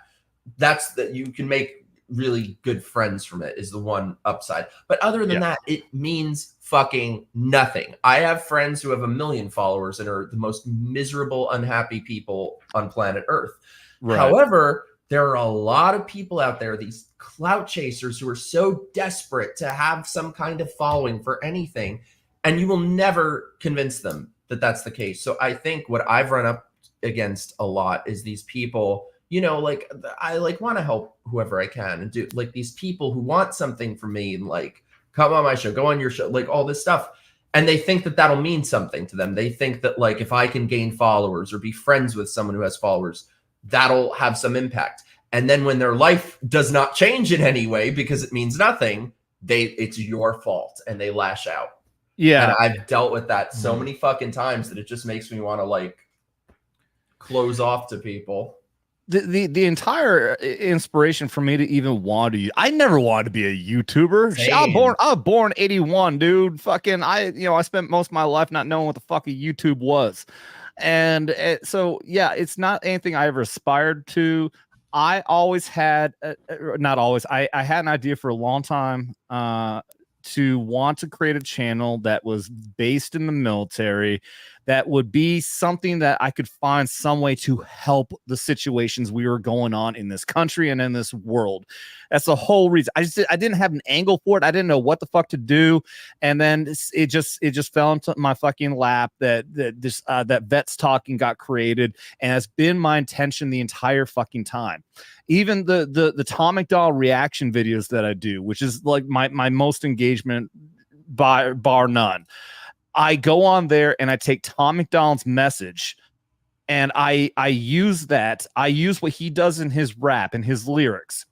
that's that you can make really good friends from it is the one upside. But other than that, it means fucking nothing. I have friends who have 1 million followers and are the most miserable, unhappy people on planet Earth. Right. However, there are a lot of people out there, these clout chasers who are so desperate to have some kind of following for anything, and you will never convince them that that's the case. So I think what I've run up against a lot is these people, you know, like I like want to help whoever I can and do like these people who want something from me and like come on my show, go on your show, like all this stuff. And they think that that'll mean something to them. They think that like if I can gain followers or be friends with someone who has followers, that'll have some impact. And then when their life does not change in any way because it means nothing, it's your fault and they lash out. Yeah. And I've dealt with that so many fucking times that it just makes me want to like close off to people. The entire inspiration for me to even want to, I never wanted to be a YouTuber. I was born 81, dude. Fucking, I spent most of my life not knowing what the fuck a YouTube was. And so, yeah, it's not anything I ever aspired to. I always had, not always, I had an idea for a long time to want to create a channel that was based in the military, that would be something that I could find some way to help the situations we were going on in this country and in this world. That's the whole reason. I didn't have an angle for it. I didn't know what the fuck to do, and then it just fell into my fucking lap that VETS Talking got created, and has been my intention the entire fucking time. Even the Atomic Doll reaction videos that I do, which is like my most engagement bar none. I go on there and I take Atomic Doll's message and I use that. I use what he does in his rap and his lyrics,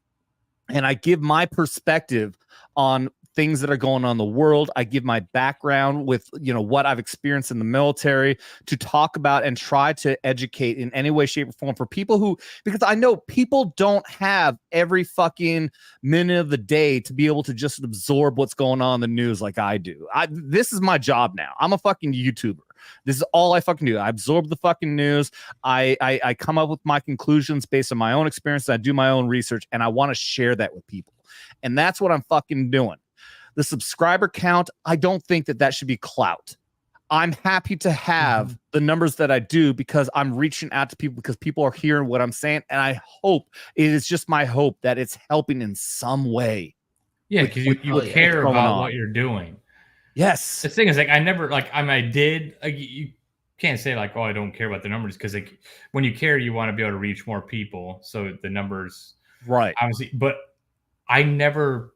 and I give my perspective on things that are going on in the world. I give my background with, what I've experienced in the military to talk about and try to educate in any way, shape, or form for people because I know people don't have every fucking minute of the day to be able to just absorb what's going on in the news like I do. This is my job now. I'm a fucking YouTuber. This is all I fucking do. I absorb the fucking news. I come up with my conclusions based on my own experience. I do my own research, and I want to share that with people. And that's what I'm fucking doing. The subscriber count, I don't think that should be clout. I'm happy to have the numbers that I do because I'm reaching out to people, because people are hearing what I'm saying. And I hope, it is just my hope, that it's helping in some way. Yeah, because you care about what you're doing. Yes. The thing is, I did. You can't say like, oh, I don't care about the numbers, because when you care, you want to be able to reach more people. So the numbers, right? Obviously, but I never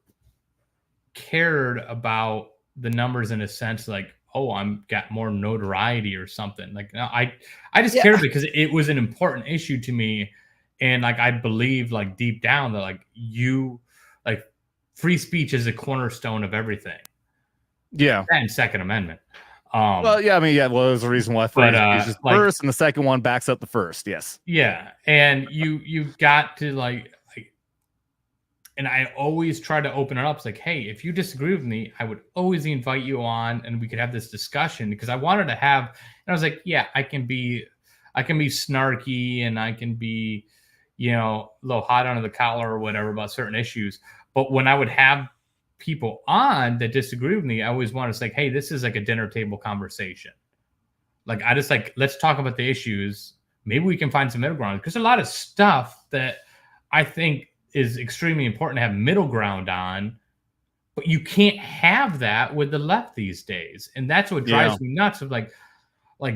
cared about the numbers in a sense like, oh, I'm got more notoriety or something. Like, no, I just cared because it was an important issue to me, and like I believe like deep down that like free speech is a cornerstone of everything. Yeah, and Second Amendment. Well, there's a reason why free speech is first, and the second one backs up the first. Yes. Yeah, and you've got to like. And I always try to open it up. It's like, hey, if you disagree with me, I would always invite you on and we could have this discussion, because I wanted to have, and I was like, yeah, I can be snarky and I can be, a little hot under the collar or whatever about certain issues. But when I would have people on that disagree with me, I always want to say, hey, this is like a dinner table conversation. Like, I just like, let's talk about the issues. Maybe we can find some middle ground, because there's a lot of stuff that I think is extremely important to have middle ground on, but you can't have that with the left these days. And that's what drives me nuts, of like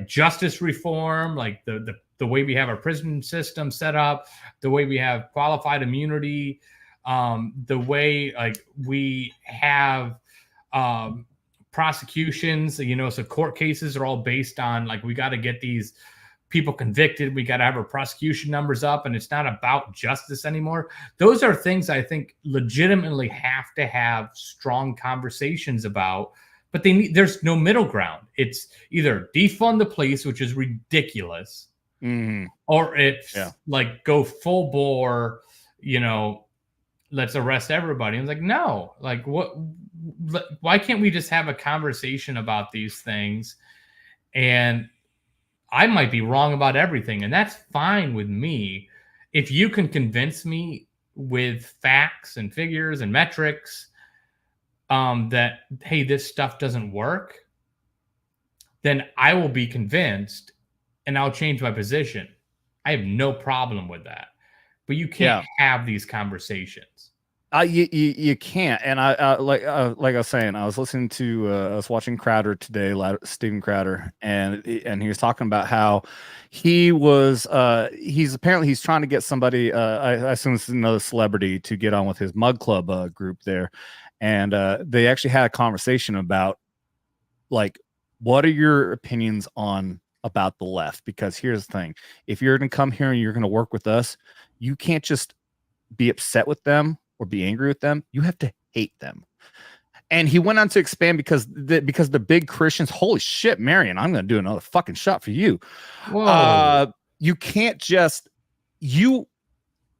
justice reform, like the way we have our prison system set up, the way we have qualified immunity, the way like we have prosecutions, so court cases are all based on like, we got to get these people convicted, we got to have our prosecution numbers up, and it's not about justice anymore. Those are things I think legitimately have to have strong conversations about, but there's no middle ground. It's either defund the police, which is ridiculous, or it's like go full bore, let's arrest everybody. And it's like, no, like why can't we just have a conversation about these things? And I might be wrong about everything, and that's fine with me. If you can convince me with facts and figures and metrics that, hey, this stuff doesn't work, then I will be convinced and I'll change my position. I have no problem with that. But you can't have these conversations. You can't. And I like I was saying, I was listening to I was watching Crowder today, Steven Crowder, and he was talking about how he was he's trying to get somebody, I assume it's another celebrity, to get on with his Mug Club group there, and they actually had a conversation about like, what are your opinions about the left? Because here's the thing: if you're going to come here and you're going to work with us, you can't just be upset with them or be angry with them. You have to hate them. And he went on to expand because the big Christians, holy shit, Marion, I'm going to do another fucking shot for you. Whoa. You can't you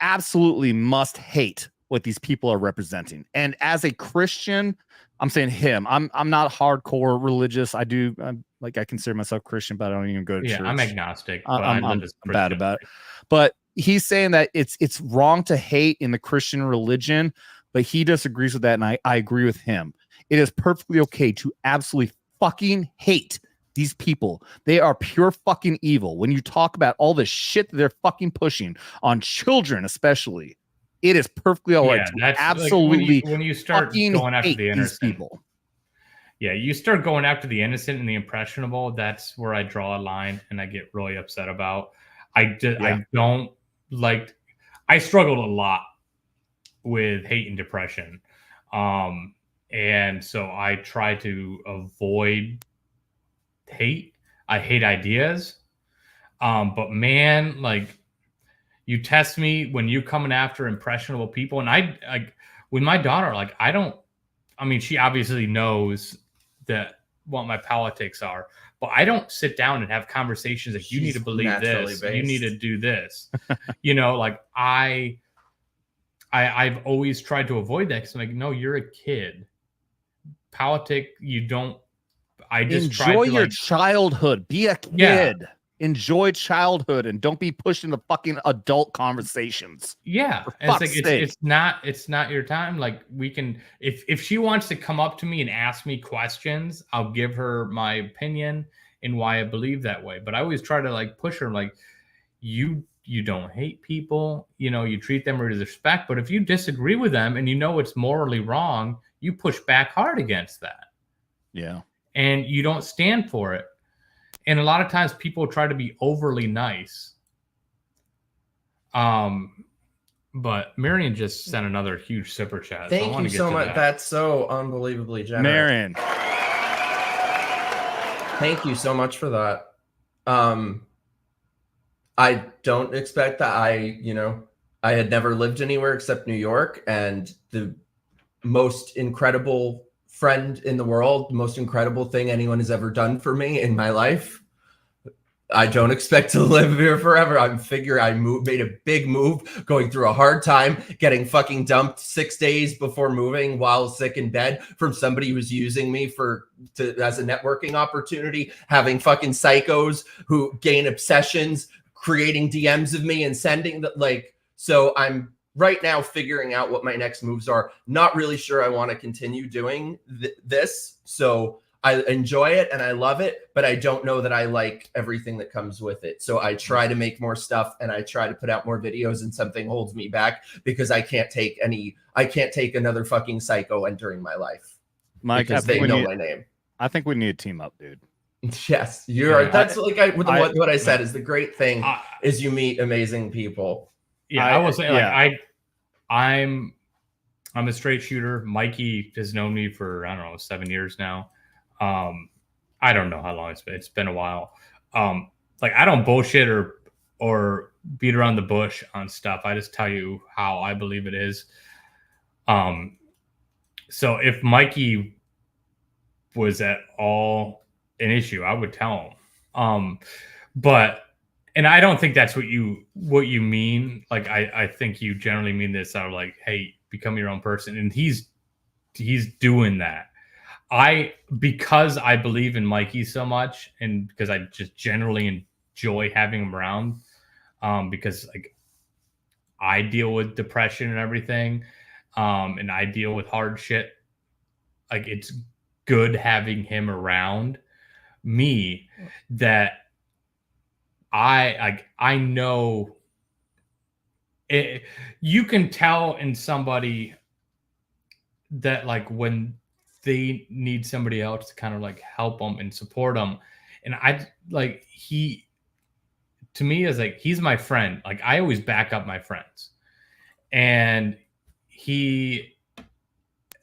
absolutely must hate what these people are representing. And as a Christian, I'm saying him. I'm not hardcore religious. I consider myself Christian, but I don't even go to church. I'm agnostic. But I'm bad about it. But he's saying that it's wrong to hate in the Christian religion, but he disagrees with that, and I agree with him. It is perfectly okay to absolutely fucking hate these people, they are pure fucking evil. When you talk about all the shit that they're fucking pushing on children, especially, it is perfectly all right. Yeah, that's Absolutely. like when you start fucking going after hate the these innocent people. Yeah, you start going after the innocent and the impressionable. That's where I draw a line and I get really upset about. I don't like. I struggled a lot with hate and depression, and so I try to avoid hate. I hate ideas, but man, like you test me when you're coming after impressionable people, and I with my daughter, like I don't. I mean, she obviously knows that what my politics are, but I don't sit down and have conversations like you need to believe this, you need to do this. You know, like I've always tried to avoid that because I'm like, no, you're a kid. You don't. I just enjoy your childhood. Be a kid. Yeah. Enjoy childhood and don't be pushed into fucking adult conversations. Yeah, and it's like it's not your time. Like we can, if she wants to come up to me and ask me questions, I'll give her my opinion and why I believe that way. But I always try to like push her, like you don't hate people, you know, you treat them with respect. But if you disagree with them and you know it's morally wrong, you push back hard against that. Yeah, and you don't stand for it. And a lot of times people try to be overly nice. But Marion just sent another huge super chat. Thank you so much. That's so unbelievably generous. Marion. Thank you so much for that. I don't expect that. I had never lived anywhere except New York, and the most incredible friend in the world, the most incredible thing anyone has ever done for me in my life. I don't expect to live here forever. I made a big move, going through a hard time, getting fucking dumped 6 days before moving while sick in bed from somebody who was using me as a networking opportunity, having fucking psychos who gain obsessions, creating DMs of me and sending that. So I'm right now figuring out what my next moves are. Not really sure I want to continue doing this. So I enjoy it and I love it, but I don't know that I like everything that comes with it. So I try to make more stuff and I try to put out more videos, and something holds me back because I can't take another fucking psycho entering my life. Mike, because they know my name. I think we need to team up, dude. Yes, that's what I said is the great thing is you meet amazing people. Yeah, I will say I'm a straight shooter. Mikey has known me for, I don't know, 7 years now. I don't know how long it's been a while. I don't bullshit or beat around the bush on stuff. I just tell you how I believe it is. So if Mikey was at all an issue, I would tell him. And I don't think that's what you mean. Like, I think you generally mean this out of like, hey, become your own person. And he's doing that. Because I believe in Mikey so much, and because I just generally enjoy having him around, because like I deal with depression and everything, and I deal with hard shit. Like, it's good having him around me, that I know it. You can tell in somebody that like when they need somebody else to kind of like help them and support them. And he, to me, is like, he's my friend. Like, I always back up my friends. And he,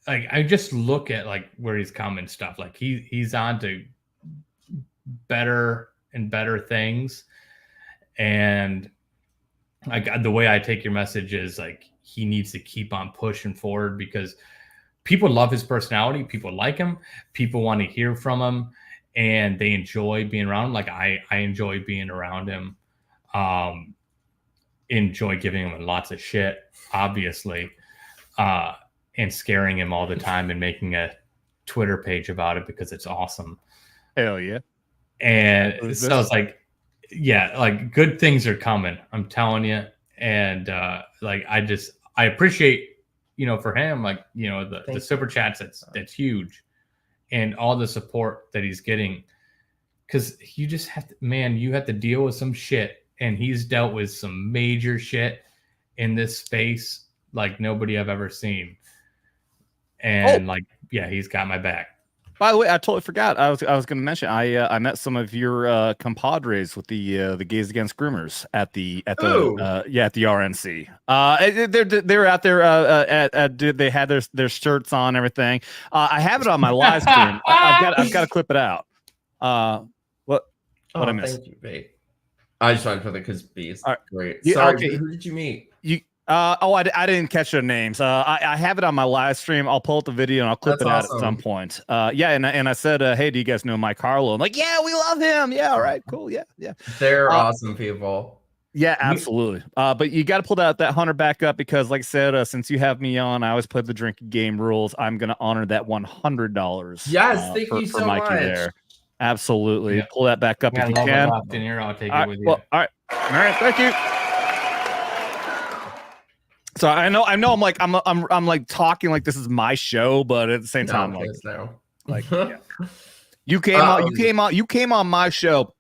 like, I just look at like where he's come and stuff. Like he's on to better and better things. And like the way I take your message is like, he needs to keep on pushing forward, because people love his personality. People like him. People want to hear from him, and they enjoy being around him. Like I enjoy being around him. Enjoy giving him lots of shit, obviously, and scaring him all the time and making a Twitter page about it because it's awesome. Hell yeah. And so it's like, yeah, like good things are coming. I'm telling you. And like I appreciate, for him, like, the super chats, that's huge, and all the support that he's getting. because you just have to, man, you have to deal with some shit, and he's dealt with some major shit in this space like nobody I've ever seen. And like, yeah, he's got my back. By the way, I totally forgot. I was going to mention I met some of your compadres with the Gays Against Groomers at the RNC. They're out there. They had their shirts on, everything. I have it on my live stream. I've got to clip it out. What I missed? Thank you, babe. I just wanted to put it because B is great. Yeah, Sorry, okay. who did you meet? I didn't catch their names. I have it on my live stream. I'll pull up the video and I'll clip it out at some point. And I said, hey, do you guys know MIKERoaggress'd? I'm like, yeah, we love him. Yeah, all right, cool. Yeah. They're awesome people. Yeah, absolutely. But you got to pull that hunter back up because, like I said, since you have me on, I always play the drinking game rules. I'm going to honor that $100. Yes, thank you so Mikey much. There. Absolutely. Pull that back up if you can. In here, I'll take it with you. All right. Thank you. So I know I'm like talking like this is my show, but at the same time, you came on my show,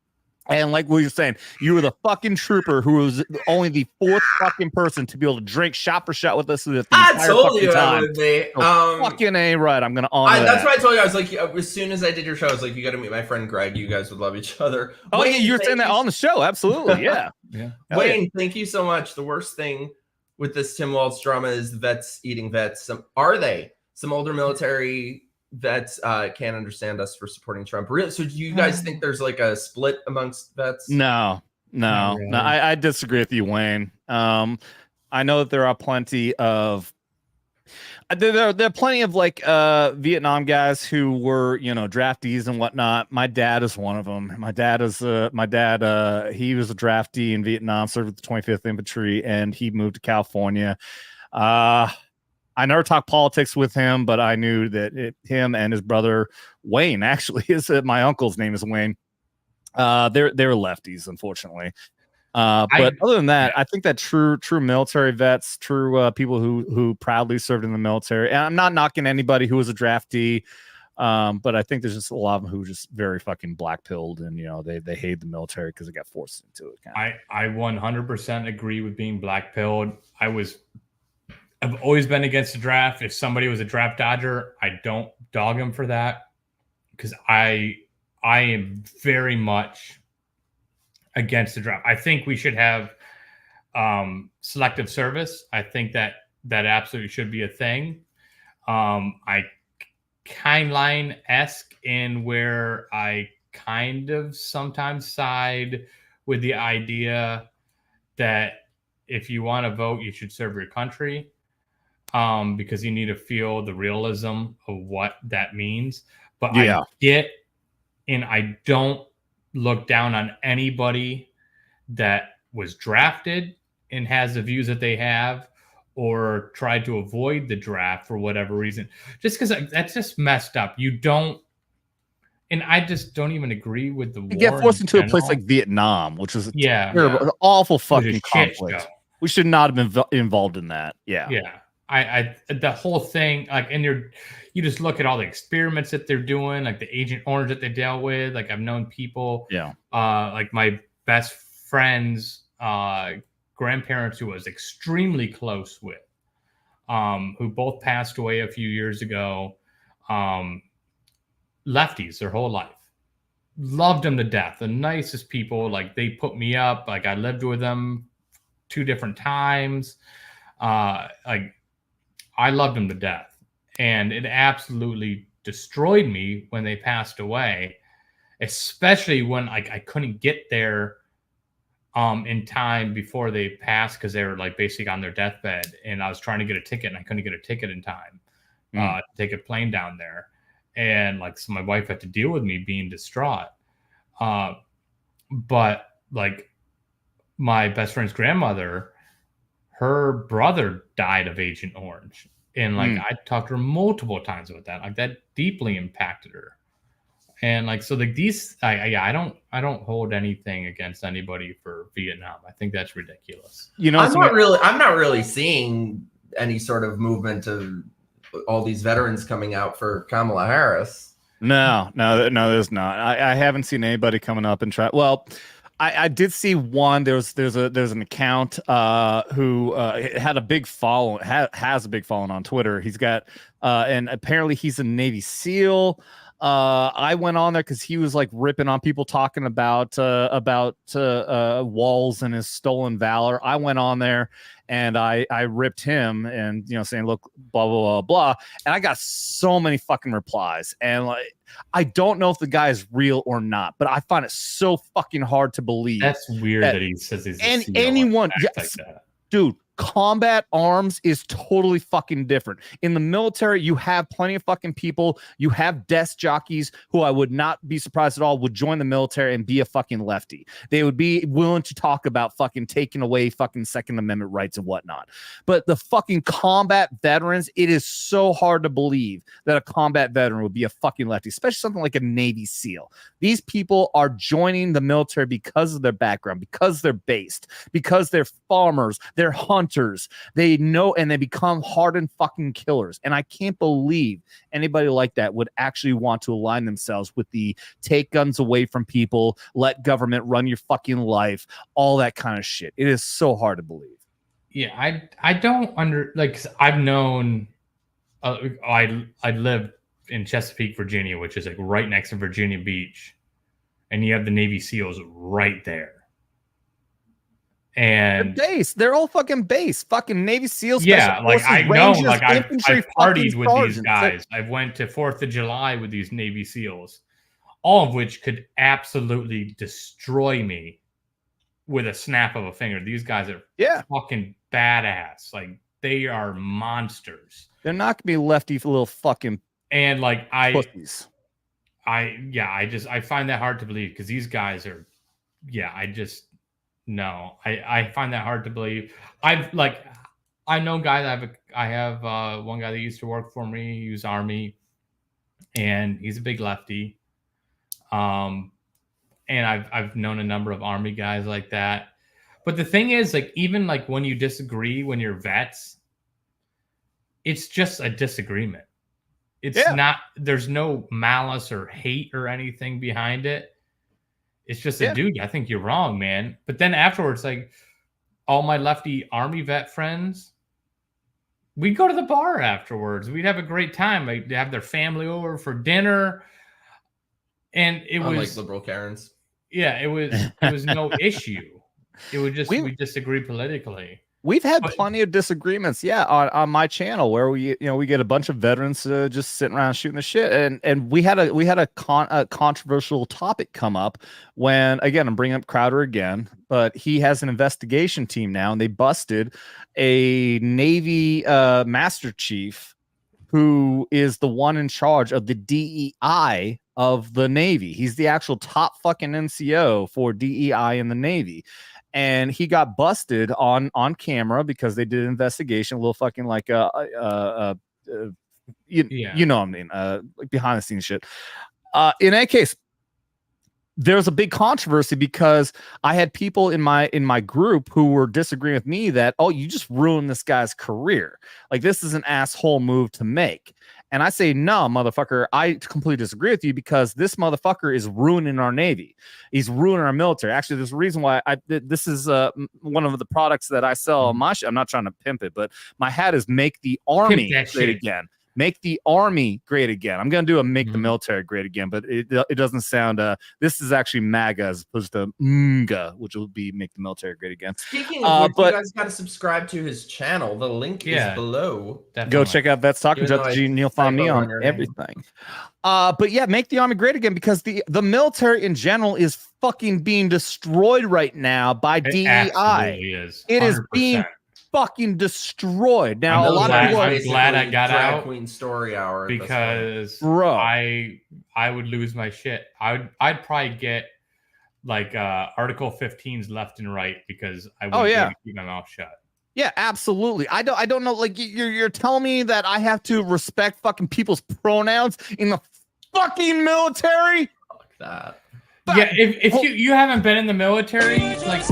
and like we were saying, you were the fucking trooper who was only the fourth fucking person to be able to drink shot for shot with us the entire fucking time. Would be. Fucking A right. I'm gonna honor that's why I told you. I was like, as soon as I did your show, I was like, you got to meet my friend Greg. You guys would love each other. Oh yeah, you were saying that on the show. Absolutely, yeah. Wayne, thank you so much. The worst thing with this Tim Walz drama is vets eating vets. Some older military vets can't understand us for supporting Trump. Really? So do you guys think there's like a split amongst vets? No. Really. I disagree with you, Wayne. I know that there are plenty of there are plenty of like Vietnam guys who were, draftees and whatnot. My dad is one of them. My dad he was a draftee in Vietnam, served with the 25th Infantry, and he moved to California. I never talked politics with him, but I knew that him and his brother Wayne, actually, my uncle's name is Wayne. They're lefties, unfortunately. But other than that, I think that true military vets, true people who proudly served in the military, and I'm not knocking anybody who was a draftee, but I think there's just a lot of them who are just very fucking black-pilled, and they hate the military because they got forced into it. I 100% agree with being black-pilled. I've always been against the draft. If somebody was a draft dodger, I don't dog him for that because I am very much against the draft. I think we should have selective service. I think that absolutely should be a thing. I kind line-esque in where I kind of sometimes side with the idea that if you want to vote, you should serve your country, because you need to feel the realism of what that means. But I get, and I don't look down on anybody that was drafted and has the views that they have or tried to avoid the draft for whatever reason, just because that's just messed up. You don't, and I just don't even agree with the war. You get forced into a place like Vietnam, which is an awful fucking conflict. We should not have been involved in that. I the whole thing, like, and you just look at all the experiments that they're doing, like the Agent Orange that they dealt with. Like, I've known people, like my best friend's grandparents, who I was extremely close with, who both passed away a few years ago. Lefties their whole life, loved them to death, the nicest people. Like, they put me up. Like, I lived with them 2 different times. Like, I loved them to death, and it absolutely destroyed me when they passed away, especially when I couldn't get there in time before they passed, because they were like basically on their deathbed, and I was trying to get a ticket and I couldn't get a ticket in time to take a plane down there. And like, so my wife had to deal with me being distraught. But like, my best friend's grandmother, her brother died of Agent Orange. And like, I talked to her multiple times about that. Like, that deeply impacted her. And like, so like these, I don't hold anything against anybody for Vietnam. I think that's ridiculous. I'm not really seeing any sort of movement of all these veterans coming out for Kamala Harris. No, there's not. I haven't seen anybody coming up and try. Well, I did see one. There's an account who had a big follow has a big following on Twitter. He's got and apparently he's a Navy SEAL. I went on there because he was like ripping on people talking about Walls and his stolen valor. I went on there and I ripped him and saying, look, blah blah blah blah, and I got so many fucking replies, and like I don't know if the guy is real or not, but I find it so fucking hard to believe. That's weird that he says he's and anyone, yes, like that. Dude. Combat arms is totally fucking different. In the military, you have plenty of fucking people. You have desk jockeys who I would not be surprised at all would join the military and be a fucking lefty. They would be willing to talk about fucking taking away fucking Second Amendment rights and whatnot. But the fucking combat veterans, it is so hard to believe that a combat veteran would be a fucking lefty, especially something like a Navy SEAL. These people are joining the military because of their background, because they're based, because they're farmers, they're hunters. They know, and they become hardened fucking killers. And I can't believe anybody like that would actually want to align themselves with the take guns away from people, let government run your fucking life, all that kind of shit. It is so hard to believe. Yeah, I don't I've known I lived in Chesapeake, Virginia, which is like right next to Virginia Beach, and you have the Navy SEALs right there. And they're base. They're all fucking base. Fucking Navy SEALs. Yeah, like I know, Rangers, like I've partied with these guys. Like, I've went to 4th of July with these Navy SEAls, all of which could absolutely destroy me with a snap of a finger. These guys are fucking badass. Like they are monsters. They're not gonna be lefty little fucking and like pussies. I find that hard to believe because these guys are No, I find that hard to believe. I know guys. I have one guy that used to work for me. He was Army, and he's a big lefty. And I've known a number of Army guys like that. But the thing is, like even like when you disagree, when you're vets, it's just a disagreement. It's not. There's no malice or hate or anything behind it. It's just a dude, I think you're wrong, man. But then afterwards, like all my lefty Army vet friends, we'd go to the bar afterwards. We'd have a great time. They'd have their family over for dinner. And it was like liberal Karens. Yeah, it was no issue. It would just we disagree politically. We've had plenty of disagreements, on my channel where we get a bunch of veterans just sitting around shooting the shit, and we had a controversial topic come up when, again, I'm bringing up Crowder again, but he has an investigation team now, and they busted a Navy Master Chief who is the one in charge of the DEI of the Navy. He's the actual top fucking NCO for DEI in the Navy. And he got busted on camera because they did an investigation, a little fucking like you know what I mean, like behind the scenes shit. In any case, there's a big controversy because I had people in my group who were disagreeing with me that, oh, you just ruined this guy's career. Like this is an asshole move to make. And I say, no, motherfucker, I completely disagree with you because this motherfucker is ruining our Navy. He's ruining our military. Actually, there's a reason why this is one of the products that I sell on my I'm not trying to pimp it, but my hat is make the Army great again. Make the Army great again. I'm going to do a make the military great again, but it doesn't sound, this is actually MAGA as opposed to MNGA, which will be make the military great again. Speaking of which, you guys got to subscribe to his channel. The link is below. Definitely. Go check out VETS Talking Just G. You'll find me on everything. But yeah, make the Army great again because the military in general is fucking being destroyed right now by DEI. Absolutely is. 100%. It is being fucking destroyed. Now, a lot of people I'm glad I got out. Queen story hour because I would lose my shit. I'd probably get like Article 15s left and right because I wouldn't be able to keep my mouth shut. Yeah, absolutely. I don't know. Like you're telling me that I have to respect fucking people's pronouns in the fucking military? Fuck that. Yeah, if you haven't been in the military, like.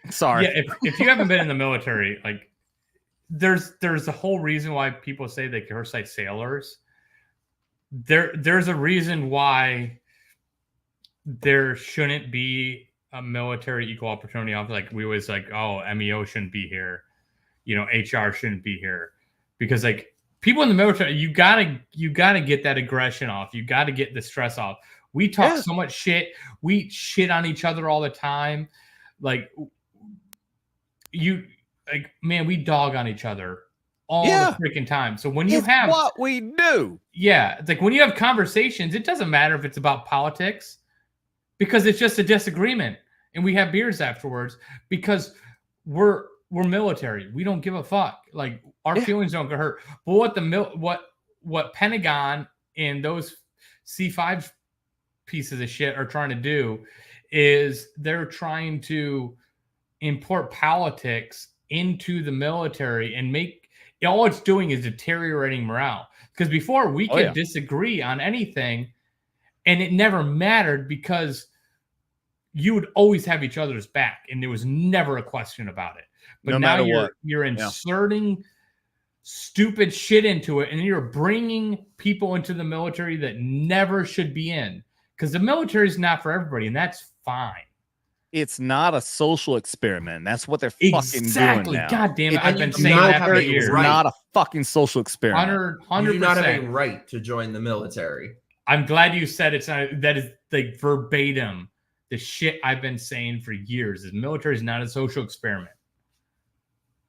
Sorry. Yeah, if you haven't been in the military, like there's a whole reason why people say they curse like sailors there's a reason why there shouldn't be a military equal opportunity office. Like we always like, oh, MEO shouldn't be here, you know, HR shouldn't be here, because like people in the military, you gotta get that aggression off. You gotta get the stress off. We talk so much shit. We shit on each other all the time. Like man, we dog on each other all the freaking time. So when you have what we do, it's like when you have conversations, it doesn't matter if it's about politics, because it's just a disagreement, and we have beers afterwards because we're military. We don't give a fuck. Like our feelings don't get hurt. But what Pentagon and those C5 pieces of shit are trying to do is they're trying to import politics into the military and make all it's doing is deteriorating morale. Because before we could disagree on anything and it never mattered because you would always have each other's back and there was never a question about it. But now you're inserting stupid shit into it, and you're bringing people into the military that never should be in, because the military is not for everybody, and that's fine. It's not a social experiment. That's what they're fucking doing now. God damn it. I've been saying that for years. It's not a fucking social experiment. 100%. You do not have a right to join the military. I'm glad you said it's not. That is like verbatim the shit I've been saying for years. The military is not a social experiment.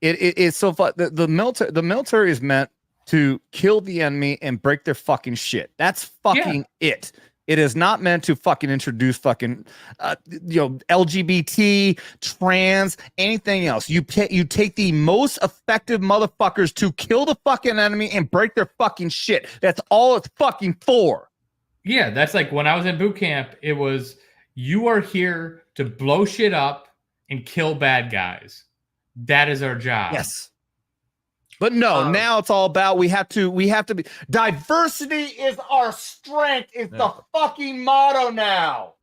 It's so fun. The military is meant to kill the enemy and break their fucking shit. That's fucking it. It is not meant to fucking introduce fucking, LGBT, trans, anything else. You take the most effective motherfuckers to kill the fucking enemy and break their fucking shit. That's all it's fucking for. Yeah, that's like when I was in boot camp, it was, you are here to blow shit up and kill bad guys. That is our job. Yes. But no, now it's all about we have to be diversity is our strength is the fucking motto now.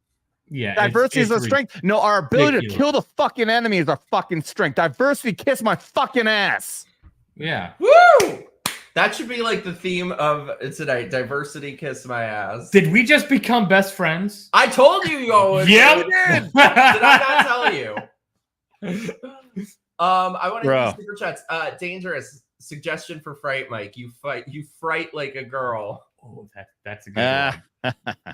Yeah. Diversity is our strength. No, our ability to kill the fucking enemy is our fucking strength. Diversity kiss my fucking ass. Yeah. Woo! That should be like the theme of tonight. Diversity kiss my ass. Did we just become best friends? I told you all would. Yeah, we did. Did I not tell you? I want to do super chats. Dangerous suggestion for Fright Mike. You fright like a girl. Oh, that's a good one. I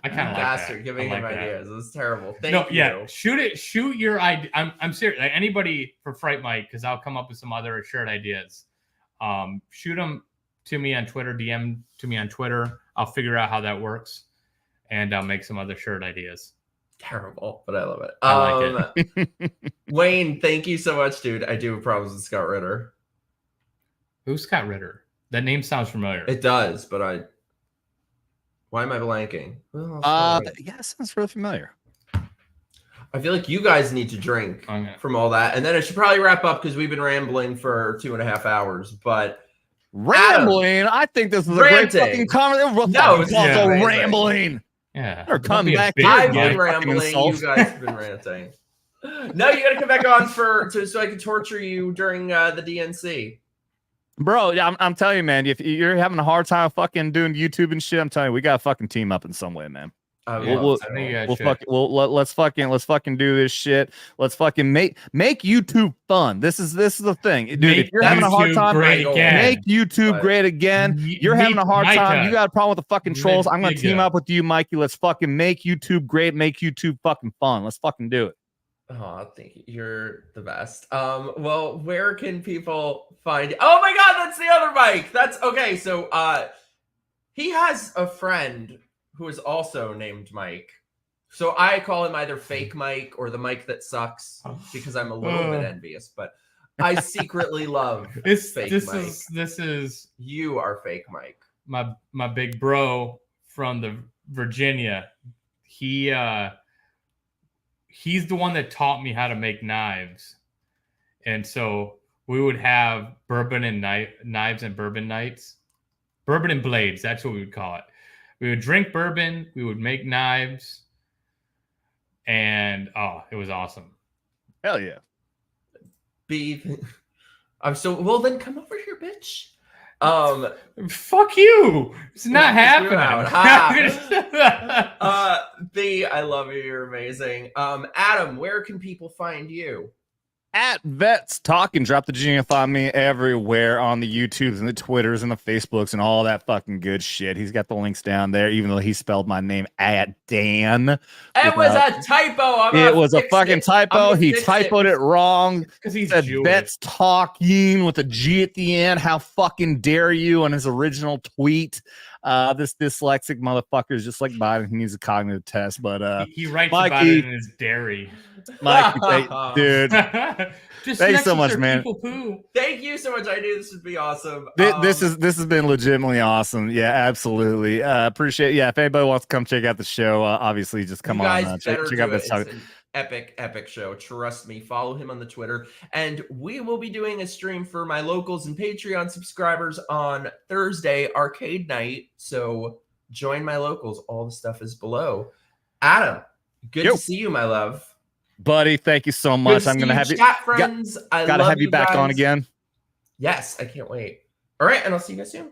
kind of like that. Giving him ideas. This is terrible. Thank you. Shoot your idea. I'm serious. Like, anybody for Fright Mike, because I'll come up with some other shirt ideas. Shoot them to me on Twitter. DM to me on Twitter. I'll figure out how that works, and I'll make some other shirt ideas. Terrible, but I love it. I like it. Wayne, thank you so much, dude. I do have problems with Scott Ritter. Who's Scott Ritter? That name sounds familiar. It does, but why am I blanking? Yeah, it sounds really familiar. I feel like you guys need to drink from all that, and then I should probably wrap up because we've been rambling for 2.5 hours. But rambling, I think this is a great fucking conversation. No, it's also rambling. Yeah, or come back. I've been rambling. You guys have been ranting. No, you got to come back on so I can torture you during the DNC. Bro, I'm telling you, man. If you're having a hard time fucking doing YouTube and shit, I'm telling you, we gotta fucking team up in some way, man. Let's fucking do this shit. Let's fucking make YouTube fun. This is the thing, dude. If you're having a hard time, make YouTube great again. You're having a hard time. You got a problem with the fucking trolls. I'm gonna team up with you, Mikey. Let's fucking make YouTube great. Make YouTube fucking fun. Let's fucking do it. Oh, thank you. You're the best. Well, where can people find you? Oh my God, that's the other Mike. That's okay. So, he has a friend who is also named Mike. So I call him either Fake Mike or the Mike that sucks because I'm a little bit envious, but I secretly love Fake Mike. This is you are Fake Mike. My big bro from the Virginia. He's the one that taught me how to make knives. And so we would have bourbon and knives and bourbon nights. Bourbon and blades, that's what we would call it. We would drink bourbon, we would make knives, and it was awesome. Hell yeah. I'm so well then come over here, bitch. Fuck you. It's not Knock you happening. out. B, I love you. You're amazing. Adam, where can people find you? At VETS Talking. Drop the GF on me everywhere on the YouTubes and the Twitters and the Facebooks and all that fucking good shit. He's got the links down there, even though he spelled my name at Dan. It was a typo. It was a fucking typo. He typoed it wrong. Because he's Said Jewish. VETS Talking with a G at the end. How fucking dare you on his original tweet. This dyslexic motherfucker is just like Biden. He needs a cognitive test, but he writes Mikey, about it in his dairy. Mikey, dude, thanks so much, man. Thank you so much. I knew this would be awesome. This has been legitimately awesome. Yeah, absolutely. Appreciate. Yeah, if anybody wants to come check out the show, obviously just come on. Check out this. It's an epic show. Trust me. Follow him on the Twitter, and we will be doing a stream for my locals and Patreon subscribers on Thursday, arcade night. So join my locals. All the stuff is below. Adam, good to see you, my love. Buddy, thank you so much. I'm gonna have you, chat friends. Gotta have you back on again. Yes, I can't wait. All right, and I'll see you guys soon.